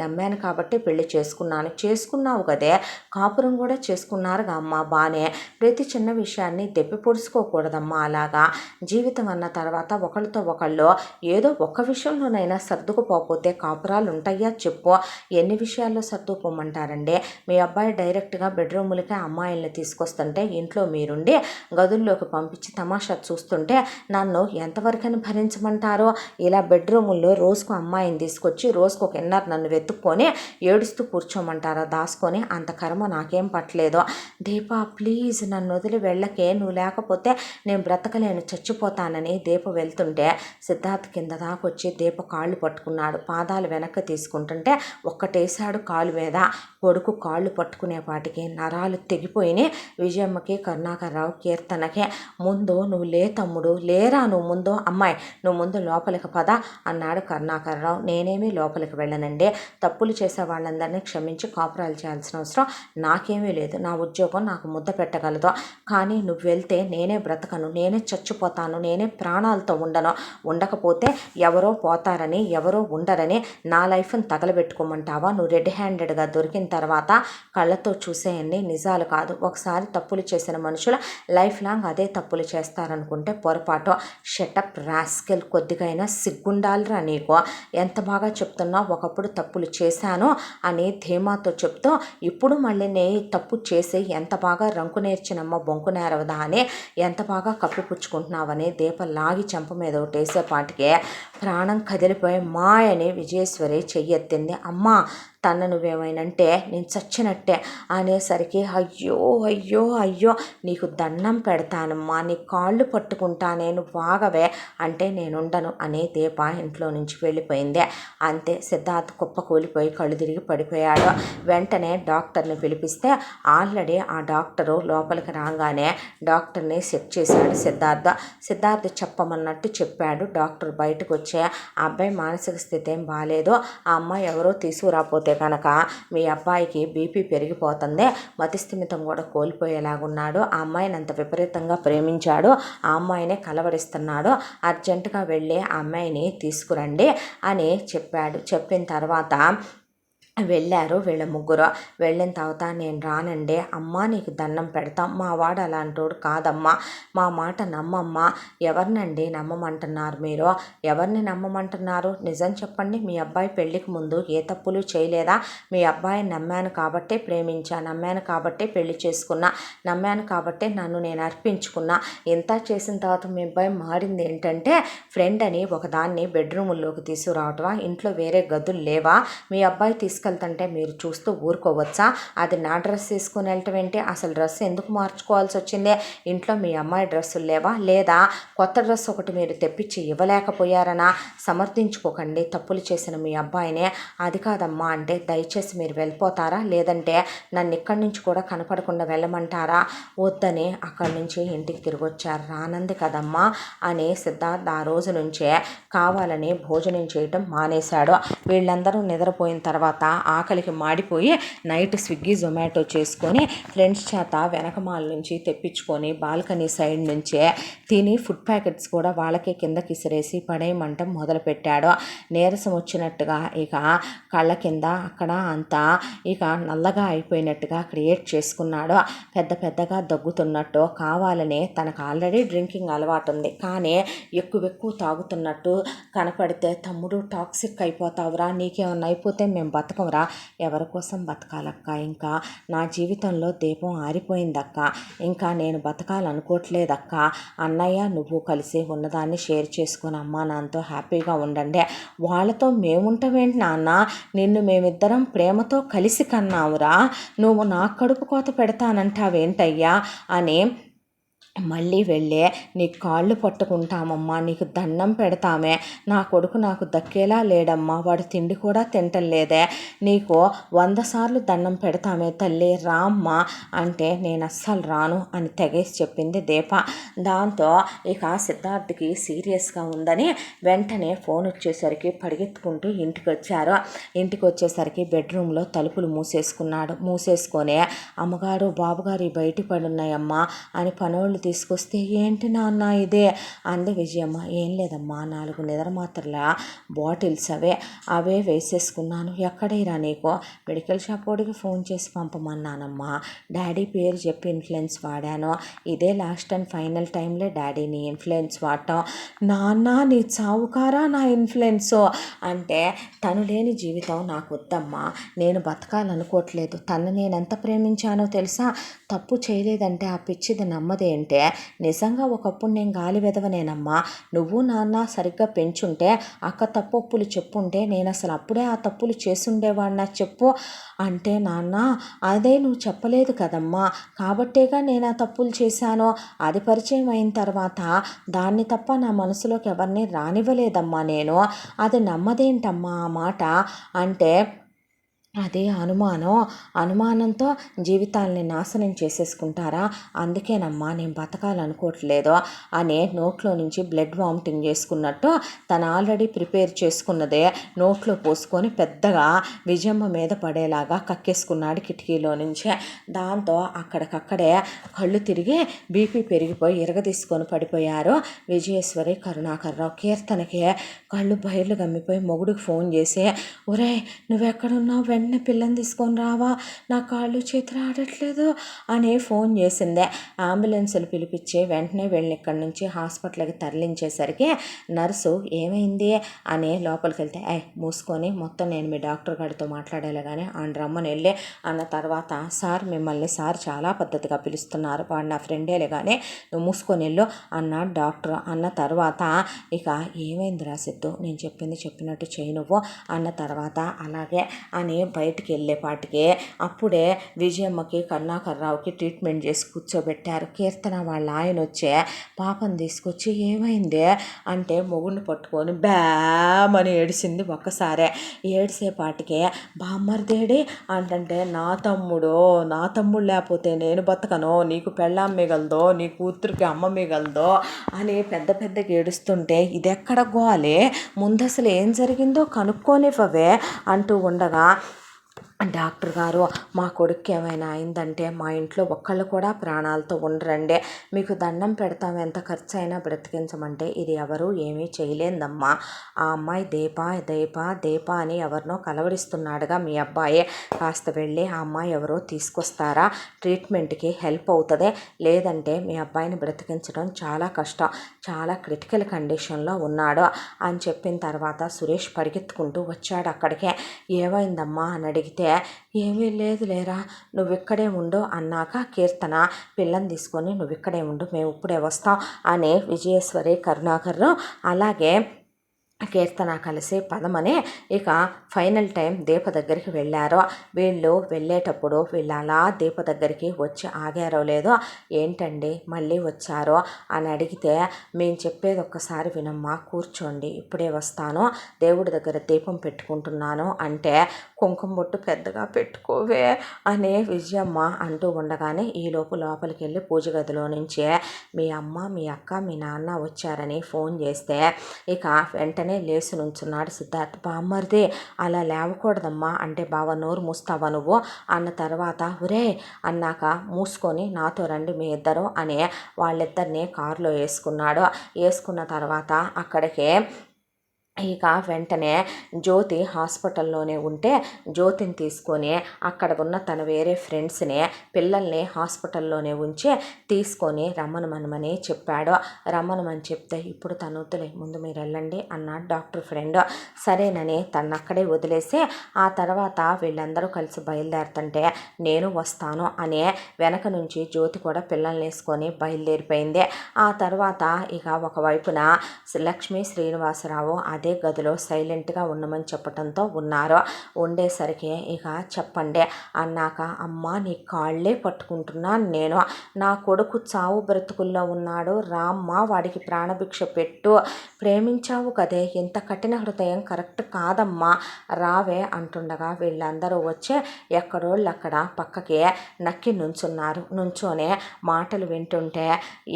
నమ్మాను కాబట్టి పెళ్లి చేసుకున్నావు కదే, కాపురం కూడా చేసుకున్నారుగా అమ్మ, బానే, ప్రతి చిన్న విషయాన్ని దెప్పి పొడుచుకోకూడదమ్మా, అలాగా జీవితం అన్న తర్వాత ఒకళ్ళతో ఒకళ్ళు ఏదో ఒక్క విషయంలోనైనా సర్దుకుపోతే కాపురాలు ఉంటాయా చెప్పు, ఎన్ని విషయాల్లో సర్దుకోమంటారండి, మీ అబ్బాయి డైరెక్ట్గా బెడ్రూములకే అమ్మాయిల్ని తీసుకొస్తుంటే ఇంట్లో మీరుండి గదుల్లోకి పంపించి తమాషా చూస్తుంటే నన్ను ఎంతవరకని భరించమంటారో, ఇలా బెడ్రూముల్లో రోజుకు అమ్మాయిని తీసుకొచ్చి రోజుకు ఒక ఇన్నర్ నన్ను వెతుక్కొని ఏడుస్తూ కూర్చోమంటారా దాసుకొని, అంత కర్మ నాకేం పట్టలేదు, దీప ప్లీజ్ నన్ను వదిలి వెళ్ళకే, నువ్వు లేకపోతే నేను బ్రతకలేను, చచ్చిపోతానని దీప వెళ్తుంటే సిద్ధార్థ్ కింద దాకొచ్చి దీప కాళ్ళు పట్టుకున్నాడు, పాదాలు వెనక్కి తీసుకుంటుంటే ఒక్కటేశాడు కాలు మీద, కొడుకు కాళ్ళు పట్టుకునేపాటికి నరాలు తెగిపోయినాయి విజయమ్మకి, కరుణాకర్రావు, కీర్తనకి. ముందు నువ్వు లే తమ్ముడు, లేరా నువ్వు ముందు, అమ్మాయి నువ్వు ముందు లోపలికి పద అన్నాడు కరుణాకర్రావు. నేనేమీ లోపలికి వెళ్ళనండి, తప్పులు చేసే వాళ్ళందరినీ క్షమించి కాపురాలు చేయాల్సిన అవసరం నాకేమీ లేదు, నా ఉద్యోగం నాకు ముద్ద పెట్టగలదు, కానీ నువ్వు వెళ్తే నేనే బ్రతకను, నేనే చచ్చిపోతాను, నేనే ప్రాణాలతో ఉండకపోతే ఎవరో పోతారని ఎవరో ఉండరని నా లైఫ్ని తగలబెట్టుకోమంటావా, నువ్వు రెడ్ హ్యాండెడ్గా దొరికిన తర్వాత కళ్ళతో చూసేయన్ని నిజాలు కాదు, ఒకసారి తప్పులు చేసిన మనుషులు లైఫ్ లాంగ్ అదే తప్పులు చేస్తారనుకుంటే పొరపాటు, షటప్ రాస్కెల్, కొద్దిగైనా సిగ్గుండాలిరా నీకు, ఎంత బాగా చెప్తున్నావు, ఒకప్పుడు తప్పులు చేశాను అని ధీమాతో చెప్తూ ఇప్పుడు మళ్ళీ నే తప్పు చేసి ఎంత బాగా రంకు నేర్చినమ్మ బొంకు నేరవదా అని ఎంత బాగా కప్పిపుచ్చుకుంటున్నావని దీప లాగి చెంప మీద ఒకటేసేపాటికే ప్రాణం కదిలిపోయి మాయని విజయేశ్వరి చెయ్యెత్తింది. అమ్మ తన నువ్వేమైనంటే నేను చచ్చినట్టే అనేసరికి అయ్యో అయ్యో అయ్యో నీకు దండం పెడతానమ్మా, నీ కాళ్ళు పట్టుకుంటా, నేను వాగవే అంటే నేనుండను అని దీప ఇంట్లో నుంచి వెళ్ళిపోయింది. అంతే సిద్ధార్థ్ కుప్పకూలిపోయి కళ్ళు తిరిగి పడిపోయాడు. వెంటనే డాక్టర్ని పిలిపిస్తే ఆల్రెడీ ఆ డాక్టరు లోపలికి రాగానే డాక్టర్ని చెక్ చేశాడు సిద్ధార్థ్ చెప్పమన్నట్టు చెప్పాడు. డాక్టర్ బయటకు వచ్చే ఆ అబ్బాయి మానసిక స్థితి ఏం బాగాలేదు, ఆ అమ్మాయి ఎవరో తీసుకురాపోతే కనుక మీ అబ్బాయికి బీపీ పెరిగిపోతుంది, మతిస్థిమితం కూడా కోల్పోయేలాగున్నాడు, ఆ అమ్మాయిని అంత విపరీతంగా ప్రేమించాడు, ఆ అమ్మాయినే కలవరిస్తున్నాడు, అర్జెంటుగా వెళ్ళి ఆ అమ్మాయిని తీసుకురండి అని చెప్పాడు. చెప్పిన తర్వాత వెళ్ళారు వీళ్ళ ముగ్గురు. వెళ్ళిన తర్వాత నేను రానండి అమ్మా, నీకు దండం పెడతాం, మా వాడు అలాంటోడు కాదమ్మా, మా మాట నమ్మమ్మా. ఎవరినండి నమ్మమంటున్నారు మీరు, ఎవరిని నమ్మమంటున్నారు, నిజం చెప్పండి. మీ అబ్బాయి పెళ్ళికి ముందు ఏ తప్పులు చేయలేదా? మీ అబ్బాయిని నమ్మాను కాబట్టే ప్రేమించా, నమ్మాను కాబట్టే పెళ్లి చేసుకున్నా, నమ్మాను కాబట్టే నన్ను నేను అర్పించుకున్నా. ఇంత చేసిన తర్వాత మీ అబ్బాయి మారింది ఏంటంటే ఫ్రెండ్ అని ఒకదాన్ని బెడ్రూముల్లోకి తీసుకురావటమా, ఇంట్లో వేరే గదులు లేవా, మీ అబ్బాయి తీసుకెళ్తుంటే మీరు చూస్తూ ఊరుకోవచ్చా? అది నా డ్రెస్ తీసుకుని వెళ్ళటం ఏంటి, అసలు డ్రెస్ ఎందుకు మార్చుకోవాల్సి వచ్చిందే, ఇంట్లో మీ అమ్మాయి డ్రెస్సులు లేవా, లేదా కొత్త డ్రెస్ ఒకటి మీరు తెప్పించి ఇవ్వలేకపోయారనా? సమర్థించుకోకండి తప్పులు చేసిన మీ అబ్బాయినే. అది కాదమ్మా అంటే దయచేసి మీరు వెళ్ళిపోతారా, లేదంటే నన్ను ఇక్కడి నుంచి కూడా కనపడకుండా వెళ్ళమంటారా? వద్దని అక్కడి నుంచి ఇంటికి తిరిగి వచ్చారు. రానంది కదమ్మా అని సిద్ధార్థ్ ఆ రోజు నుంచే కావాలని భోజనం చేయటం మానేశాడు. వీళ్ళందరూ నిద్రపోయిన తర్వాత ఆకలికి మాడిపోయి నైట్ స్విగ్గీ జొమాటో చేసుకొని ఫ్రెండ్స్ చేత వెనకమాల నుంచి తెప్పించుకొని బాల్కనీ సైడ్ నుంచే తిని ఫుడ్ ప్యాకెట్స్ కూడా వాళ్ళకే కిందకి ఇసిరేసి పడేయమంటం మొదలుపెట్టాడు. నీరసం వచ్చినట్టుగా ఇక కళ్ళ కింద అక్కడ అంతా ఇక నల్లగా అయిపోయినట్టుగా క్రియేట్ చేసుకున్నాడు. పెద్దగా దగ్గుతున్నట్టు కావాలని, తనకు ఆల్రెడీ డ్రింకింగ్ అలవాటు ఉంది కానీ ఎక్కువ తాగుతున్నట్టు కనపడితే తమ్ముడు టాక్సిక్ అయిపోతావురా, నీకేమన్నా అయిపోతే మేము బతకంరా, ఎవరి కోసం బతకాలక్క, ఇంకా నా జీవితంలో దీపం ఆరిపోయిందక్క, ఇంకా నేను బతకాలనుకోవట్లేదక్క, అన్నయ్య నువ్వు కలిసి ఉన్నదాన్ని షేర్ చేసుకొని అమ్మా నాన్నతో హ్యాపీగా ఉండండి, వాళ్ళతో మేముంటామేంటి నాన్న, నిన్ను మేమిద్దరం ప్రేమతో కలిసి కన్నావురా, నువ్వు నా కడుపు కోత పెడతానంటావేంటయ్యా అని మళ్ళీ వెళ్ళే నీ కాళ్ళు పట్టుకుంటామమ్మా, నీకు దండం పెడతామే, నా కొడుకు నాకు దక్కేలా లేడమ్మా, వాడు తిండి కూడా తింటలేదే, నీకు 100 సార్లు దండం పెడతామే తల్లి, రామ్మా అంటే నేను అస్సలు రాను అని తెగేసి చెప్పింది దీప. దాంతో ఇక సిద్ధార్థ్కి సీరియస్గా ఉందని వెంటనే ఫోన్ వచ్చేసరికి పరిగెత్తుకుంటూ ఇంటికి వచ్చేసరికి బెడ్రూమ్లో తలుపులు మూసేసుకొని అమ్మగారు బాబుగారు బయట పడున్నాయమ్మా అని పనోళ్ళు తీసుకొస్తే ఏంటి నాన్న ఇదే అంది విజయమ్మ. ఏం లేదమ్మా, 4 నిద్ర మాత్రల బాటిల్స్ అవే వేసేసుకున్నాను, ఎక్కడైరా నీకు, మెడికల్ షాప్ వాడికి ఫోన్ చేసి పంపమన్నానమ్మా, డాడీ పేరు చెప్పి ఇన్ఫ్లుయెన్స్ వాడాను, ఇదే లాస్ట్ అండ్ ఫైనల్ టైంలో డాడీని ఇన్ఫ్లుయెన్స్ వాడటం, నాన్న నీ చావుకారా నా ఇన్ఫ్లుయెన్స్ అంటే తను లేని జీవితం నాకు వద్దమ్మా, నేను బతకాలనుకోవట్లేదు, తను నేను ఎంత ప్రేమించానో తెలుసా, తప్పు చేయలేదంటే ఆ పిచ్చిది నమ్మదేంటే, నిజంగా ఒకప్పుడు నేను గాలి వెదవనేనమ్మా, నువ్వు నాన్న సరిగ్గా పెంచుంటే అక్క తప్పులు చెప్పుంటే నేను అసలు అప్పుడే ఆ తప్పులు చేసుండేవాడినా చెప్పు అంటే, నాన్న అదే నువ్వు చెప్పలేదు కదమ్మా, కాబట్టేగా నేను ఆ తప్పులు చేశాను, అది పరిచయం అయిన తర్వాత దాన్ని తప్ప నా మనసులోకి ఎవరిని రానివ్వలేదమ్మా నేను, అది నమ్మదేంటమ్మా ఆ మాట అంటే, అదే అనుమానంతో జీవితాలని నాశనం చేసేసుకుంటారా, అందుకేనమ్మా నేను బతకాలనుకోవట్లేదు అని నోట్లో నుంచి బ్లడ్ వామిటింగ్ చేసుకున్నట్టు తను ఆల్రెడీ ప్రిపేర్ చేసుకున్నదే నోట్లో పోసుకొని పెద్దగా విజయమ్మ మీద పడేలాగా కక్కేసుకున్నాడు కిటికీలో నుంచే. దాంతో అక్కడికక్కడే కళ్ళు తిరిగి బీపీ పెరిగిపోయి ఇరగదీసుకొని పడిపోయారు విజయేశ్వరి, కరుణాకర్రావు. కీర్తనకి కళ్ళు బయర్లు గమ్మిపోయి మొగుడికి ఫోన్ చేసి, ఒరే నువ్వెక్కడున్నావు, వెంటనే పిల్లని తీసుకొని రావా, నా కాళ్ళు చేతులు ఆడట్లేదు అని ఫోన్ చేసిందే. అంబులెన్సులు పిలిపించి వెంటనే వెళ్ళి ఇక్కడి నుంచి హాస్పిటల్కి తరలించేసరికి నర్సు ఏమైంది అని లోపలికి వెళ్తే, మూసుకొని మొత్తం నేను మీ డాక్టర్ గారితో మాట్లాడేలా కానీ ఆయన రమ్మని వెళ్ళి అన్న తర్వాత, సార్ మిమ్మల్ని సార్ చాలా పద్ధతిగా పిలుస్తున్నారు, వాడు నా ఫ్రెండేలే కానీ నువ్వు మూసుకొని వెళ్ళు అన్నాడు డాక్టర్. అన్న తర్వాత ఇక ఏమైందిరా సిద్ధు, నేను చెప్పింది చెప్పినట్టు చేయి నువ్వు అన్న తర్వాత అలాగే అని బయటికి వెళ్ళేపాటికి అప్పుడే విజయమ్మకి కరుణాకర్రావుకి ట్రీట్మెంట్ చేసి కూర్చోబెట్టారు. కీర్తన వాళ్ళ ఆయన వచ్చే పాపను తీసుకొచ్చి ఏమైంది అంటే మొగుడిని పట్టుకొని బ్యామని ఏడిసింది ఒక్కసారే. ఏడిసేపాటికే బామ్మర్దేడి అంటే నా తమ్ముడు లేకపోతే నేను బతకను, నీకు పెళ్ళాం మిగలదో, నీ కూతురికి అమ్మ మిగలదో అని పెద్దగా ఏడుస్తుంటే ఇదెక్కడ గోలే, ముందు అసలు ఏం జరిగిందో కనుక్కోనివ్వవే అంటూ ఉండగా డాక్టర్ గారు మా కొడుక్కి ఏమైనా అయిందంటే మా ఇంట్లో ఒక్కళ్ళు కూడా ప్రాణాలతో ఉండరండి, మీకు దండం పెడతాం, ఎంత ఖర్చు అయినా బ్రతికించమంటే ఇది ఎవరు ఏమీ చేయలేదమ్మా, ఆ అమ్మాయి దీప అని ఎవరినో కలవరిస్తున్నాడుగా మీ అబ్బాయి, కాస్త వెళ్ళి ఆ అమ్మాయి ఎవరో తీసుకొస్తారా, ట్రీట్మెంట్కి హెల్ప్ అవుతుంది, లేదంటే మీ అబ్బాయిని బ్రతికించడం చాలా కష్టం, చాలా క్రిటికల్ కండిషన్లో ఉన్నాడు అని చెప్పిన తర్వాత సురేష్ పరిగెత్తుకుంటూ వచ్చాడు అక్కడికే. ఏమైందమ్మా అని అడిగితే ఏమీ లేదు లేరా, నువ్వు ఇక్కడే ఉండు అన్నాక కీర్తన పిల్లని తీసుకొని నువ్వు ఇక్కడే ఉండు, మేము ఇప్పుడే వస్తాం అని విజయేశ్వరి కరుణాకర్ అలాగే కీర్తన కలిసి పదమని ఇక ఫైనల్ టైం దీప దగ్గరికి వెళ్ళారు. వీళ్ళు వెళ్ళేటప్పుడు వీళ్ళు అలా దీప దగ్గరికి వచ్చి ఆగారో లేదో, ఏంటండి మళ్ళీ వచ్చారో అని అడిగితే, మేము చెప్పేది ఒక్కసారి వినమ్మా, కూర్చోండి ఇప్పుడే వస్తాను, దేవుడి దగ్గర దీపం పెట్టుకుంటున్నాను అంటే, కుంకుమ బొట్టు పెద్దగా పెట్టుకోవే అని విజయమ్మ అంటూ ఉండగానే ఈలోపు లోపలికి వెళ్ళి పూజ గదిలో నుంచే మీ అమ్మ మీ అక్క మీ నాన్న వచ్చారని ఫోన్ చేస్తే ఇక వెంటనే లేచి నుంచున్నాడు సిద్ధార్థ్. బామ్మర్ది అలా లేవకూడదమ్మా అంటే, బావ నోరు మూస్తావా నువ్వు అన్న తర్వాత, ఒరే అన్నాక మూసుకొని నాతో రండి మీ ఇద్దరు అని వాళ్ళిద్దరిని కారులో వేసుకున్న తర్వాత అక్కడికి ఇక వెంటనే జ్యోతి హాస్పిటల్లోనే ఉంటే జ్యోతిని తీసుకొని అక్కడ ఉన్న తన వేరే ఫ్రెండ్స్ని పిల్లల్ని హాస్పిటల్లోనే ఉంచి తీసుకొని రమ్మనమని చెప్పాడు. రమ్మనమని చెప్తే, ఇప్పుడు తను వద్దులే ముందు మీరు వెళ్ళండి అన్నాడు డాక్టర్ ఫ్రెండ్. సరేనని తను అక్కడే వదిలేసి ఆ తర్వాత వీళ్ళందరూ కలిసి బయలుదేరుతుంటే నేను వస్తాను అని వెనక నుంచి జ్యోతి కూడా పిల్లల్ని వేసుకొని బయలుదేరిపోయింది. ఆ తర్వాత ఇక ఒకవైపున లక్ష్మీ శ్రీనివాసరావు అదే గదిలో సైలెంట్గా ఉండమని చెప్పడంతో ఉన్నారు. ఉండేసరికి ఇక చెప్పండి అన్నాక, అమ్మ నీ కాళ్ళే పట్టుకుంటున్నాను నేను, నా కొడుకు చావు బ్రతుకుల్లో ఉన్నాడు, రామ్మ వాడికి ప్రాణభిక్ష పెట్టు, ప్రేమించావు కదే, ఇంత కఠిన హృదయం కరెక్ట్ కాదమ్మా, రావే అంటుండగా వీళ్ళందరూ వచ్చి ఎక్కడోళ్ళు అక్కడ పక్కకి నక్కి నుంచోనే మాటలు వింటుంటే,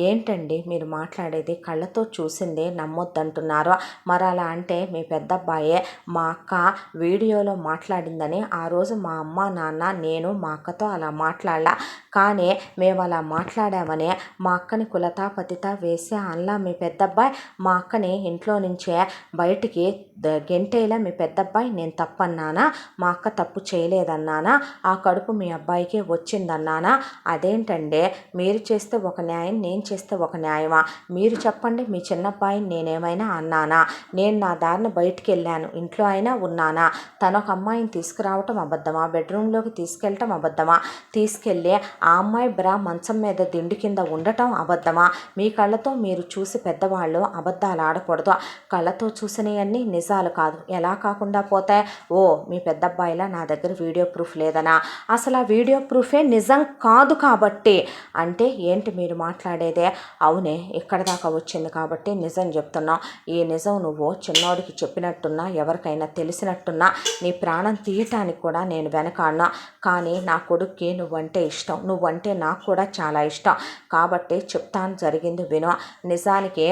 ఏంటండి మీరు మాట్లాడేది, కళ్ళతో చూసింది నమ్మొద్దంటున్నారు, మరలా అంటే మీ పెద్దబ్బాయే మా అక్క వీడియోలో మాట్లాడిందని ఆ రోజు మా అమ్మ నాన్న నేను మా అక్కతో అలా మాట్లాడలా, కానీ మేము అలా మాట్లాడామని మా అక్కని కులతాపతిత వేసి అలా మీ పెద్దబ్బాయి మా అక్కని ఇంట్లో నుంచే బయటికి గెంటేలా మీ పెద్దబ్బాయి నేను తప్పన్నానా, మా అక్క తప్పు చేయలేదన్నానా, ఆ కడుపు మీ అబ్బాయికి వచ్చిందన్నానా, అదేంటంటే మీరు చేస్తే ఒక న్యాయం నేను చేస్తే ఒక న్యాయమా, మీరు చెప్పండి మీ చిన్నబ్బాయిని నేనేమైనా అన్నానా, నేను నా దారిని బయటికి వెళ్ళాను, ఇంట్లో అయినా ఉన్నానా, తను ఒక అమ్మాయిని తీసుకురావటం అబద్ధమా, బెడ్రూమ్లోకి తీసుకెళ్ళటం అబద్ధమా, తీసుకెళ్ళి ఆ అమ్మాయి మంచం మీద దిండు కింద ఉండటం అబద్ధమా, మీ కళ్ళతో మీరు చూసి పెద్దవాళ్ళు అబద్ధాలు ఆడకూడదు, కళ్ళతో చూసినవన్నీ నిజాలు కాదు, ఎలా కాకుండా పోతాయి, ఓ మీ పెద్దబ్బాయిలా నా దగ్గర వీడియో ప్రూఫ్ లేదనా, అసలు ఆ వీడియో ప్రూఫే నిజం కాదు కాబట్టి అంటే ఏంటి మీరు మాట్లాడేదే, అవునే ఇక్కడ దాకా వచ్చింది కాబట్టి నిజం చెప్తున్నావు, ఈ నిజం నువ్వు చిన్నోడికి చెప్పినట్టున్నా ఎవరికైనా తెలిసినట్టున్నా నీ ప్రాణం తీయటానికి కూడా నేను వెనకాడనా, కానీ నా కొడుక్కి నువ్వంటే ఇష్టం, నువ్వంటే నాకు కూడా చాలా ఇష్టం, కాబట్టి చెప్తాను జరిగింది విను, నిజానికి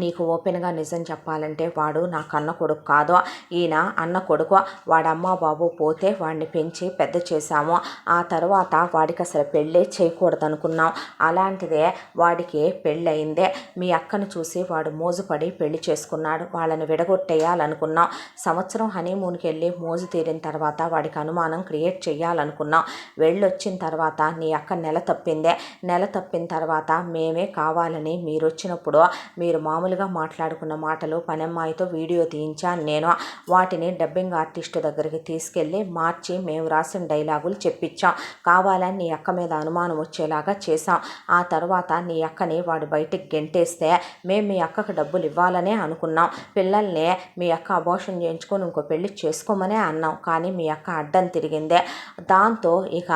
నీకు ఓపెన్గా నిజం చెప్పాలంటే వాడు నా కన్న కొడుకు కాదు, ఈయన అన్న కొడుకు, వాడమ్మ బాబు పోతే వాడిని పెంచి పెద్ద చేశాము, ఆ తర్వాత వాడికి అసలు పెళ్ళే చేయకూడదు అనుకున్నాం, అలాంటిదే వాడికి పెళ్ళయిందే, మీ అక్కను చూసి వాడు మోజుపడి పెళ్లి చేసుకున్నాడు, వాళ్ళని విడగొట్టేయాలనుకున్నాం, సంవత్సరం హనీమూన్కి వెళ్ళి మోజు తీరిన తర్వాత వాడికి అనుమానం క్రియేట్ చేయాలనుకున్నాం, వెళ్ళొచ్చిన తర్వాత నీ అక్క నెల తప్పిన తర్వాత మేమే కావాలని మీరు వచ్చినప్పుడు మీరు మామూలు మామూలుగా మాట్లాడుకున్న మాటలు పనమ్మాయితో వీడియో తీయించాను నేను. వాటిని డబ్బింగ్ ఆర్టిస్ట్ దగ్గరికి తీసుకెళ్ళి మార్చి మేము రాసిన డైలాగులు చెప్పించాం. కావాలని నీ అక్క మీద అనుమానం వచ్చేలాగా చేశాం. ఆ తర్వాత నీ అక్కని వాడు బయటికి గెంటేస్తే మేము మీ అక్కకు డబ్బులు ఇవ్వాలనే అనుకున్నాం. పిల్లల్ని మీ అక్క అబోర్షన్ చేయించుకొని ఇంకో పెళ్లి చేసుకోమనే అన్నాం. కానీ మీ అక్క అడ్డం తిరిగిందే. దాంతో ఇక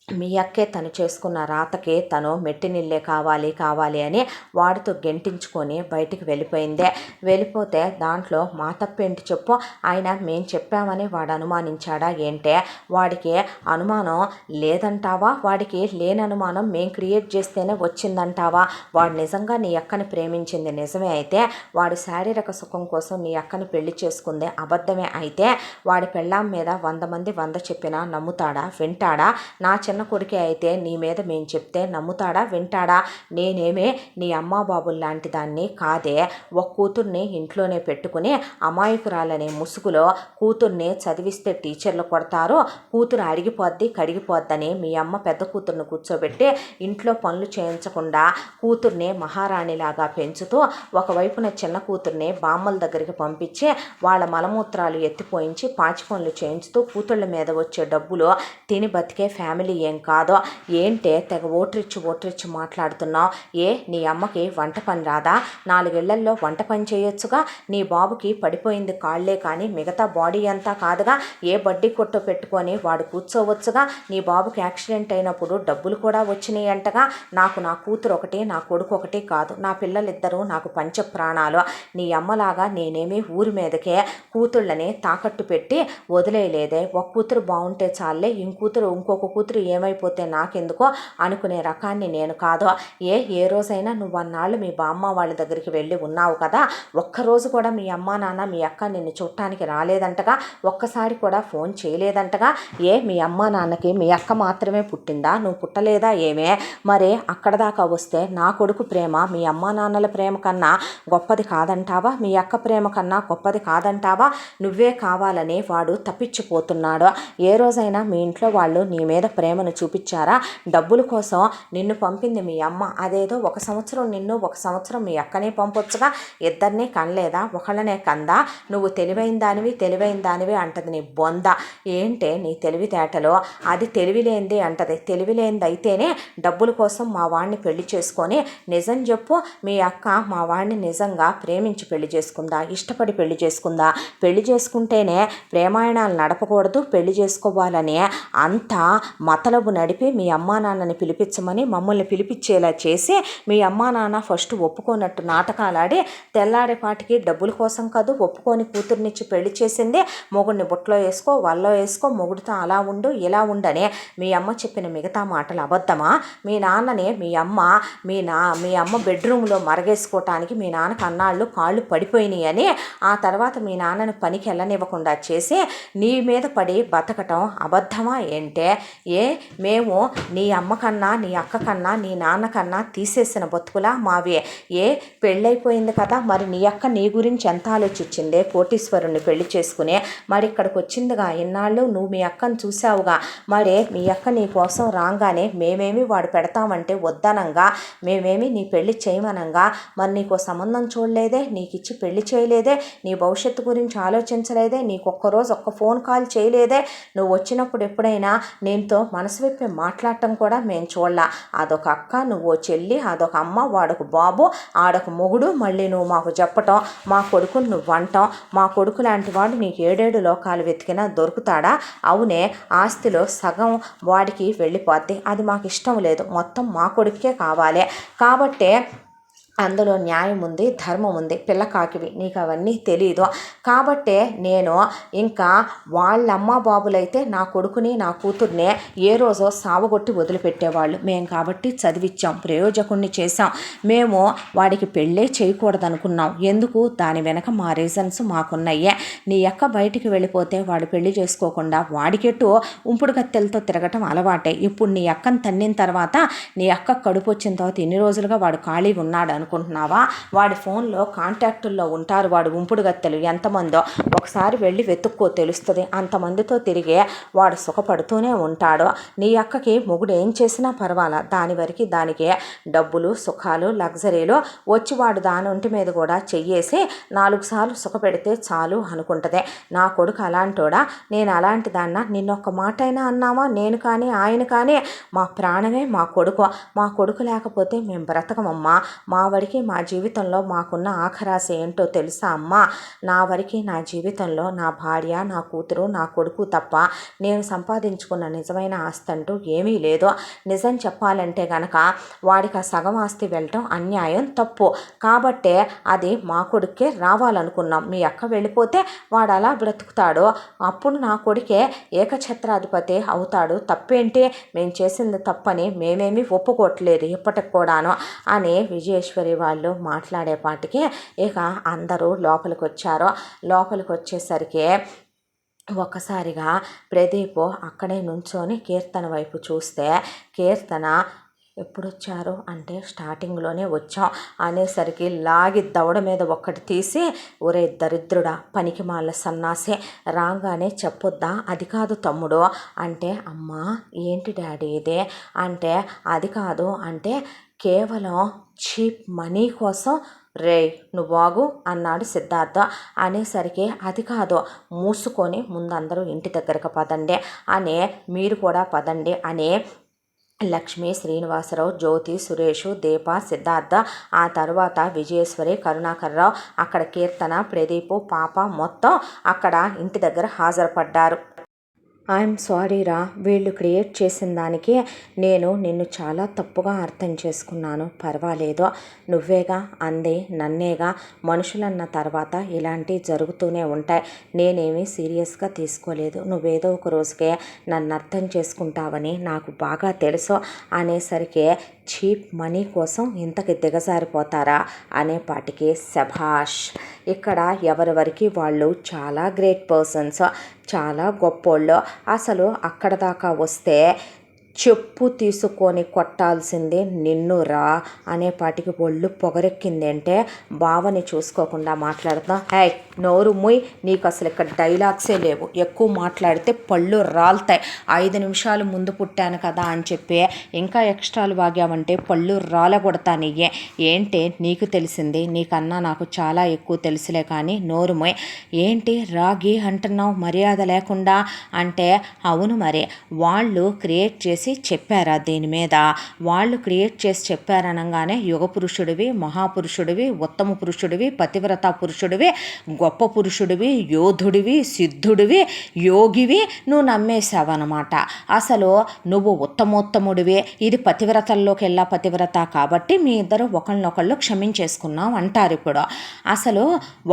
మీ అక్కే తను చేసుకున్న రాతకే తను మెట్టినిల్లే కావాలి అని వాడితో గెంటించుకొని బయటికి వెళ్ళిపోతే దాంట్లో మా తప్పేంటి చెప్పు? ఆయన మేం చెప్పామని వాడు అనుమానించాడా ఏంటే? వాడికి అనుమానం లేదంటావా? వాడికి లేని అనుమానం మేం క్రియేట్ చేస్తేనే వచ్చిందంటావా? వాడు నిజంగా నీ అక్కని ప్రేమించింది నిజమే అయితే, వాడు శారీరక సుఖం కోసం నీ అక్కని పెళ్లి చేసుకుందే అబద్ధమే అయితే, వాడి పెళ్ళాం మీద 100 మంది 100 చెప్పినా నమ్ముతాడా? వింటాడా? నా చిన్న కొడుకే అయితే నీ మీద మేము చెప్తే నమ్ముతాడా? వింటాడా? నేనేమే నీ అమ్మా బాబుల్ లాంటి దాన్ని కాదే. ఒక కూతుర్ని ఇంట్లోనే పెట్టుకుని అమాయకురాలనే ముసుగులో కూతుర్ని చదివిస్తే టీచర్లు కొడతారు, కూతురు అడిగిపోద్ది కడిగిపోద్దని మీ అమ్మ పెద్ద కూతుర్ని కూర్చోబెట్టి ఇంట్లో పనులు చేయించకుండా కూతుర్ని మహారాణిలాగా పెంచుతూ ఒకవైపున చిన్న కూతుర్ని బామ్మల దగ్గరికి పంపించి వాళ్ళ మలమూత్రాలు ఎత్తిపోయించి పాచి పనులు చేయించుతూ కూతుళ్ళ మీద వచ్చే డబ్బులు తిని బతికే ఫ్యామిలీ ఏం కాదో. ఏంటే తెగ ఓట్రిచ్చి మాట్లాడుతున్నావు? నీ అమ్మకి వంట పని రాదా? 4 ఏళ్లలో వంట పని చేయొచ్చుగా. నీ బాబుకి పడిపోయింది కాళ్లే కానీ మిగతా బాడీ అంతా కాదుగా. ఏ బడ్డీ కొట్టు పెట్టుకొని వాడు కూర్చోవచ్చుగా. నీ బాబుకి యాక్సిడెంట్ అయినప్పుడు డబ్బులు కూడా వచ్చినాయి అంటగా. నాకు నా కూతురు ఒకటి నా కొడుకు ఒకటి కాదు, నా పిల్లలిద్దరూ నాకు పంచ ప్రాణాలు. నీ అమ్మలాగా నేనేమి ఊరి మీదకే కూతుళ్ళని తాకట్టు పెట్టి వదిలేయలేదే. ఒక కూతురు బాగుంటే చాలే, ఇంకొక కూతురు ఏమైపోతే నాకెందుకో అనుకునే రకాన్ని నేను కాదు. ఏ రోజైనా నువ్వు అన్నాళ్ళు మీ బామ్మ వాళ్ళ దగ్గరికి వెళ్ళి ఉన్నావు కదా, ఒక్కరోజు కూడా మీ అమ్మ నాన్న మీ అక్క నిన్ను చూడటానికి రాలేదంటగా, ఒక్కసారి కూడా ఫోన్ చేయలేదంటగా. మీ అమ్మ నాన్నకి మీ అక్క మాత్రమే పుట్టిందా? నువ్వు పుట్టలేదా ఏమే? మరే అక్కడ దాకా వస్తే నా కొడుకు ప్రేమ మీ అమ్మ నాన్నల ప్రేమ కన్నా గొప్పది కాదంటావా? మీ అక్క ప్రేమ కన్నా గొప్పది కాదంటావా? నువ్వే కావాలని వాడు తప్పించిపోతున్నాడు. ఏ రోజైనా మీ ఇంట్లో వాళ్ళు నీ మీద ప్రేమను చూపించారా? డబ్బుల కోసం నిన్ను పంపింది మీ అమ్మ, అదేదో 1 సంవత్సరం నిన్ను 1 సంవత్సరం మీ అక్కనే పంపొచ్చుగా. ఇద్దరినీ కనలేదా? ఒకళ్ళనే కందా? నువ్వు తెలివైన దానివి అంటది నీ బొంద. ఏంటే నీ తెలివితేటలో? అది తెలివిలేంది అంటది. తెలివిలేంది అయితేనే డబ్బుల కోసం మా వాడిని పెళ్లి చేసుకొని, నిజం చెప్పు, మీ అక్క మా వాడిని నిజంగా ప్రేమించి పెళ్లి చేసుకుందా? ఇష్టపడి పెళ్లి చేసుకుందా? పెళ్లి చేసుకుంటేనే ప్రేమాయణాలు నడపకూడదు, పెళ్లి చేసుకోవాలని అంతా మతలబు నడిపి మీ అమ్మా నాన్నని పిలిపించమని మమ్మల్ని పిలిపించేలా చేసి మీ అమ్మా నాన్న ఫస్ట్ ఒప్పుకోనట్టు నాటకాలాడి తెల్లారేపాటికి డబ్బుల కోసం కాదు ఒప్పుకొని కూతుర్నిచ్చి పెళ్లి చేసింది. మొగుడిని బుట్టలో వేసుకో, వల్లో వేసుకో, మొగుడితో అలా ఉండు ఇలా ఉండని మీ అమ్మ చెప్పిన మిగతా మాటలు అబద్ధమా? మీ నాన్నని మీ అమ్మ బెడ్రూమ్లో మరగేసుకోవటానికి మీ నాన్నకు అన్నాళ్ళు కాళ్ళు పడిపోయినాయి అని, ఆ తర్వాత మీ నాన్నని పనికి వెళ్ళనివ్వకుండా చేసి నీ మీద పడి బతకటం అబద్ధమా ఏంటే? మేము నీ అమ్మ కన్నా నీ అక్క కన్నా నీ నాన్న కన్నా తీసేసిన బతుకులా మావే. పెళ్ళైపోయింది కదా, మరి నీ అక్క నీ గురించి ఎంత ఆలోచించిందే? కోటీశ్వరుణ్ణి పెళ్లి చేసుకుని మరి ఇక్కడికి వచ్చిందిగా. ఇన్నాళ్ళు నువ్వు మీ అక్కను చూసావుగా. మరి మీ అక్క నీ కోసం రాగానే మేమేమి వాడు పెడతామంటే వద్దనంగా, మేమేమి నీ పెళ్లి చేయమనంగా, మరి నీకు సంబంధం చూడలేదే, నీకు ఇచ్చి పెళ్లి చేయలేదే, నీ భవిష్యత్తు గురించి ఆలోచించలేదే, నీకు ఒక్కరోజు ఒక్క ఫోన్ కాల్ చేయలేదే. నువ్వు వచ్చినప్పుడు ఎప్పుడైనా నేనుతో మనసు విప్పి మాట్లాడటం కూడా మేము చూడలా. అదొక అక్క, నువ్వు చెల్లి, అదొక అమ్మ, వాడొక బాబు, ఆడొక మొగుడు, మళ్ళీ నువ్వు మాకు చెప్పటం, మా కొడుకుని నువ్వు అంటాం. మా కొడుకు లాంటి వాడు నీకు 7 లోకాలు వెతికినా దొరుకుతాడా? అవునే, ఆస్తిలో సగం వాడికి వెళ్ళిపోద్ది. అది మాకు ఇష్టం లేదు, మొత్తం మా కొడుకే కావాలి. కాబట్టే అందులో న్యాయం ఉంది, ధర్మం ఉంది. పిల్లకాకివి, నీకు అవన్నీ తెలీదు. కాబట్టే నేను ఇంకా వాళ్ళమ్మ బాబులైతే నా కొడుకుని నా కూతుర్నే ఏ రోజో సావగొట్టి వదిలిపెట్టేవాళ్ళు. మేము కాబట్టి చదివించాం, ప్రయోజకుణ్ణి చేశాం. మేము వాడికి పెళ్ళే చేయకూడదనుకున్నాం. ఎందుకు? దాని వెనక మా రీజన్స్ మాకున్నాయే. నీ అక్క బయటికి వెళ్ళిపోతే వాడు పెళ్లి చేసుకోకుండా వాడికెట్టు ఉంపుడు కత్తెలతో తిరగటం అలవాటే. ఇప్పుడు నీ అక్కను తన్నిన తర్వాత నీ అక్క కడుపు వచ్చిన తర్వాత ఇన్ని రోజులుగా వాడు ఖాళీగా ఉన్నాడు అనుకుంటున్నావా? వాడి ఫోన్లో కాంటాక్టుల్లో ఉంటారు వాడు ఉంపుడు గత్తెలు ఎంతమందో, ఒకసారి వెళ్ళి వెతుక్కో తెలుస్తుంది. అంతమందితో తిరిగే వాడు సుఖపడుతూనే ఉంటాడు. నీ అక్కకి మొగుడు ఏం చేసినా పర్వాలా, దాని వరకు దానికే డబ్బులు సుఖాలు లగ్జరీలు వచ్చి వాడు దాని ఒంటి మీద కూడా చెయ్యేసి 4 సార్లు సుఖపెడితే చాలు అనుకుంటుంది. నా కొడుకు అలాంటోడా? నేను అలాంటి దాన్న? నిన్నొక్క మాట అయినా అన్నామా? నేను కానీ ఆయన కానీ మా ప్రాణమే మా కొడుకు. మా కొడుకు లేకపోతే మేము బ్రతకమమ్మా. మా వరకు మా జీవితంలో మాకున్న ఆఖరాశ ఏంటో తెలుసా అమ్మా? నా వరకు నా జీవితంలో నా భార్య, నా కూతురు, నా కొడుకు తప్ప నేను సంపాదించుకున్న నిజమైన ఆస్తి అంటూ ఏమీ లేదు. నిజం చెప్పాలంటే గనక వాడికి ఆ సగం ఆస్తి వెళ్ళటం అన్యాయం, తప్పు. కాబట్టే అది మా కొడుకే రావాలనుకున్నాం. మీ అక్క వెళ్ళిపోతే వాడు అలా బ్రతుకుతాడు. అప్పుడు నా కొడుకే ఏకఛత్రాధిపతి అవుతాడు. తప్పేంటి? మేము చేసింది తప్పని మేమేమీ ఒప్పుకోవట్లేదు ఇప్పటికి కూడాను అని విజయేశ్వరి వాళ్ళు మాట్లాడేపాటికి ఇక అందరూ లోపలికి వచ్చారు. లోపలికి వచ్చేసరికి ఒక్కసారిగా ప్రదీప్ అక్కడే నుంచొని కీర్తన వైపు చూస్తే, కీర్తన ఎప్పుడొచ్చారు అంటే స్టార్టింగ్లోనే వచ్చాం అనేసరికి లాగి దవడ మీద ఒక్కటి తీసి, ఒరే దరిద్రుడా, పనికి మాల సన్నాసే, రాగానే చెప్పొద్దా? అది కాదు తమ్ముడు అంటే, అమ్మా ఏంటి డాడీ ఇదే అంటే, అది కాదు అంటే కేవలం చీప్ మనీ కోసం రే నువ్వు బాగు అన్నాడు సిద్ధార్థ. అనేసరికి అది కాదు, మూసుకొని ముందందరూ ఇంటి దగ్గరకు పదండి అని, మీరు కూడా పదండి అని లక్ష్మి, శ్రీనివాసరావు, జ్యోతి, సురేషు, దీప, సిద్ధార్థ, ఆ తర్వాత విజయేశ్వరి, కరుణాకర్రావు, అక్కడ కీర్తన, ప్రదీపు, పాప మొత్తం అక్కడ ఇంటి దగ్గర హాజరుపడ్డారు. ఐఎమ్ సారీరా, వీళ్ళు క్రియేట్ చేసిన దానికి నేను నిన్ను చాలా తప్పుగా అర్థం చేసుకున్నాను. పర్వాలేదు, నువ్వేగా అంది, నన్నేగా. మనుషులన్న తర్వాత ఇలాంటివి జరుగుతూనే ఉంటాయి. నేనేమీ సీరియస్గా తీసుకోలేదు. నువ్వేదో ఒక రోజుకే నన్ను అర్థం చేసుకుంటావని నాకు బాగా తెలుసు అనేసరికి చీప్ మనీ కోసం ఇంతకి దిగజారిపోతారా అనేపాటికి శభాష్. ఇక్కడ ఎవరెవరికి వాళ్ళు చాలా గ్రేట్ పర్సన్స్, చాలా గొప్పోళ్ళు. అసలు అక్కడ దాకా వస్తే చెప్పు తీసుకొని కొట్టాల్సిందే నిన్ను రా అనేపాటికి ఒళ్ళు పొగరెక్కిందంటే బావని చూసుకోకుండా మాట్లాడుతాం. హే నోరు ముయ్, నీకు అసలు ఇక్కడ డైలాగ్సే లేవు, ఎక్కువ మాట్లాడితే పళ్ళు రాలుతాయి. 5 నిమిషాలు ముందు పుట్టాను కదా అని చెప్పి ఇంకా ఎక్స్ట్రాలు వాగావంటే పళ్ళు రాలగొడతానియ్యే. ఏంటి నీకు తెలిసింది? నీకన్నా నాకు చాలా ఎక్కువ తెలుసులే కానీ నోరు ముయ్. ఏంటి రాగి అంటున్నావు మర్యాద లేకుండా అంటే, అవును మరి వాళ్ళు క్రియేట్ చేసి చెప్పారా దీని మీద? వాళ్ళు క్రియేట్ చేసి చెప్పారనగానే యుగ పురుషుడివి, మహాపురుషుడివి, ఉత్తమ పురుషుడివి, పతివ్రత పురుషుడివి, గొప్ప పురుషుడివి, యోధుడివి, సిద్ధుడివి, యోగివి నువ్వు నమ్మేశావన్నమాట. అసలు నువ్వు ఉత్తమోత్తముడివి, ఇది పతివ్రతల్లోకి వెళ్ళా పతివ్రత కాబట్టి మీ ఇద్దరు ఒకళ్ళనొకళ్ళు క్షమించేసుకున్నాం అంటారు. ఇప్పుడు అసలు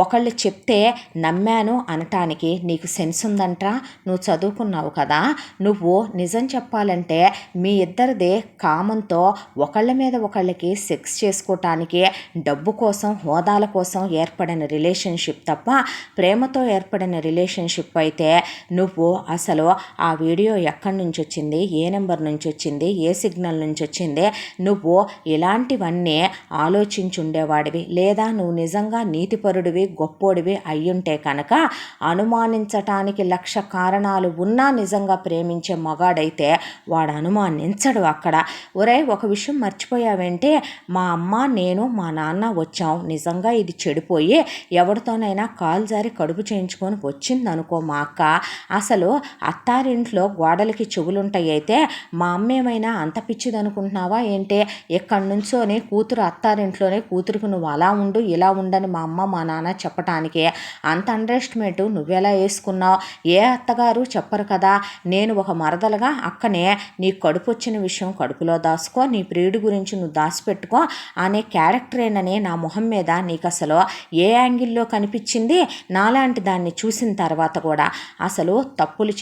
ఒకళ్ళు చెప్తే నమ్మాను అనటానికి నీకు సెన్స్ ఉందంట్రా? నువ్వు చదువుకున్నావు కదా. నువ్వు నిజం చెప్పాలంటే మీ ఇద్దరిదే కామంతో ఒకళ్ళ మీద ఒకళ్ళకి సెక్స్ చేసుకోవటానికి డబ్బు కోసం, హోదాల కోసం ఏర్పడిన రిలేషన్షిప్ తప్ప ప్రేమతో ఏర్పడిన రిలేషన్షిప్ అయితే నువ్వు అసలు ఆ వీడియో ఎక్కడి నుంచి వచ్చింది, ఏ నెంబర్ నుంచి వచ్చింది, ఏ సిగ్నల్ నుంచి వచ్చింది, నువ్వు ఇలాంటివన్నీ ఆలోచించుండేవాడివి. లేదా నువ్వు నిజంగా నీతిపరుడివి, గొప్పోడివి అయ్యుంటే కనుక అనుమానించటానికి 1,00,000 కారణాలు ఉన్నా నిజంగా ప్రేమించే మగాడైతే వాడు అనుమానించడు అక్కడ. ఒరే ఒక విషయం మర్చిపోయావేంటి? మా అమ్మ, నేను, మా నాన్న వచ్చాం. నిజంగా ఇది చెడిపోయి ఎవరితోనైనా కాలు జారి కడుపు చేయించుకొని వచ్చిందనుకో మా అక్క, అసలు అత్తారింట్లో గోడలకి చెవులుంటాయి అయితే మా అమ్మ ఏమైనా అంత పిచ్చిదనుకుంటున్నావా ఏంటి? ఎక్కడి నుంచోని కూతురు అత్తారింట్లోనే కూతురుకు నువ్వు అలా ఉండు ఇలా ఉండని మా అమ్మ మా నాన్న చెప్పటానికి అంత అండర్ ఎస్టిమేట్ నువ్వెలా వేసుకున్నావు? ఏ అత్తగారు చెప్పరు కదా. నేను ఒక మరదలుగా అక్కనే నీ కడుపు వచ్చిన విషయం కడుపులో దాచుకో, నీ ప్రియుడి గురించి నువ్వు దాచిపెట్టుకో అనే క్యారెక్టరేనని నా మొహం మీద నీకు అసలు ఏ యాంగిల్లో కనిపించింది? నాలాంటి దాన్ని చూసిన తర్వాత కూడా అసలు తప్పులు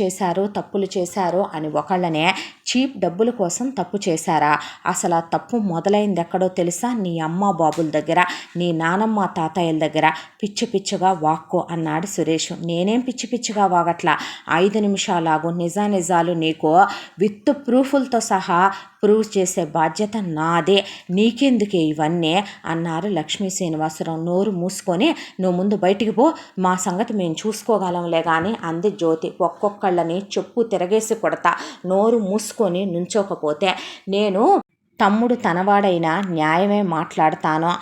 చేశారు అని ఒకళ్ళనే చీప్ డబ్బుల కోసం తప్పు చేశారా? అసలు ఆ తప్పు మొదలైంది ఎక్కడో తెలుసా? నీ అమ్మ బాబుల దగ్గర, నీ నానమ్మ తాతయ్యల దగ్గర. పిచ్చి పిచ్చిగా వాక్కో అన్నాడు సురేష్. నేనేం పిచ్చి పిచ్చిగా వాగట్లా, 5 నిమిషాలాగు, నిజాలు నీకు విత్ ప్రూఫ్లతో సహా ప్రూవ్ చేసే బాధ్యత నాదే, నీకెందుకే ఇవన్నీ అన్నారు లక్ష్మీ శ్రీనివాసరావు. నోరు మూసుకొని నువ్వు ముందు బయటికి పో, మా సంగతి మేము చూసుకోగలంలే కానీ అంది జ్యోతి. ఒక్కొక్కళ్ళని చెప్పు తిరగేసి కొడతా, నోరు మూసుకొని నుంచోకపోతే. నేను తమ్ముడు తనవాడైనా న్యాయమే మాట్లాడతాను.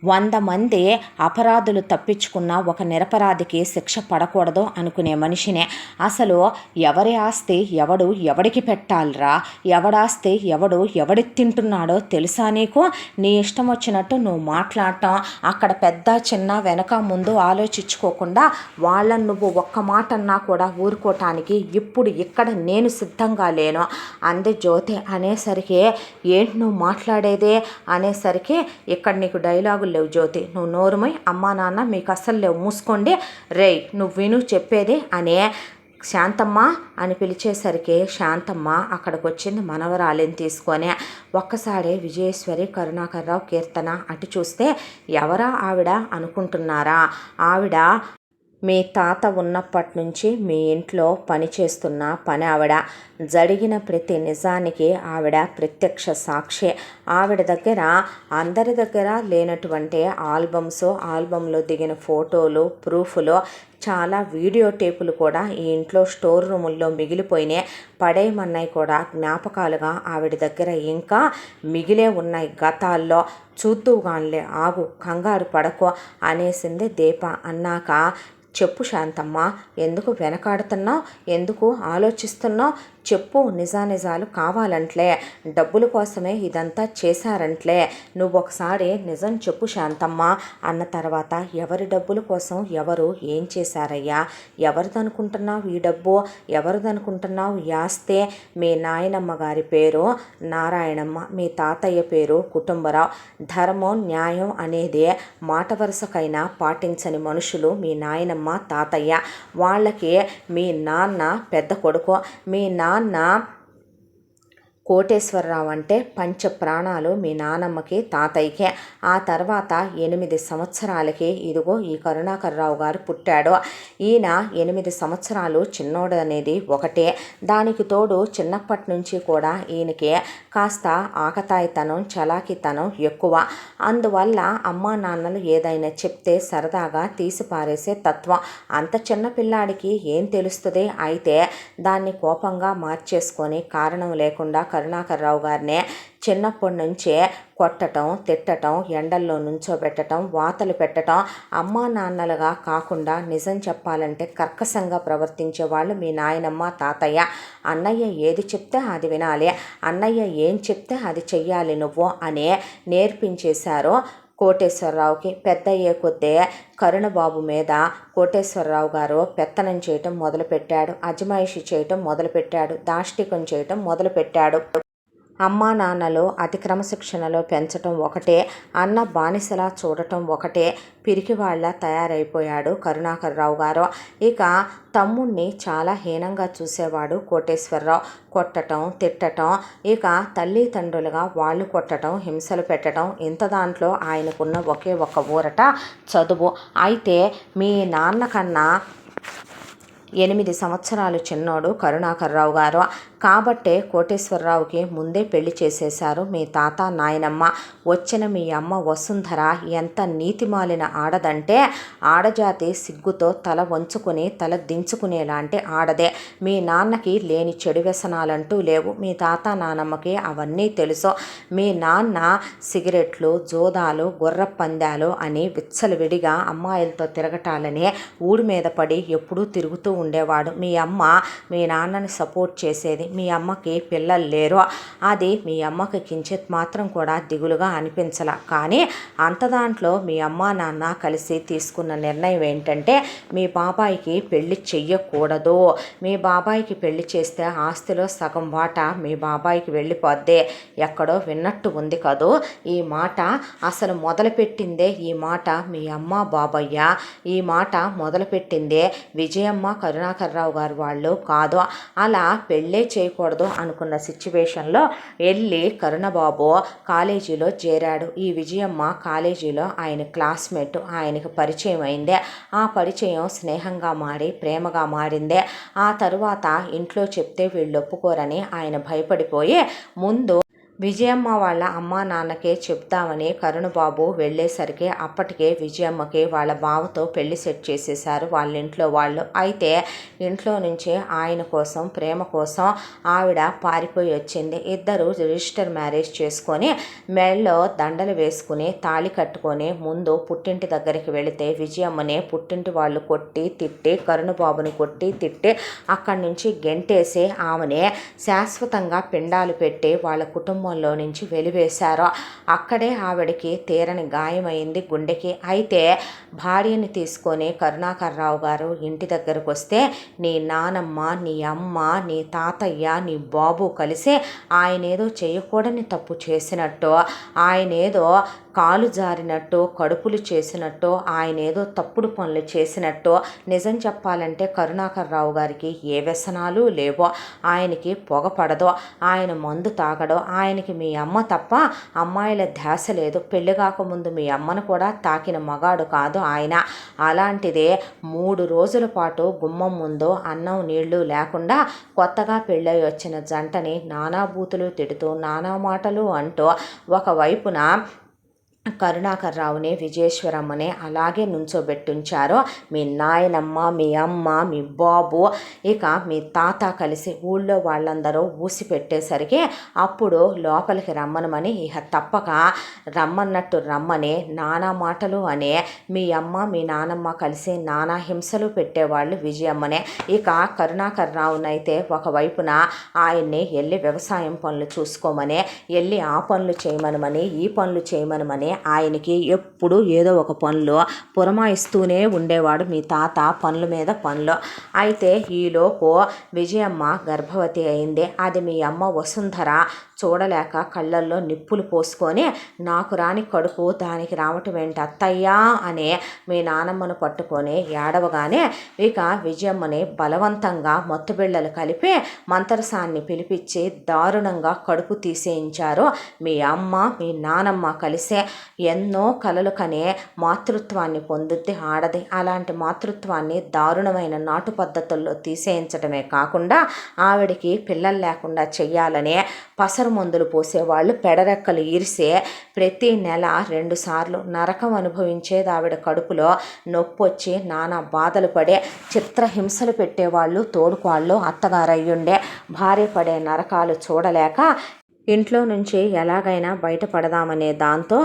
100 మంది అపరాధులు తప్పించుకున్న ఒక నిరపరాధికి శిక్ష పడకూడదు అనుకునే మనిషినే. అసలు ఎవరి ఆస్తి ఎవడికి పెట్టాలిరా? ఎవడాస్తి ఎవడికి తింటున్నాడో తెలుసా నీకు? నీ ఇష్టం వచ్చినట్టు నువ్వు మాట్లాడటం, అక్కడ పెద్ద చిన్న వెనక ముందు ఆలోచించుకోకుండా వాళ్ళని నువ్వు ఒక్క మాట అన్నా కూడా ఊరుకోవటానికి ఇప్పుడు ఇక్కడ నేను సిద్ధంగా లేను అంది జ్యోతి. అనేసరికి ఏంటి నువ్వు మాట్లాడేదే అనేసరికి ఇక్కడ నీకు డైలాగులు లేవు జ్యోతి, నువ్వు నోరుమై, అమ్మా నాన్న మీకు అస్సలు లేవు, మూసుకోండి, రేయ్ నువ్వు విను చెప్పేది అనే శాంతమ్మ అని పిలిచేసరికి శాంతమ్మ అక్కడికి వచ్చింది మనవరాలిని తీసుకొని. ఒక్కసారి విజయేశ్వరి, కరుణాకర్రావు, కీర్తన అటు చూస్తే ఎవరా ఆవిడ అనుకుంటున్నారా? ఆవిడ మీ తాత ఉన్నప్పటి నుంచి మీ ఇంట్లో పనిచేస్తున్న పని ఆవిడ. జరిగిన ప్రతి నిజానికి ఆవిడ ప్రత్యక్ష సాక్షి. ఆవిడ దగ్గర అందరి దగ్గర లేనటువంటి ఆల్బంలో దిగిన ఫోటోలు, ప్రూఫ్లు, చాలా వీడియో టేపులు కూడా ఈ ఇంట్లో స్టోర్ రూముల్లో మిగిలిపోయినాయి. పడేయమన్నాయి కూడా జ్ఞాపకాలుగా ఆవిడ దగ్గర ఇంకా మిగిలే ఉన్నాయి గతాల్లో. చూద్దువుగాన్లే, ఆగు, కంగారు పడకు అనేసింది దీప. అన్నాక చెప్పు శాంతమ్మ, ఎందుకు వెనకాడుతున్నావు, ఎందుకు ఆలోచిస్తున్నావు, చెప్పు, నిజానిజాలు కావాలంట్లే, డబ్బుల కోసమే ఇదంతా చేశారంట్లే, నువ్వు ఒకసారి నిజం చెప్పు శాంతమ్మ అన్న తర్వాత ఎవరి డబ్బుల కోసం ఎవరు ఏం చేశారయ్యా? ఎవరిదనుకుంటున్నావు ఈ డబ్బు? ఎవరిదనుకుంటున్నావు ఈ ఆస్తే? మీ నాయనమ్మ గారి పేరు నారాయణమ్మ, మీ తాతయ్య పేరు కుటుంబరావు. ధర్మం న్యాయం అనేది మాట వరుసకైనా పాటించని మనుషులు మీ నాయనమ్మ తాతయ్య. వాళ్ళకి మీ నాన్న పెద్ద కొడుకు. మీ నాన్న కోటేశ్వరరావు అంటే పంచ ప్రాణాలు మీ నానమ్మకి తాతయ్యకే. ఆ తర్వాత 8 సంవత్సరాలకి ఇదిగో ఈ కరుణాకర్రావు గారు పుట్టాడు. ఈయన 8 సంవత్సరాలు చిన్నోడు అనేది ఒకటే. దానికి తోడు చిన్నప్పటి నుంచి కూడా ఈయనకి కాస్త ఆకతాయితనం, చలాకితనం ఎక్కువ. అందువల్ల అమ్మా నాన్నలు ఏదైనా చెప్తే సరదాగా తీసి పారేసే తత్వం. అంత చిన్న పిల్లాడికి ఏం తెలుస్తుంది? అయితే దాన్ని కోపంగా మార్చేసుకొని కారణం లేకుండా కరుణాకర్రావు గారినే చిన్నప్పటి నుంచే కొట్టడం, తిట్టడం, ఎండల్లో నుంచోబెట్టడం, వాతలు పెట్టడం, అమ్మా నాన్నలుగా కాకుండా నిజం చెప్పాలంటే కర్కశంగా ప్రవర్తించే వాళ్ళు మీ నాయనమ్మ తాతయ్య. అన్నయ్య ఏది చెప్తే అది వినాలి, అన్నయ్య ఏం చెప్తే అది చెయ్యాలి నువ్వు అనే నేర్పించేశారు కోటేశ్వరరావుకి. పెద్దయ్యే కొద్దే కరుణబాబు మీద కోటేశ్వరరావు గారు పెత్తనం చేయటం మొదలుపెట్టాడు, అజమాయిషి చేయటం మొదలుపెట్టాడు, దాష్టికం చేయటం మొదలుపెట్టాడు. అమ్మా నాన్నలు అతి క్రమశిక్షణలో పెంచటం ఒకటే, అన్న బానిసలా చూడటం ఒకటే. పిరికివాళ్ల తయారైపోయాడు కరుణాకర్రావు గారు. ఇక తమ్ముణ్ణి చాలా హీనంగా చూసేవాడు కోటేశ్వరరావు. కొట్టటం, తిట్టటం, ఇక తల్లిదండ్రులుగా వాళ్ళు కొట్టడం, హింసలు పెట్టడం. ఇంత దాంట్లో ఆయనకున్న ఒకే ఒక్క ఊరట చదువు. అయితే మీ నాన్నకన్నా 8 సంవత్సరాలు చిన్నోడు కరుణాకర్రావు గారు. కాబట్టే కోటేశ్వరరావుకి ముందే పెళ్లి చేసేశారు మీ తాత నాయనమ్మ. వచ్చిన మీ అమ్మ వసుంధర ఎంత నీతిమాలిన ఆడదంటే ఆడజాతి సిగ్గుతో తల వంచుకుని తల దించుకునేలాంటి ఆడదే. మీ నాన్నకి లేని చెడు వ్యసనాలంటూ లేవు. మీ తాత నానమ్మకి అవన్నీ తెలుసు. మీ నాన్న సిగరెట్లు, జోదాలు, గుర్ర పందాలు అని విచ్చలవిడిగా అమ్మాయిలతో తిరగటాలనే ఊడి మీద పడి ఎప్పుడూ తిరుగుతూ ఉండేవాడు. మీ అమ్మ మీ నాన్నని సపోర్ట్ చేసేది. మీ అమ్మకి పిల్లలు లేరు. అది మీ అమ్మకి కించిత్ మాత్రం కూడా దిగులుగా అనిపించలా. కానీ అంత దాంట్లో మీ అమ్మ నాన్న కలిసి తీసుకున్న నిర్ణయం ఏంటంటే మీ బాబాయికి పెళ్లి చెయ్యకూడదు. మీ బాబాయికి పెళ్లి చేస్తే ఆస్తిలో సగం వాటా మీ బాబాయికి వెళ్ళిపోద్ది. ఎక్కడో విన్నట్టు ఉంది కదూ ఈ మాట. అసలు మొదలుపెట్టిందే ఈ మాట మీ అమ్మ బాబయ్య. ఈ మాట మొదలుపెట్టిందే విజయమ్మ కరుణాకర్రావు గారు వాళ్ళు కాదు. అలా పెళ్ళే చేయకూడదు అనుకున్న సిచ్యువేషన్లో వెళ్ళి కరుణబాబు కాలేజీలో చేరాడు. ఈ విజయమ్మ కాలేజీలో ఆయన క్లాస్మేట్. ఆయనకు పరిచయం అయిందే. ఆ పరిచయం స్నేహంగా మారి ప్రేమగా మారిందే. ఆ తరువాత ఇంట్లో చెప్తే వీళ్ళు ఒప్పుకోరని ఆయన భయపడిపోయి ముందు విజయమ్మ వాళ్ళ అమ్మా నాన్నకే చెప్తామని కరుణబాబు వెళ్ళేసరికి అప్పటికే విజయమ్మకి వాళ్ళ బావతో పెళ్లి సెట్ చేసేసారు వాళ్ళ ఇంట్లో వాళ్ళు. అయితే ఇంట్లో నుంచి ఆయన కోసం ప్రేమ కోసం ఆవిడ పారిపోయి వచ్చింది. ఇద్దరు రిజిస్టర్ మ్యారేజ్ చేసుకొని మెడలో దండలు వేసుకుని తాళి కట్టుకొని ముందు పుట్టింటి దగ్గరికి వెళితే విజయమ్మని పుట్టింటి వాళ్ళు కొట్టి తిట్టి కరుణబాబుని కొట్టి తిట్టి అక్కడి నుంచి గెంటేసి ఆమెనే శాశ్వతంగా పిండాలు పెట్టి వాళ్ళ కుటుంబంలో నుంచి వెలివేశారు. అక్కడే ఆవిడకి తీరని గాయమైంది గుండెకి. అయితే భార్యని తీసుకొని కరుణాకర్రావు గారు ఇంటి దగ్గరకు వస్తే నీ నానమ్మ, నీ అమ్మ, నీ తాతయ్య, నీ బాబు కలిసి ఆయనేదో చేయకూడని తప్పు చేసినట్టు, ఆయనేదో కాలు జారినట్టు, కడుపులు చేసినట్టు, ఆయన ఏదో తప్పుడు పనులు చేసినట్టు. నిజం చెప్పాలంటే కరుణాకర్రావు గారికి ఏ వ్యసనాలు లేవో, ఆయనకి పొగ పడదో, ఆయన మందు తాగడో, ఆయనకి మీ అమ్మ తప్ప అమ్మాయిల ధ్యాస లేదు. పెళ్లి కాకముందు మీ అమ్మను కూడా తాకిన మగాడు కాదు ఆయన. అలాంటిదే 3 రోజుల పాటు గుమ్మం ముందు అన్నం నీళ్లు లేకుండా కొత్తగా పెళ్ళై వచ్చిన జంటని నానా బూతులు తిడుతూ నానా మాటలు అంటూ ఒకవైపున కరుణాకర్రావుని విజయేశ్వరమ్మని అలాగే నుంచోబెట్టించారు. మీ నాయనమ్మ, మీ అమ్మ, మీ బాబు, ఇక మీ తాత కలిసి ఊళ్ళో వాళ్ళందరూ ఊసి పెట్టేసరికి అప్పుడు లోపలికి రమ్మనమని ఇక తప్పక రమ్మన్నట్టు రమ్మని నానా మాటలు అనే మీ అమ్మ మీ నానమ్మ కలిసి నానా హింసలు పెట్టేవాళ్ళు విజయమ్మనే. ఇక కరుణాకర్రావునైతే ఒకవైపున ఆయన్ని వెళ్ళి వ్యవసాయం పనులు చూసుకోమని, వెళ్ళి ఆ పనులు చేయమనమని, ఈ పనులు చేయమనమని ఆయనకి ఎప్పుడు ఏదో ఒక పనులు పురమాయిస్తూనే ఉండేవాడు మీ తాత, పనుల మీద పనులు. అయితే ఈలోపు విజయమ్మ గర్భవతి అయింది. అది మీ అమ్మ వసుంధర చూడలేక కళ్ళల్లో నిప్పులు పోసుకొని నాకు రాని కడుపు దానికి రావటం ఏంటి అత్తయ్యా అని మీ నానమ్మను పట్టుకొని ఏడవగానే ఇక విజయమ్మని బలవంతంగా మత్తుబిళ్ళలు కలిపి మంతరసాన్ని పిలిపించి దారుణంగా కడుపు తీసేయించారు మీ అమ్మ మీ నానమ్మ కలిసే. ఎన్నో కలలు కనే మాతృత్వాన్ని పొందుద్ది ఆడది. అలాంటి మాతృత్వాన్ని దారుణమైన నాటు పద్ధతుల్లో తీసేయించడమే కాకుండా ఆవిడికి పిల్లలు లేకుండా చెయ్యాలనే పసరు మందులు పోసేవాళ్ళు పెడరెక్కలు ఈరిసే ప్రతి నెల 2 సార్లు నరకం అనుభవించేది ఆవిడ. కడుపులో నొప్పి వచ్చి నానా బాధలు పడే చిత్రహింసలు పెట్టేవాళ్ళు తోడుకోళ్ళు అత్తగారయ్యుండే. భార్య పడే నరకాలు చూడలేక ఇంట్లో నుంచి ఎలాగైనా బయటపడదామనే దాంతో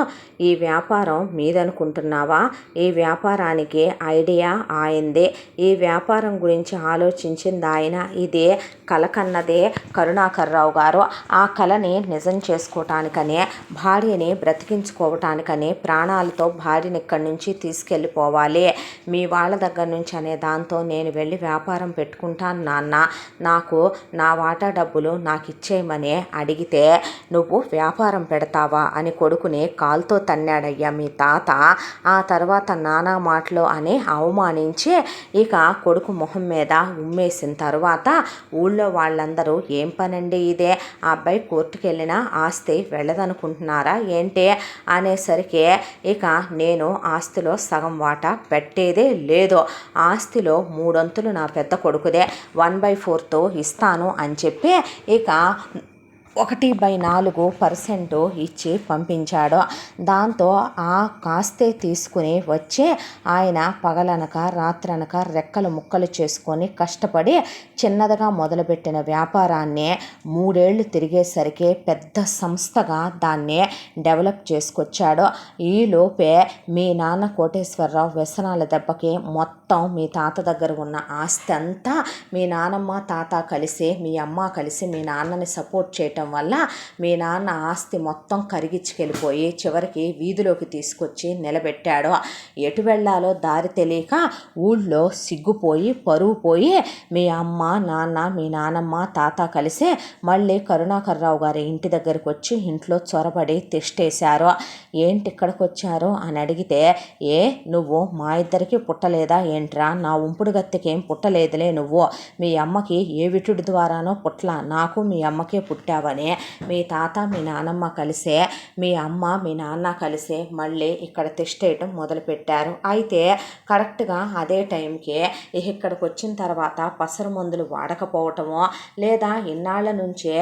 ఈ వ్యాపారం మీదనుకుంటున్నావా? ఈ వ్యాపారానికి ఐడియా ఆయందే. ఈ వ్యాపారం గురించి ఆలోచించింది ఆయన. ఇదే కల కన్నదే కరుణాకర్రావు గారు. ఆ కళని నిజం చేసుకోవటానికనే, భార్యని బ్రతికించుకోవటానికనే ప్రాణాలతో భార్యని ఇక్కడి నుంచి తీసుకెళ్ళిపోవాలి మీ వాళ్ళ దగ్గర నుంచి అనే దాంతో నేను వెళ్ళి వ్యాపారం పెట్టుకుంటాను నాన్న, నాకు నా వాటా డబ్బులు నాకు ఇచ్చేయమని అడిగితే నువ్వు వ్యాపారం పెడతావా అని కొడుకుని కాలుతో తన్నాడయ్యా మీ తాత. ఆ తర్వాత నానా మాటలు అని అవమానించి ఇక కొడుకు మొహం మీద ఉమ్మేసిన తర్వాత ఊళ్ళో వాళ్ళందరూ ఏం పనండి ఇదే, ఆ అబ్బాయి కోర్టుకు వెళ్ళినా ఆస్తి వెళ్ళదనుకుంటున్నారా ఏంటి అనేసరికి ఇక నేను ఆస్తిలో సగం వాటా పెట్టేదే లేదు, ఆస్తిలో 3 వంతులు నా పెద్ద కొడుకుదే, 1/4 ఇస్తాను అని చెప్పి ఇక 1/4% ఇచ్చి పంపించాడు. దాంతో ఆ కాస్తే తీసుకుని వచ్చి ఆయన పగలనక రాత్రనక రెక్కలు ముక్కలు చేసుకొని కష్టపడి చిన్నదిగా మొదలుపెట్టిన వ్యాపారాన్ని 3 ఏళ్ళు తిరిగేసరికి పెద్ద సంస్థగా దాన్ని డెవలప్ చేసుకొచ్చాడు. ఈలోపే మీ నాన్న కోటేశ్వరరావు వ్యసనాల దెబ్బకి మొత్తం మీ తాత దగ్గర ఉన్న ఆస్తి అంతా మీ నానమ్మ తాత కలిసి మీ అమ్మ కలిసి మీ నాన్నని సపోర్ట్ చేయటం వల్ల మీ నాన్న ఆస్తి మొత్తం కరిగించుకెళ్ళిపోయి చివరికి వీధిలోకి తీసుకొచ్చి నిలబెట్టాడు. ఎటు వెళ్ళాలో దారి తెలియక ఊళ్ళో సిగ్గుపోయి పరువు పోయి మీ అమ్మ నాన్న మీ నానమ్మ తాత కలిసి మళ్ళీ కరుణాకర్రావు గారి ఇంటి దగ్గరికి వచ్చి ఇంట్లో చొరబడి తిష్టేశారు. ఏంటి ఇక్కడికి వచ్చారు అని అడిగితే, ఏ నువ్వు మా ఇద్దరికి పుట్టలేదా ఏంట్రా, నా ఉంపుడు గత్తెకి ఏం పుట్టలేదులే, నువ్వు మీ అమ్మకి ఏ విటుడి ద్వారానో పుట్ల, నాకు మీ అమ్మకే పుట్టావని రాగానే మీ తాత మీ నానమ్మ కలిసే మీ అమ్మ మీ నాన్న కలిసే మళ్ళీ ఇక్కడ తిష్టేయటం మొదలుపెట్టారు. అయితే కరెక్ట్గా అదే టైంకి ఇక్కడికి వచ్చిన తర్వాత పసరు మందులు వాడకపోవటమో లేదా ఇన్నాళ్ళ నుంచే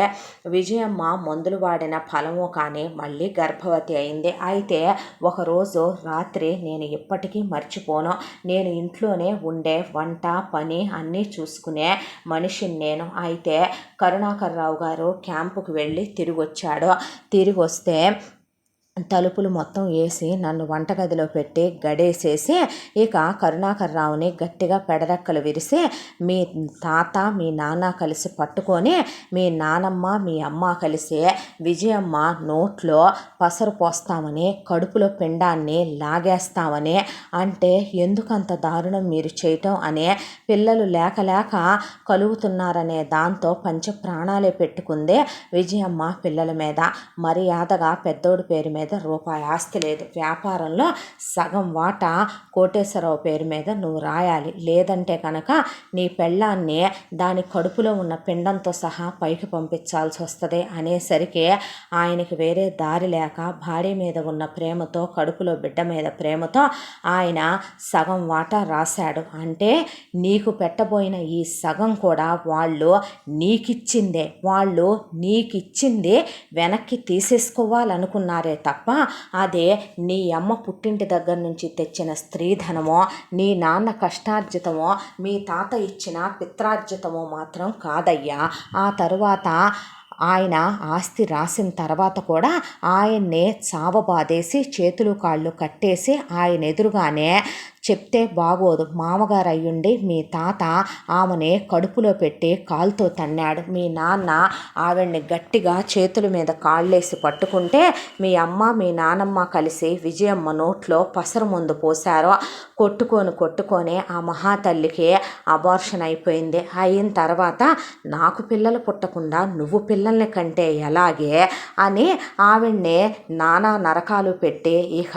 విజయమ్మ మందులు వాడిన ఫలమో కానీ మళ్ళీ గర్భవతి అయింది. అయితే ఒకరోజు రాత్రి నేను ఇప్పటికీ మర్చిపోను. నేను ఇంట్లోనే ఉండే వంట పని అన్నీ చూసుకునే మనిషిని నేను. అయితే కరుణాకర్రావు గారు క్యాంపుకు వెళ్ళి తిరిగి వచ్చాడు. తిరిగి వస్తే తలుపులు మొత్తం వేసి నన్ను వంటగదిలో పెట్టి గడేసేసి ఇక కరుణాకర్రావుని గట్టిగా పెడరెక్కలు విరిసి మీ తాత మీ నాన్న కలిసి పట్టుకొని మీ నానమ్మ మీ అమ్మ కలిసి విజయమ్మ నోట్లో పసరు పోస్తామని కడుపులో పిండాన్ని లాగేస్తామని అంటే ఎందుకంత దారుణం మీరు చేయటం అనే పిల్లలు లేక లేక కలుగుతున్నారనే దాంతో పంచ ప్రాణాలే పెట్టుకుందే విజయమ్మ పిల్లల మీద. మర్యాదగా పెద్దోడి పేరు మీద రూపాయి ఆస్తి లేదు. వ్యాపారంలో సగం వాటా కోటేశ్వరరావు పేరు మీద నువ్వు రాయాలి. లేదంటే కనుక నీ పెళ్ళాన్ని దాని కడుపులో ఉన్న పిండంతో సహా పైకి పంపించాల్సి వస్తుంది అనేసరికి ఆయనకి వేరే దారి లేక భార్య మీద ఉన్న ప్రేమతో కడుపులో బిడ్డ మీద ప్రేమతో ఆయన సగం వాటా రాశాడు. అంటే నీకు పెట్టబోయిన ఈ సగం కూడా వాళ్ళు నీకిచ్చింది వెనక్కి తీసేసుకోవాలనుకున్నారే తప్ప అదే నీ అమ్మ పుట్టింటి దగ్గర నుంచి తెచ్చిన స్త్రీధనమో నీ నాన్న కష్టార్జితమో మీ తాత ఇచ్చిన పిత్రార్జితమో మాత్రం కాదయ్యా. ఆ తరువాత ఆయన ఆస్తి రాసిన తర్వాత కూడా ఆయన్నే చావబాదేసి చేతులు కాళ్ళు కట్టేసి ఆయన ఎదురుగానే చెప్తే బాగోదు. మామగారు అయ్యుండి మీ తాత ఆమెని కడుపులో పెట్టి కాలుతో తన్నాడు. మీ నాన్న ఆవిడ్ని గట్టిగా చేతుల మీద కాళ్ళేసి పట్టుకుంటే మీ అమ్మ మీ నానమ్మ కలిసి విజయమ్మ నోట్లో పసరు మందు పోశారు. కొట్టుకొని ఆ మహాతల్లికి అబార్షన్ అయిపోయింది. అయిన తర్వాత నాకు పిల్లలు పుట్టకుండా నువ్వు పిల్లల్ని కంటే ఎలాగే అని ఆవిడ్ని నానా నరకాలు పెట్టి ఇక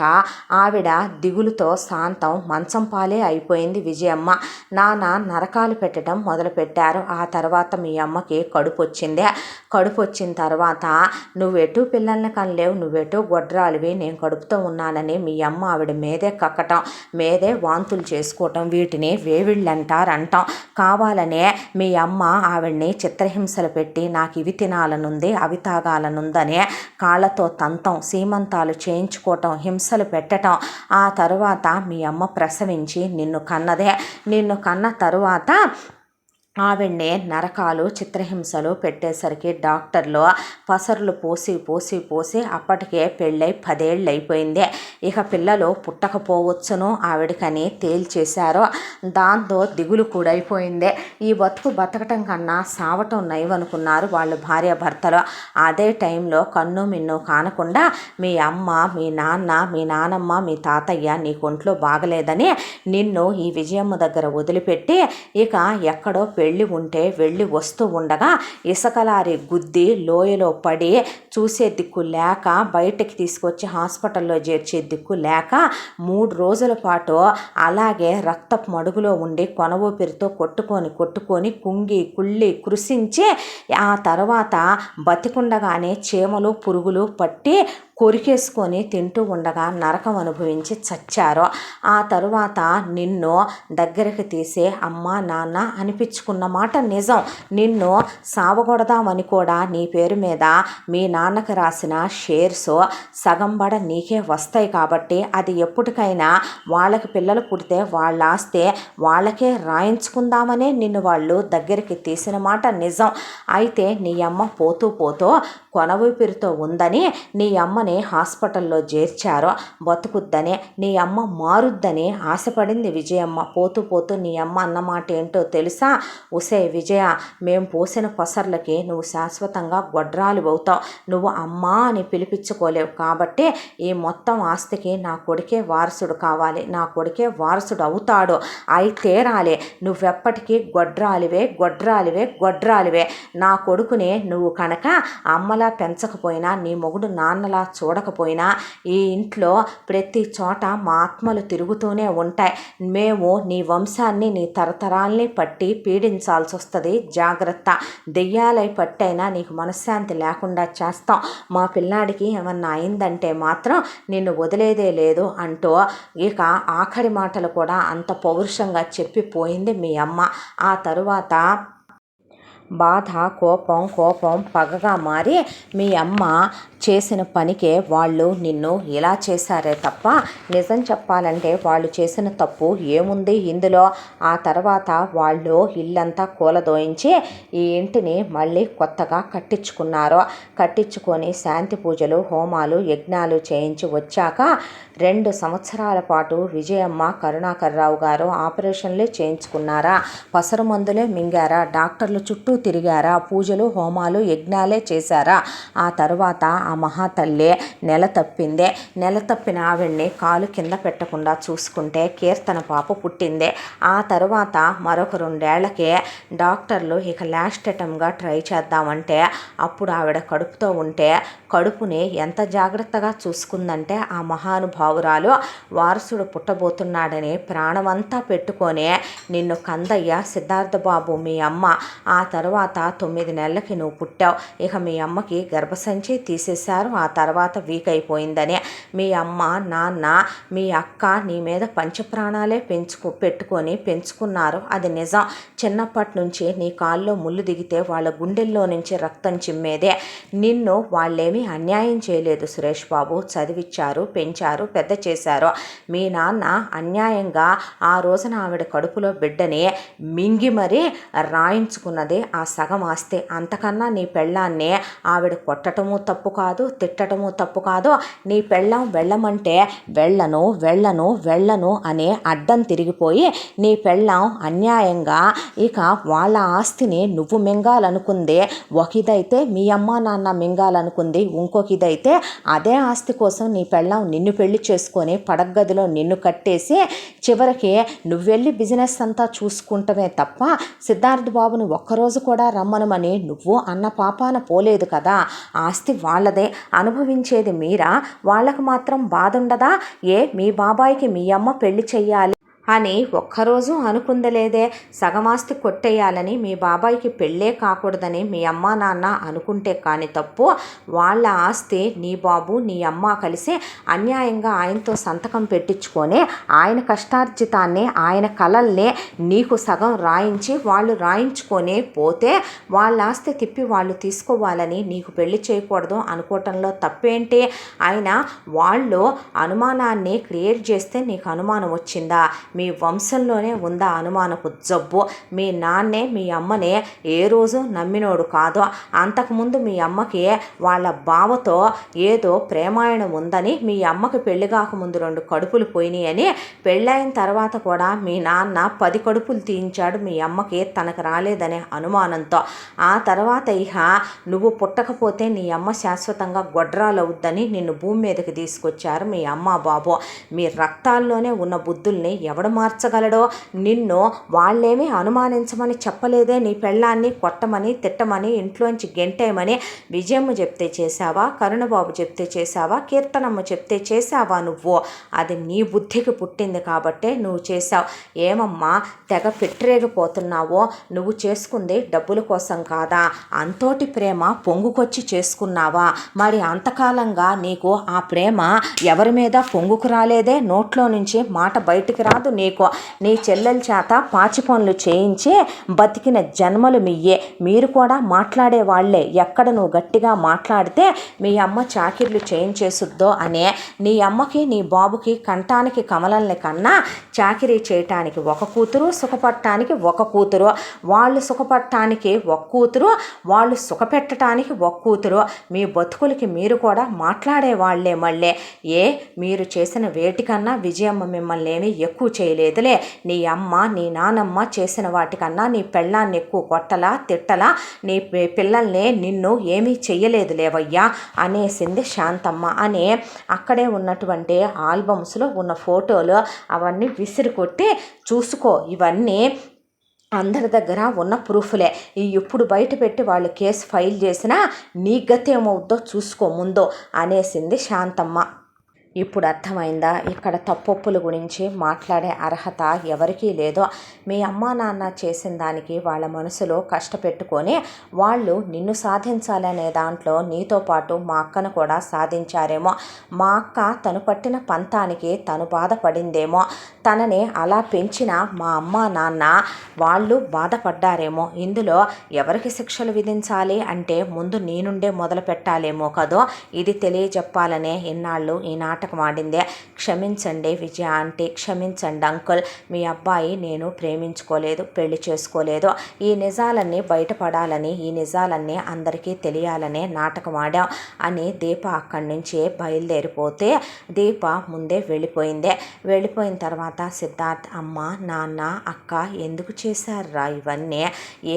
ఆవిడ దిగులుతో శాంతం మంచం పాలే అయిపోయింది విజయమ్మ. నాన్న నరకాలు పెట్టడం మొదలుపెట్టారు. ఆ తర్వాత మీ అమ్మకి కడుపు వచ్చింది. కడుపు వచ్చిన తర్వాత నువ్వెటు పిల్లల్ని కనలేవు, నువ్వెటు గొడ్రాలివి, నేను కడుపుతో ఉన్నానని మీ అమ్మ ఆవిడ మీదే కక్కటం, మీదే వాంతులు చేసుకోవటం, వీటిని వేవిళ్ళంటారంటాం. కావాలనే మీ అమ్మ ఆవిడ్ని చిత్రహింసలు పెట్టి నాకు ఇవి తినాలనుంది అవి తాగాలనుందనే కాళ్ళతో తంతం, సీమంతాలు చేయించుకోవటం, హింసలు పెట్టటం. ఆ తరువాత మీ అమ్మ ప్రసవించి నిన్ను కన్న తరువాత ఆవిడ్ని నరకాలు చిత్రహింసలు పెట్టేసరికి డాక్టర్లు పసరులు పోసి అప్పటికే పెళ్ళై 10 ఏళ్ళు అయిపోయింది. ఇక పిల్లలు పుట్టకపోవచ్చును ఆవిడకని తేల్చేశారు. దాంతో దిగులు కూడైపోయింది. ఈ బతకటం కన్నా సావటం నయమనుకున్నారు వాళ్ళు భార్యాభర్తలు. అదే టైంలో కన్ను మిన్ను కానకుండా మీ అమ్మ మీ నాన్న మీ నానమ్మ మీ తాతయ్య నీ ఒంట్లో బాగలేదని నిన్ను ఈ విజయమ్మ దగ్గర వదిలిపెట్టి ఇక ఎక్కడో వెళ్ళి వస్తూ ఉండగా ఇసుకలారి గుద్ది లోయలో పడి చూసే దిక్కు లేక బయటకి తీసుకొచ్చి హాస్పిటల్లో చేర్చే దిక్కు లేక 3 రోజుల పాటు అలాగే రక్తపు మడుగులో ఉండి కొన ఊపిరితో కొట్టుకొని కుంగి కుళ్ళి కృషించి ఆ తర్వాత బతికుండగానే చీమలు పురుగులు పట్టి కొరికేసుకొని తింటూ ఉండగా నరకం అనుభవించి చచ్చారు. ఆ తరువాత నిన్ను దగ్గరికి తీసే అమ్మ నాన్న అనిపించుకున్న మాట నిజం. నిన్ను సావగొడదామని కూడా నీ పేరు మీద మీ నాన్నకి రాసిన షేర్స్ సగం బడ నీకే వస్తాయి కాబట్టి అది ఎప్పటికైనా వాళ్ళకి పిల్లలు పుడితే వాళ్ళ ఆస్తే వాళ్ళకే రాయించుకుందామనే నిన్ను వాళ్ళు దగ్గరికి తీసిన మాట నిజం. అయితే నీ అమ్మ పోతూ కొన ఊపిరితో ఉందని నీ అమ్మని హాస్పిటల్లో చేర్చారో బతుకుద్దని నీ అమ్మ మారుద్దని ఆశపడింది విజయమ్మ. పోతూ నీ అమ్మ అన్నమాట ఏంటో తెలుసా? ఉసే విజయ, మేము పోసిన పసర్లకి నువ్వు శాశ్వతంగా గొడ్రాలు అవుతావు, నువ్వు అమ్మా అని పిలిపించుకోలేవు కాబట్టి ఈ మొత్తం ఆస్తికి నా కొడుకే వారసుడు కావాలి, నా కొడుకే వారసుడు అవుతాడు, అయితే రాలే, నువ్వెప్పటికీ గొడ్రాలివే. నా కొడుకునే నువ్వు కనుక అమ్మలా పెంచకపోయినా నీ మొగుడు నాన్నలా చూడకపోయినా ఈ ఇంట్లో ప్రతి చోట మా ఆత్మలు తిరుగుతూనే ఉంటాయి. మేము నీ వంశాన్ని నీ తరతరాల్ని పట్టి పీడించాల్సి వస్తుంది, జాగ్రత్త. దెయ్యాలై పట్టైనా నీకు మనశ్శాంతి లేకుండా చేస్తాం. మా పిల్లాడికి ఏమన్నా అయిందంటే మాత్రం నిన్ను వదిలేదే లేదు అంటూ ఇక ఆఖరి మాటలు కూడా అంత పౌరుషంగా చెప్పిపోయింది మీ అమ్మ. ఆ తరువాత బాధ, కోపం పగగా మారి మీ అమ్మ చేసిన పనికే వాళ్ళు నిన్ను ఇలా చేశారే తప్ప నిజం చెప్పాలంటే వాళ్ళు చేసిన తప్పు ఏముంది ఇందులో. ఆ తర్వాత వాళ్ళు ఇల్లంతా కూలదోయించి ఈ ఇంటిని మళ్ళీ కొత్తగా కట్టించుకొని శాంతి పూజలు, హోమాలు, యజ్ఞాలు చేయించి వచ్చాక 2 సంవత్సరాల పాటు విజయమ్మ, కరుణాకర్రావు గారు ఆపరేషన్లే చేయించుకున్నారా, పసరు మందులే మింగారా, డాక్టర్లు చుట్టూ తిరిగారా, పూజలు, హోమాలు, యజ్ఞాలే చేశారా. ఆ తర్వాత ఆ మహాతల్లే నెల తప్పిన ఆవిడ్ని కాలు కింద పెట్టకుండా చూసుకుంటే కీర్తన పాప పుట్టిందే. ఆ తర్వాత మరొక 2 ఏళ్లకే డాక్టర్లు ఇక లాస్ట్ అటెంప్ట్గా ట్రై చేద్దామంటే అప్పుడు ఆవిడ కడుపుతో ఉంటే కడుపుని ఎంత జాగ్రత్తగా చూసుకుందంటే ఆ మహానుభావురాలు వారసుడు పుట్టబోతున్నాడని ప్రాణమంతా పెట్టుకొని నిన్ను కందయ్య, సిద్ధార్థ బాబు మీ అమ్మ. ఆ తర్వాత 9 నెలలకి నువ్వు పుట్టావు. ఇక మీ అమ్మకి గర్భసంచి తీసేశారు. ఆ తర్వాత వీక్ అయిపోయిందని మీ అమ్మ, నాన్న, మీ అక్క నీ మీద పంచప్రాణాలే పెంచుకున్నారు. అది నిజం. చిన్నప్పటి నుంచి నీ కాల్లో ముళ్ళు దిగితే వాళ్ళ గుండెల్లో నుంచి రక్తం చిమ్మేదే. నిన్ను వాళ్ళేమీ అన్యాయం చేయలేదు సురేష్ బాబు. చదివిచ్చారు, పెంచారు, పెద్ద చేశారు. మీ నాన్న అన్యాయంగా ఆ రోజున ఆవిడ కడుపులో బిడ్డని మింగి మరీ రాయించుకున్నది ఆ సగం ఆస్తి. అంతకన్నా నీ పెళ్ళాన్ని ఆవిడ కొట్టటము తప్పు కాదు, తిట్టటము తప్పు కాదు. నీ పెళ్ళాం వెళ్ళమంటే వెళ్ళను అని అడ్డం తిరిగిపోయి నీ పెళ్ళాం అన్యాయంగా ఇక వాళ్ళ ఆస్తిని నువ్వు మింగాలనుకుంది. ఒక ఇదైతే మీ అమ్మ నాన్న మింగాలనుకుంది, ఇంకొక ఇదైతే అదే ఆస్తి కోసం నీ పెళ్ళాం నిన్ను పెళ్లి చేసుకొని పడగదిలో నిన్ను కట్టేసి చివరికి నువ్వెళ్ళి బిజినెస్ అంతా చూసుకుంటమే తప్ప సిద్ధార్థ్ బాబుని ఒక్కరోజు కూడా రమ్మనమని నువ్వు అన్న పాపాన పోలేదు కదా. ఆస్తి వాళ్ళదే, అనుభవించేది మీరా? వాళ్ళకు మాత్రం బాధ ఉండదా? మీ బాబాయికి మీ అమ్మ పెళ్లి చెయ్యాలి అని ఒక్కరోజు అనుకుందలేదే. సగమాస్తి కొట్టేయాలని మీ బాబాయికి పెళ్ళే కాకూడదని మీ అమ్మ నాన్న అనుకుంటే కానీ తప్పు. వాళ్ళ ఆస్తి నీ బాబు నీ అమ్మ కలిసి అన్యాయంగా ఆయనతో సంతకం పెట్టించుకొని ఆయన కష్టార్జితాన్ని, ఆయన కలల్ని నీకు సగం రాయించి వాళ్ళు రాయించుకొని పోతే వాళ్ళ ఆస్తి తిప్పి వాళ్ళు తీసుకోవాలని నీకు పెళ్లి చేయకూడదు అనుకోవటంలో తప్పేంటి? అయినా వాళ్ళు అనుమానాన్ని క్రియేట్ చేస్తే నీకు అనుమానం వచ్చిందా? మీ వంశంలోనే ఉందా అనుమానపు జబ్బు? మీ నాన్నే మీ అమ్మనే ఏ రోజు నమ్మినోడు కాదు. అంతకుముందు మీ అమ్మకి వాళ్ళ బావతో ఏదో ప్రేమాయణం ఉందని, మీ అమ్మకి పెళ్లి కాకముందు 2 కడుపులు పోయినాయని, పెళ్ళైన తర్వాత కూడా మీ నాన్న 10 కడుపులు తీయించాడు మీ అమ్మకి తనకు రాలేదనే అనుమానంతో. ఆ తర్వాత ఇహ నువ్వు పుట్టకపోతే నీ అమ్మ శాశ్వతంగా గొడ్రాలవుద్దని నిన్ను భూమి మీదకి తీసుకొచ్చారు మీ అమ్మ బాబు. మీ రక్తాల్లోనే ఉన్న బుద్ధుల్ని ఎవడు మార్చగలడో? నిన్ను వాళ్ళేమీ అనుమానించమని చెప్పలేదే. నీ పెళ్ళాన్ని కొట్టమని, తిట్టమని, ఇంట్లోంచి గెంటేయమని విజయమ్మ చెప్తే చేశావా? కరుణబాబు చెప్తే చేశావా? కీర్తనమ్మ చెప్తే చేశావా? నువ్వు అది నీ బుద్ధికి పుట్టింది కాబట్టే నువ్వు చేశావు. ఏమమ్మా తెగ పెట్టరేగిపోతున్నావో? నువ్వు చేసుకుంది డబ్బుల కోసం కాదా? అంతోటి ప్రేమ పొంగుకొచ్చి చేసుకున్నావా? మరి అంతకాలంగా నీకు ఆ ప్రేమ ఎవరి మీద పొంగుకు రాలేదే? నోట్లో నుంచి మాట బయటికి రాదు నీకు. నీ చెల్లెల చేత పాచి పనులు చేయించి బతికిన జన్మలు మీయే. మీరు కూడా మాట్లాడే వాళ్ళే. ఎక్కడ నువ్వు గట్టిగా మాట్లాడితే మీ అమ్మ చాకిర్లు చేయించేసుద్దో అనే నీ అమ్మకి నీ బాబుకి కంటానికి కమలల్ని కన్నా చాకిరీ చేయటానికి ఒక కూతురు, సుఖపడటానికి ఒక కూతురు. వాళ్ళు సుఖపడటానికి ఒక కూతురు, వాళ్ళు సుఖపెట్టడానికి ఒక కూతురు. మీ బతుకులకి మీరు కూడా మాట్లాడే వాళ్ళే మళ్ళీ. మీరు చేసిన వేటికన్నా విజయమ్మ మిమ్మల్ని ఏమీ ఎక్కువ చేయలేదులే. నీ అమ్మ నీ నానమ్మ చేసిన వాటికన్నా నీ పెళ్ళాన్ని ఎక్కువ కొట్టలా, తిట్టలా, నీ పిల్లల్ని నిన్ను ఏమీ చెయ్యలేదు లేవయ్యా అనేసింది శాంతమ్మ. అని అక్కడే ఉన్నటువంటి ఆల్బమ్స్లో ఉన్న ఫోటోలు అవన్నీ విసిరి కొట్టి చూసుకో. ఇవన్నీ అందరి దగ్గర ఉన్న ప్రూఫ్లే ఇప్పుడు బయట పెట్టి వాళ్ళు కేసు ఫైల్ చేసినా నీ గతి ఏమవుద్దో చూసుకో ముందో అనేసింది శాంతమ్మ. ఇప్పుడు అర్థమైందా ఇక్కడ తప్పొప్పుల గురించి మాట్లాడే అర్హత ఎవరికీ లేదో. మీ అమ్మా నాన్న చేసిన దానికి వాళ్ళ మనసులో కష్టపెట్టుకొని వాళ్ళు నిన్ను సాధించాలనే దాంట్లో నీతో పాటు మా అక్కను కూడా సాధించారేమో. మా అక్క తను పట్టిన పంతానికి తను బాధపడిందేమో. తనని అలా పెంచిన మా అమ్మా నాన్న వాళ్ళు బాధపడ్డారేమో. ఇందులో ఎవరికి శిక్షలు విధించాలి అంటే ముందు నీ నుండే మొదలు పెట్టాలేమో కదో. ఇది తెలియజెప్పాలనే ఇన్నాళ్ళు ఈ నాటకం ఆడిందే. క్షమించండి విజయ ఆంటీ, క్షమించండి అంకుల్. మీ అబ్బాయి నేను ప్రేమించుకోలేదు, పెళ్లి చేసుకోలేదు. ఈ నిజాలన్నీ బయటపడాలని, ఈ నిజాలన్నీ అందరికీ తెలియాలనే నాటకం ఆడాం అని దీప అక్కడి నుంచి బయలుదేరిపోతే దీప ముందే వెళ్ళిపోయింది. వెళ్ళిపోయిన తర్వాత సిద్ధార్థ్ అమ్మ నాన్న అక్క ఎందుకు చేశారా ఇవన్నీ?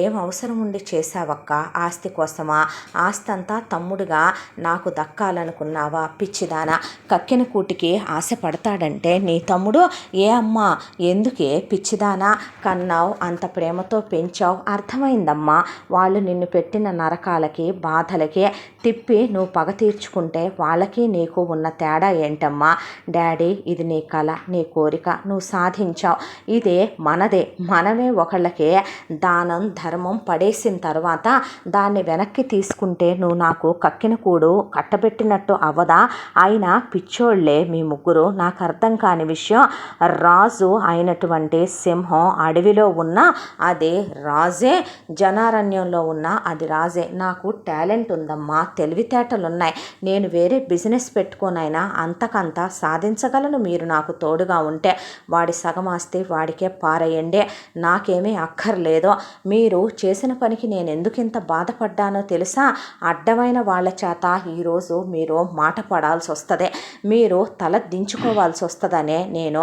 ఏం అవసరం ఉండి చేశావక్క? ఆస్తి కోసమా? ఆస్తి అంతా తమ్ముడుగా నాకు దక్కాలనుకున్నావా? పిచ్చిదానా, కక్కిన కూటికి ఆశపడతాడంటే నీ తమ్ముడు. ఏ అమ్మా ఎందుకే పిచ్చిదానా కన్నావు, అంత ప్రేమతో పెంచావు. అర్థమైందమ్మా. వాళ్ళు నిన్ను పెట్టిన నరకాలకి బాధలకి తిప్పి నువ్వు పగ తీర్చుకుంటే వాళ్ళకి నీకు ఉన్న తేడా ఏంటమ్మా? డాడీ ఇది నీ కళ, నీ కోరిక, నువ్వు సాధించావు. ఇదే మనదే. మనమే ఒకళ్ళకి దానం ధర్మం పడేసిన తర్వాత దాన్ని వెనక్కి తీసుకుంటే నువ్వు నాకు కక్కిన కూడు కట్టబెట్టినట్టు అవ్వదా? అయినా పిచ్చోళ్లే మీ ముగ్గురు. నాకు అర్థం కాని విషయం, రాజు అయినటువంటి సింహం అడవిలో ఉన్న అదే రాజే, జనారణ్యంలో ఉన్న అది రాజే. నాకు టాలెంట్ ఉందమ్మా, తెలివితేటలున్నాయి. నేను వేరే బిజినెస్ పెట్టుకోనైనా అంతకంతా సాధించగలను మీరు నాకు తోడుగా ఉంటే. వాడి సగమాస్తి వాడికే పారేయండి, నాకేమీ అక్కర్లేదో. మీరు చేసిన పనికి నేను ఎందుకు ఇంత బాధపడ్డానో తెలుసా? అడ్డమైన వాళ్ళ చేత ఈరోజు మీరు మాట పడాల్సి వస్తుంది, మీరు తల దించుకోవాల్సి వస్తుందనే నేను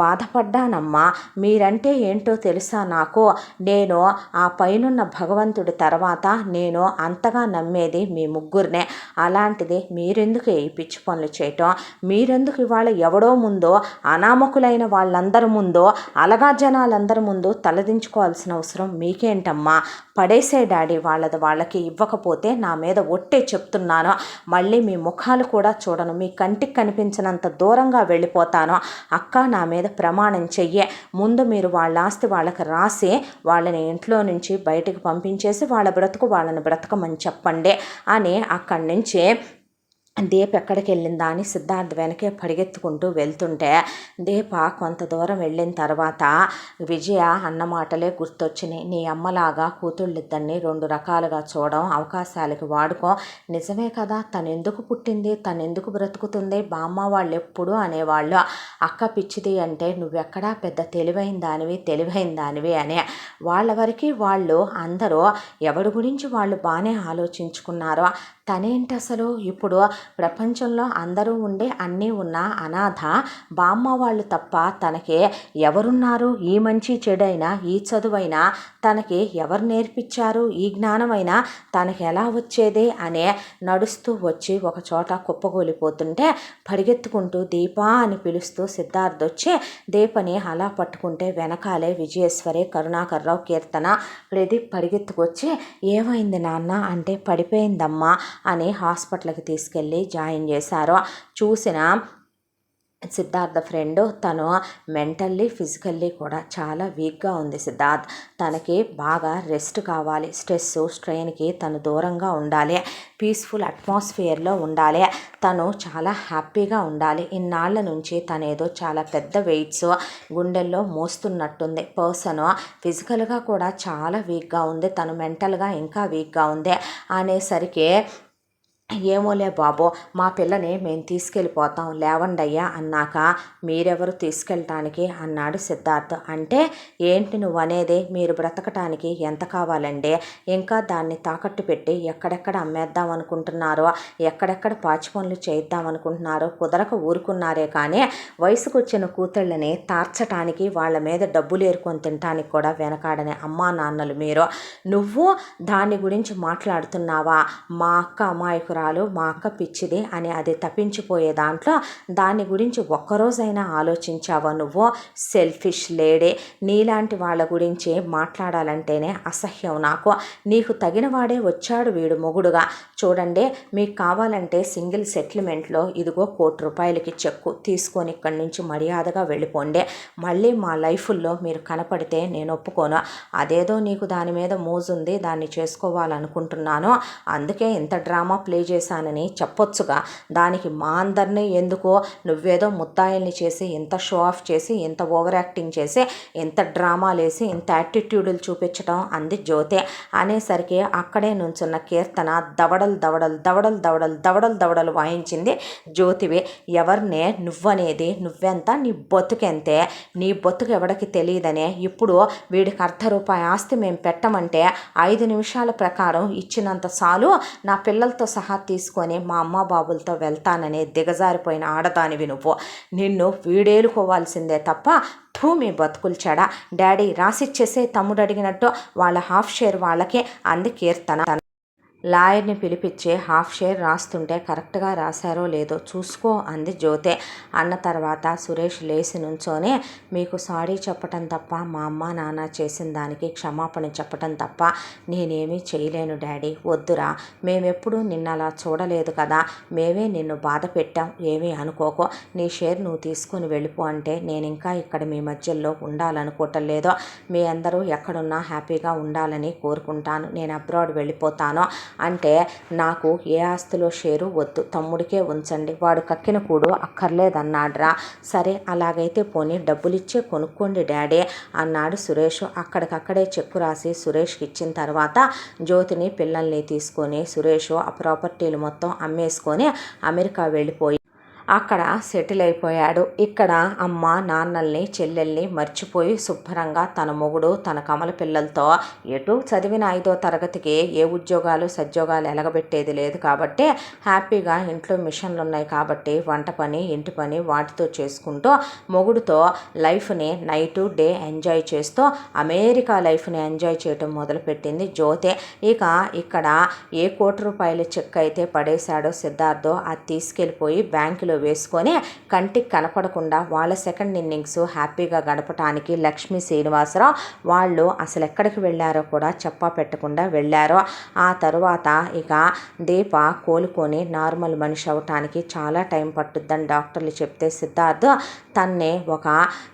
బాధపడ్డానమ్మా. మీరంటే ఏంటో తెలుసా నాకు? నేను ఆ పైనున్న భగవంతుడి తర్వాత నేను అంతగా నమ్మేది మీ ముగ్గురినే. అలాంటిది మీరెందుకు ఈ పిచ్చి పనులు చేయటం? మీరెందుకు ఇవాళ ఎవడో ముందో, అనామకులైన వాళ్ళందరి ముందో, అలగా జనాలందరి ముందు తలదించుకోవాల్సిన అవసరం మీకేంటమ్మా? పడేసే డాడీ వాళ్ళది వాళ్ళకి, ఇవ్వకపోతే నా మీద ఒట్టే చెప్తున్నాను. మళ్ళీ మీ ముఖాలు కూడా చూడను, మీ కంటికి కనిపించినంత దూరంగా వెళ్ళిపోతాను. అక్క నా మీద ప్రమాణం చెయ్యే. ముందు మీరు వాళ్ళ ఆస్తి వాళ్ళకి రాసి వాళ్ళని ఇంట్లో నుంచి బయటకు పంపించేసి వాళ్ళ బ్రతుకు వాళ్ళని బ్రతకమని చెప్పండి అని అక్కడి నుంచి దీప ఎక్కడికి వెళ్ళిందా అని సిద్ధార్థ్ వెనకే పరిగెత్తుకుంటూ వెళ్తుంటే దీప కొంత దూరం వెళ్ళిన తర్వాత విజయ అన్న మాటలే గుర్తొచ్చినాయి. నీ అమ్మలాగా కూతుళ్ళిద్దరిని రెండు రకాలుగా చూడడం, అవకాశాలకి వాడుకో. నిజమే కదా, తను ఎందుకు పుట్టింది, తను ఎందుకు బ్రతుకుతుంది? బామ్మ వాళ్ళు ఎప్పుడు అనేవాళ్ళు అక్క పిచ్చిది అంటే నువ్వెక్కడా పెద్ద తెలివైన దానివి అనే. వాళ్ళ వరకు వాళ్ళు అందరూ ఎవరి గురించి వాళ్ళు బాగానే ఆలోచించుకున్నారో. తనేంటి అసలు ఇప్పుడు ప్రపంచంలో అందరూ ఉండే అన్నీ ఉన్న అనాథ. బామ్మ వాళ్ళు తప్ప తనకి ఎవరున్నారు? ఈ మంచి చెడైనా, ఈ చదువైనా తనకి ఎవరు నేర్పించారు? ఈ జ్ఞానమైనా తనకి ఎలా వచ్చేది అనే నడుస్తూ వచ్చి ఒక చోట కుప్పగూలిపోతుంటే పరిగెత్తుకుంటూ దీపా అని పిలుస్తూ సిద్ధార్థ్ వచ్చి దీపని అలా పట్టుకుంటే వెనకాలే విజయేశ్వరి, కరుణాకర్రావు, కీర్తన, ప్రదీప్ పరిగెత్తుకొచ్చి ఏమైంది నాన్న అంటే పడిపోయిందమ్మా అని హాస్పిటల్కి తీసుకెళ్ళి జాయిన్ చేశారు. చూసిన సిద్ధార్థ ఫ్రెండ్ తను మెంటల్లీ ఫిజికల్లీ కూడా చాలా వీక్గా ఉంది. సిద్ధార్థ్ తనకి బాగా రెస్ట్ కావాలి, స్ట్రెస్ స్ట్రెయిన్కి తను దూరంగా ఉండాలి, పీస్ఫుల్ అట్మాస్ఫియర్లో ఉండాలి, తను చాలా హ్యాపీగా ఉండాలి. ఇన్నాళ్ళ నుంచి తనేదో చాలా పెద్ద వెయిట్స్ గుండెల్లో మోస్తున్నట్టుంది పర్సన్. ఫిజికల్గా కూడా చాలా వీక్గా ఉంది, తను మెంటల్గా ఇంకా వీక్గా ఉంది అనేసరికి ఏమోలే బాబో, మా పిల్లని మేము తీసుకెళ్ళిపోతాం లేవండయ్యా అన్నాక మీరెవరు తీసుకెళ్ళటానికి అన్నాడు సిద్ధార్థ్. అంటే ఏంటి నువ్వు అనేది? మీరు బ్రతకటానికి ఎంత కావాలండి? ఇంకా దాన్ని తాకట్టు పెట్టి ఎక్కడెక్కడ అమ్మేద్దాం అనుకుంటున్నారో, ఎక్కడెక్కడ పాచి పనులు చేద్దాం అనుకుంటున్నారో కుదరక ఊరుకున్నారే కానీ వయసుకు వచ్చిన కూతుళ్ళని తార్చటానికి, వాళ్ళ మీద డబ్బులు ఏరుకొని తినటానికి కూడా వెనకాడనే అమ్మా నాన్నలు మీరు. నువ్వు దాని గురించి మాట్లాడుతున్నావా? మా అక్క అమాయకురాలు, ఎకరాలు మా అక్క పిచ్చిది అని అది తప్పించిపోయే దాంట్లో దాని గురించి ఒక్కరోజైనా ఆలోచించావా నువ్వు? Selfish lady. నీలాంటి వాళ్ళ గురించి మాట్లాడాలంటేనే అసహ్యం నాకు. నీకు తగిన వాడే వచ్చాడు వీడు మొగుడుగా. చూడండి, మీకు కావాలంటే సింగిల్ సెటిల్మెంట్లో ఇదిగో ₹1,00,00,000కి చెక్కు తీసుకొని ఇక్కడి నుంచి మర్యాదగా వెళ్ళిపోండి. మళ్ళీ మా లైఫ్లో మీరు కనపడితే నేను ఒప్పుకోను. అదేదో నీకు దాని మీద మోజుంది, దాన్ని చేసుకోవాలనుకుంటున్నాను, అందుకే ఇంత డ్రామా ప్లే చేశానని చెప్పొచ్చుగా. దానికి మా అందరినీ ఎందుకో నువ్వేదో ముద్దాయిల్ని చేసి ఇంత షో ఆఫ్ చేసి ఇంత ఓవర్ యాక్టింగ్ చేసి ఇంత డ్రామాలేసి ఇంత యాటిట్యూడులు చూపించడం అంది జ్యోతి. అనేసరికి అక్కడే నుంచున్న కీర్తన దవడలు దవడలు దవడలు దవడలు దవడలు దవడలు వాయించింది. జ్యోతివి, ఎవరినే నువ్వనేది? నువ్వెంత, నీ బతుకెంతే? నీ బతుకు ఎవడికి తెలియదనే ఇప్పుడు వీడికి ₹1 ఆస్తి మేము పెట్టమంటే 5 నిమిషాల ప్రకారం ఇచ్చినంత చాలు, నా పిల్లలతో సహా తీసుకొని మా అమ్మ బాబులతో వెళ్తాననే దిగజారిపోయిన ఆడదానివి నువ్వు. నిన్ను వీడేలుకోవాల్సిందే తప్ప మీ బతుకులు చెడ. డాడీ రాసిచ్చేసే తమ్ముడు అడిగినట్టు వాళ్ళ హాఫ్ షేర్ వాళ్ళకి అంది కీర్తన. లాయర్ని పిలిపించి హాఫ్ షేర్ రాస్తుంటే కరెక్ట్గా రాశారో లేదో చూసుకో అంది జ్యోతి. అన్న తర్వాత సురేష్ లేచి నుంచోనే, మీకు సారీ చెప్పటం తప్ప, మా అమ్మ నాన్న చేసిన దానికి క్షమాపణ చెప్పటం తప్ప నేనేమీ చేయలేను డాడీ. వద్దురా, మేమెప్పుడు నిన్ను అలా చూడలేదు కదా, మేమే నిన్ను బాధ పెట్టాం, ఏమీ అనుకోకో. నీ షేర్ నువ్వు తీసుకుని వెళ్ళిపో అంటే నేను ఇంకా ఇక్కడ మీ మధ్యలో ఉండాలనుకోవటం లేదు. మీ అందరూ ఎక్కడున్నా హ్యాపీగా ఉండాలని కోరుకుంటాను. నేను అబ్రాడ్ వెళ్ళిపోతాను అంటే, నాకు ఏ ఆస్తిలో షేరు వద్దు, తమ్ముడికే ఉంచండి, వాడు కక్కిన కూడు అక్కర్లేదన్నాడ్రా. సరే అలాగైతే పోనీ డబ్బులిచ్చే కొనుక్కోండి డాడీ అన్నాడు సురేష్. అక్కడికక్కడే చెక్కు రాసి సురేష్కి ఇచ్చిన తర్వాత జ్యోతిని పిల్లల్ని తీసుకొని సురేష్ ఆ ప్రాపర్టీలు మొత్తం అమ్మేసుకొని అమెరికా వెళ్ళిపోయి అక్కడ సెటిల్ అయిపోయాడు. ఇక్కడ అమ్మ నాన్నల్ని చెల్లెల్ని మర్చిపోయి శుభ్రంగా తన మొగుడు తన కమల పిల్లలతో, ఎటు చదివిన 5వ తరగతికి ఏ ఉద్యోగాలు సద్యోగాలు ఎలగబెట్టేది లేదు కాబట్టి హ్యాపీగా ఇంట్లో మిషన్లు ఉన్నాయి కాబట్టి వంట పని ఇంటి పని వాటితో చేసుకుంటూ మొగుడుతో లైఫ్ని నైటు డే ఎంజాయ్ చేస్తూ అమెరికా లైఫ్ని ఎంజాయ్ చేయటం మొదలుపెట్టింది జ్యోతి. ఇక ఇక్కడ ఏ ₹1,00,00,000 చెక్ అయితే పడేశాడో సిద్ధార్థో అది తీసుకెళ్ళిపోయి బ్యాంకులో వేసుకొని కంటికి కనపడకుండా వాళ్ళ సెకండ్ ఇన్నింగ్స్ హ్యాపీగా గడపటానికి లక్ష్మీ శ్రీనివాసరావు వాళ్ళు అసలు ఎక్కడికి వెళ్ళారో కూడా చెప్పా పెట్టకుండా వెళ్ళారు. ఆ తరువాత ఇక దీప కోలుకొని నార్మల్ మనిషి అవటానికి చాలా టైం పట్టుద్దని డాక్టర్లు చెప్తే సిద్ధార్థ్ తన్నే ఒక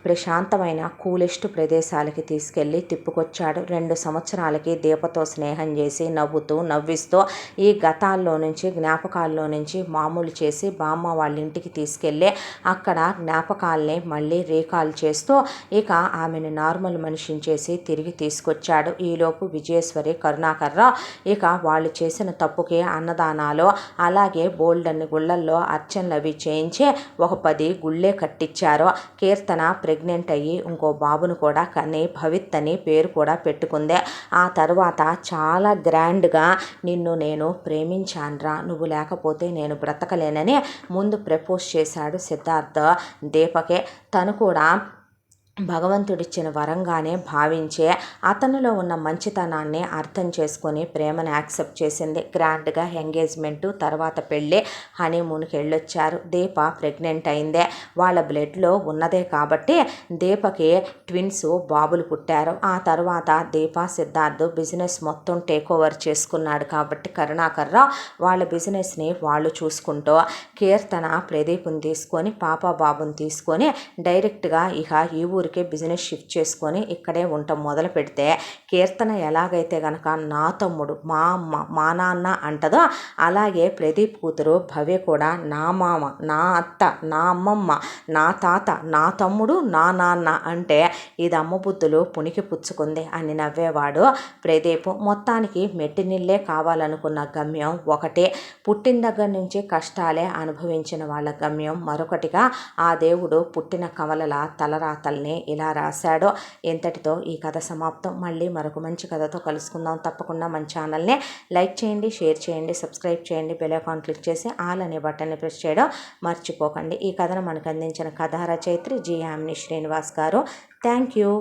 ప్రశాంతమైన కూలెస్ట్ ప్రదేశాలకి తీసుకెళ్ళి తిప్పుకొచ్చాడు. 2 సంవత్సరాలకి దీపతో స్నేహం చేసి నవ్విస్తూ ఈ గతాల్లో నుంచి జ్ఞాపకాల్లో నుంచి మామూలు చేసి బామ్మ వాళ్ళ ఇంటికి తీసుకెళ్ళి అక్కడ జ్ఞాపకాల్ని మళ్ళీ రీకాల్ చేస్తూ ఇక ఆమెను నార్మల్ మనిషిని చేసి తిరిగి తీసుకొచ్చాడు. ఈలోపు విజయేశ్వరి కరుణాకర్రావు ఇక వాళ్ళు చేసిన తప్పుకి అన్నదానాలు అలాగే బోల్డన్ని గుళ్ళల్లో అర్చనలు అవి చేయించి ఒక 10 గుళ్ళే కట్టించారు. కీర్తన ప్రెగ్నెంట్ అయ్యి ఇంకో బాబును కూడా కని భవిత్ అని పేరు కూడా పెట్టుకుంది. ఆ తర్వాత చాలా గ్రాండ్గా నిన్ను నేను ప్రేమించానురా, నువ్వు లేకపోతే నేను బ్రతకలేనని ముందు ప్రపోజ్ చేశాడు సిద్ధార్థ దీపకే. తను కూడా భగవంతుడిచ్చిన వరంగానే భావించే అతనిలో ఉన్న మంచితనాన్ని అర్థం చేసుకొని ప్రేమను యాక్సెప్ట్ చేసింది. గ్రాండ్గా ఎంగేజ్మెంటు తర్వాత పెళ్ళి హనీమూన్కి వెళ్ళొచ్చారు. దీప ప్రెగ్నెంట్ అయిందే, వాళ్ళ బ్లడ్లో ఉన్నదే కాబట్టి దీపకి ట్విన్స్ బాబులు పుట్టారు. ఆ తర్వాత దీప సిద్ధార్థ్ బిజినెస్ మొత్తం టేక్ ఓవర్ చేసుకున్నాడు కాబట్టి కరుణాకర్రావు వాళ్ళ బిజినెస్ని వాళ్ళు చూసుకుంటూ కీర్తన ప్రదీప్ని తీసుకొని పాప బాబుని తీసుకొని డైరెక్ట్గా ఇక ఈ ఊరికి బిజినెస్ షిఫ్ట్ చేసుకొని ఇక్కడే ఉండటం మొదలు పెడితే కీర్తన ఎలాగైతే గనక నా తమ్ముడు మా అమ్మ మా నాన్న అంటదో అలాగే ప్రదీప్ కూతురు భవ్య కూడా నా మామ నా అత్త నా అమ్మమ్మ నా తాత నా తమ్ముడు నా నాన్న అంటే ఇది అమ్మ బుద్ధులు పుణికి పుచ్చుకుంది అని నవ్వేవాడు ప్రదీప్. మొత్తానికి మెట్టినిల్లే కావాలనుకున్న గమ్యం ఒకటే, పుట్టిన దగ్గర నుంచి కష్టాలే అనుభవించిన వాళ్ళ గమ్యం మరొకటిగా ఆ దేవుడు పుట్టిన కమలల తలరాతల్ని ఇలా రాశాడో. ఇంతటితో ఈ కథ సమాప్తం. మళ్ళీ మరొక మంచి కథతో కలుసుకుందాం. తప్పకుండా మన ఛానల్ని లైక్ చేయండి, షేర్ చేయండి, సబ్స్క్రైబ్ చేయండి, బెల్ ఐకాన్ క్లిక్ చేసి ఆల్ అనే బటన్ని ప్రెస్ చేయడం మర్చిపోకండి. ఈ కథను మనకు అందించిన కథా రచయిత్రి జి యామిని శ్రీనివాస్ గారు. Thank you.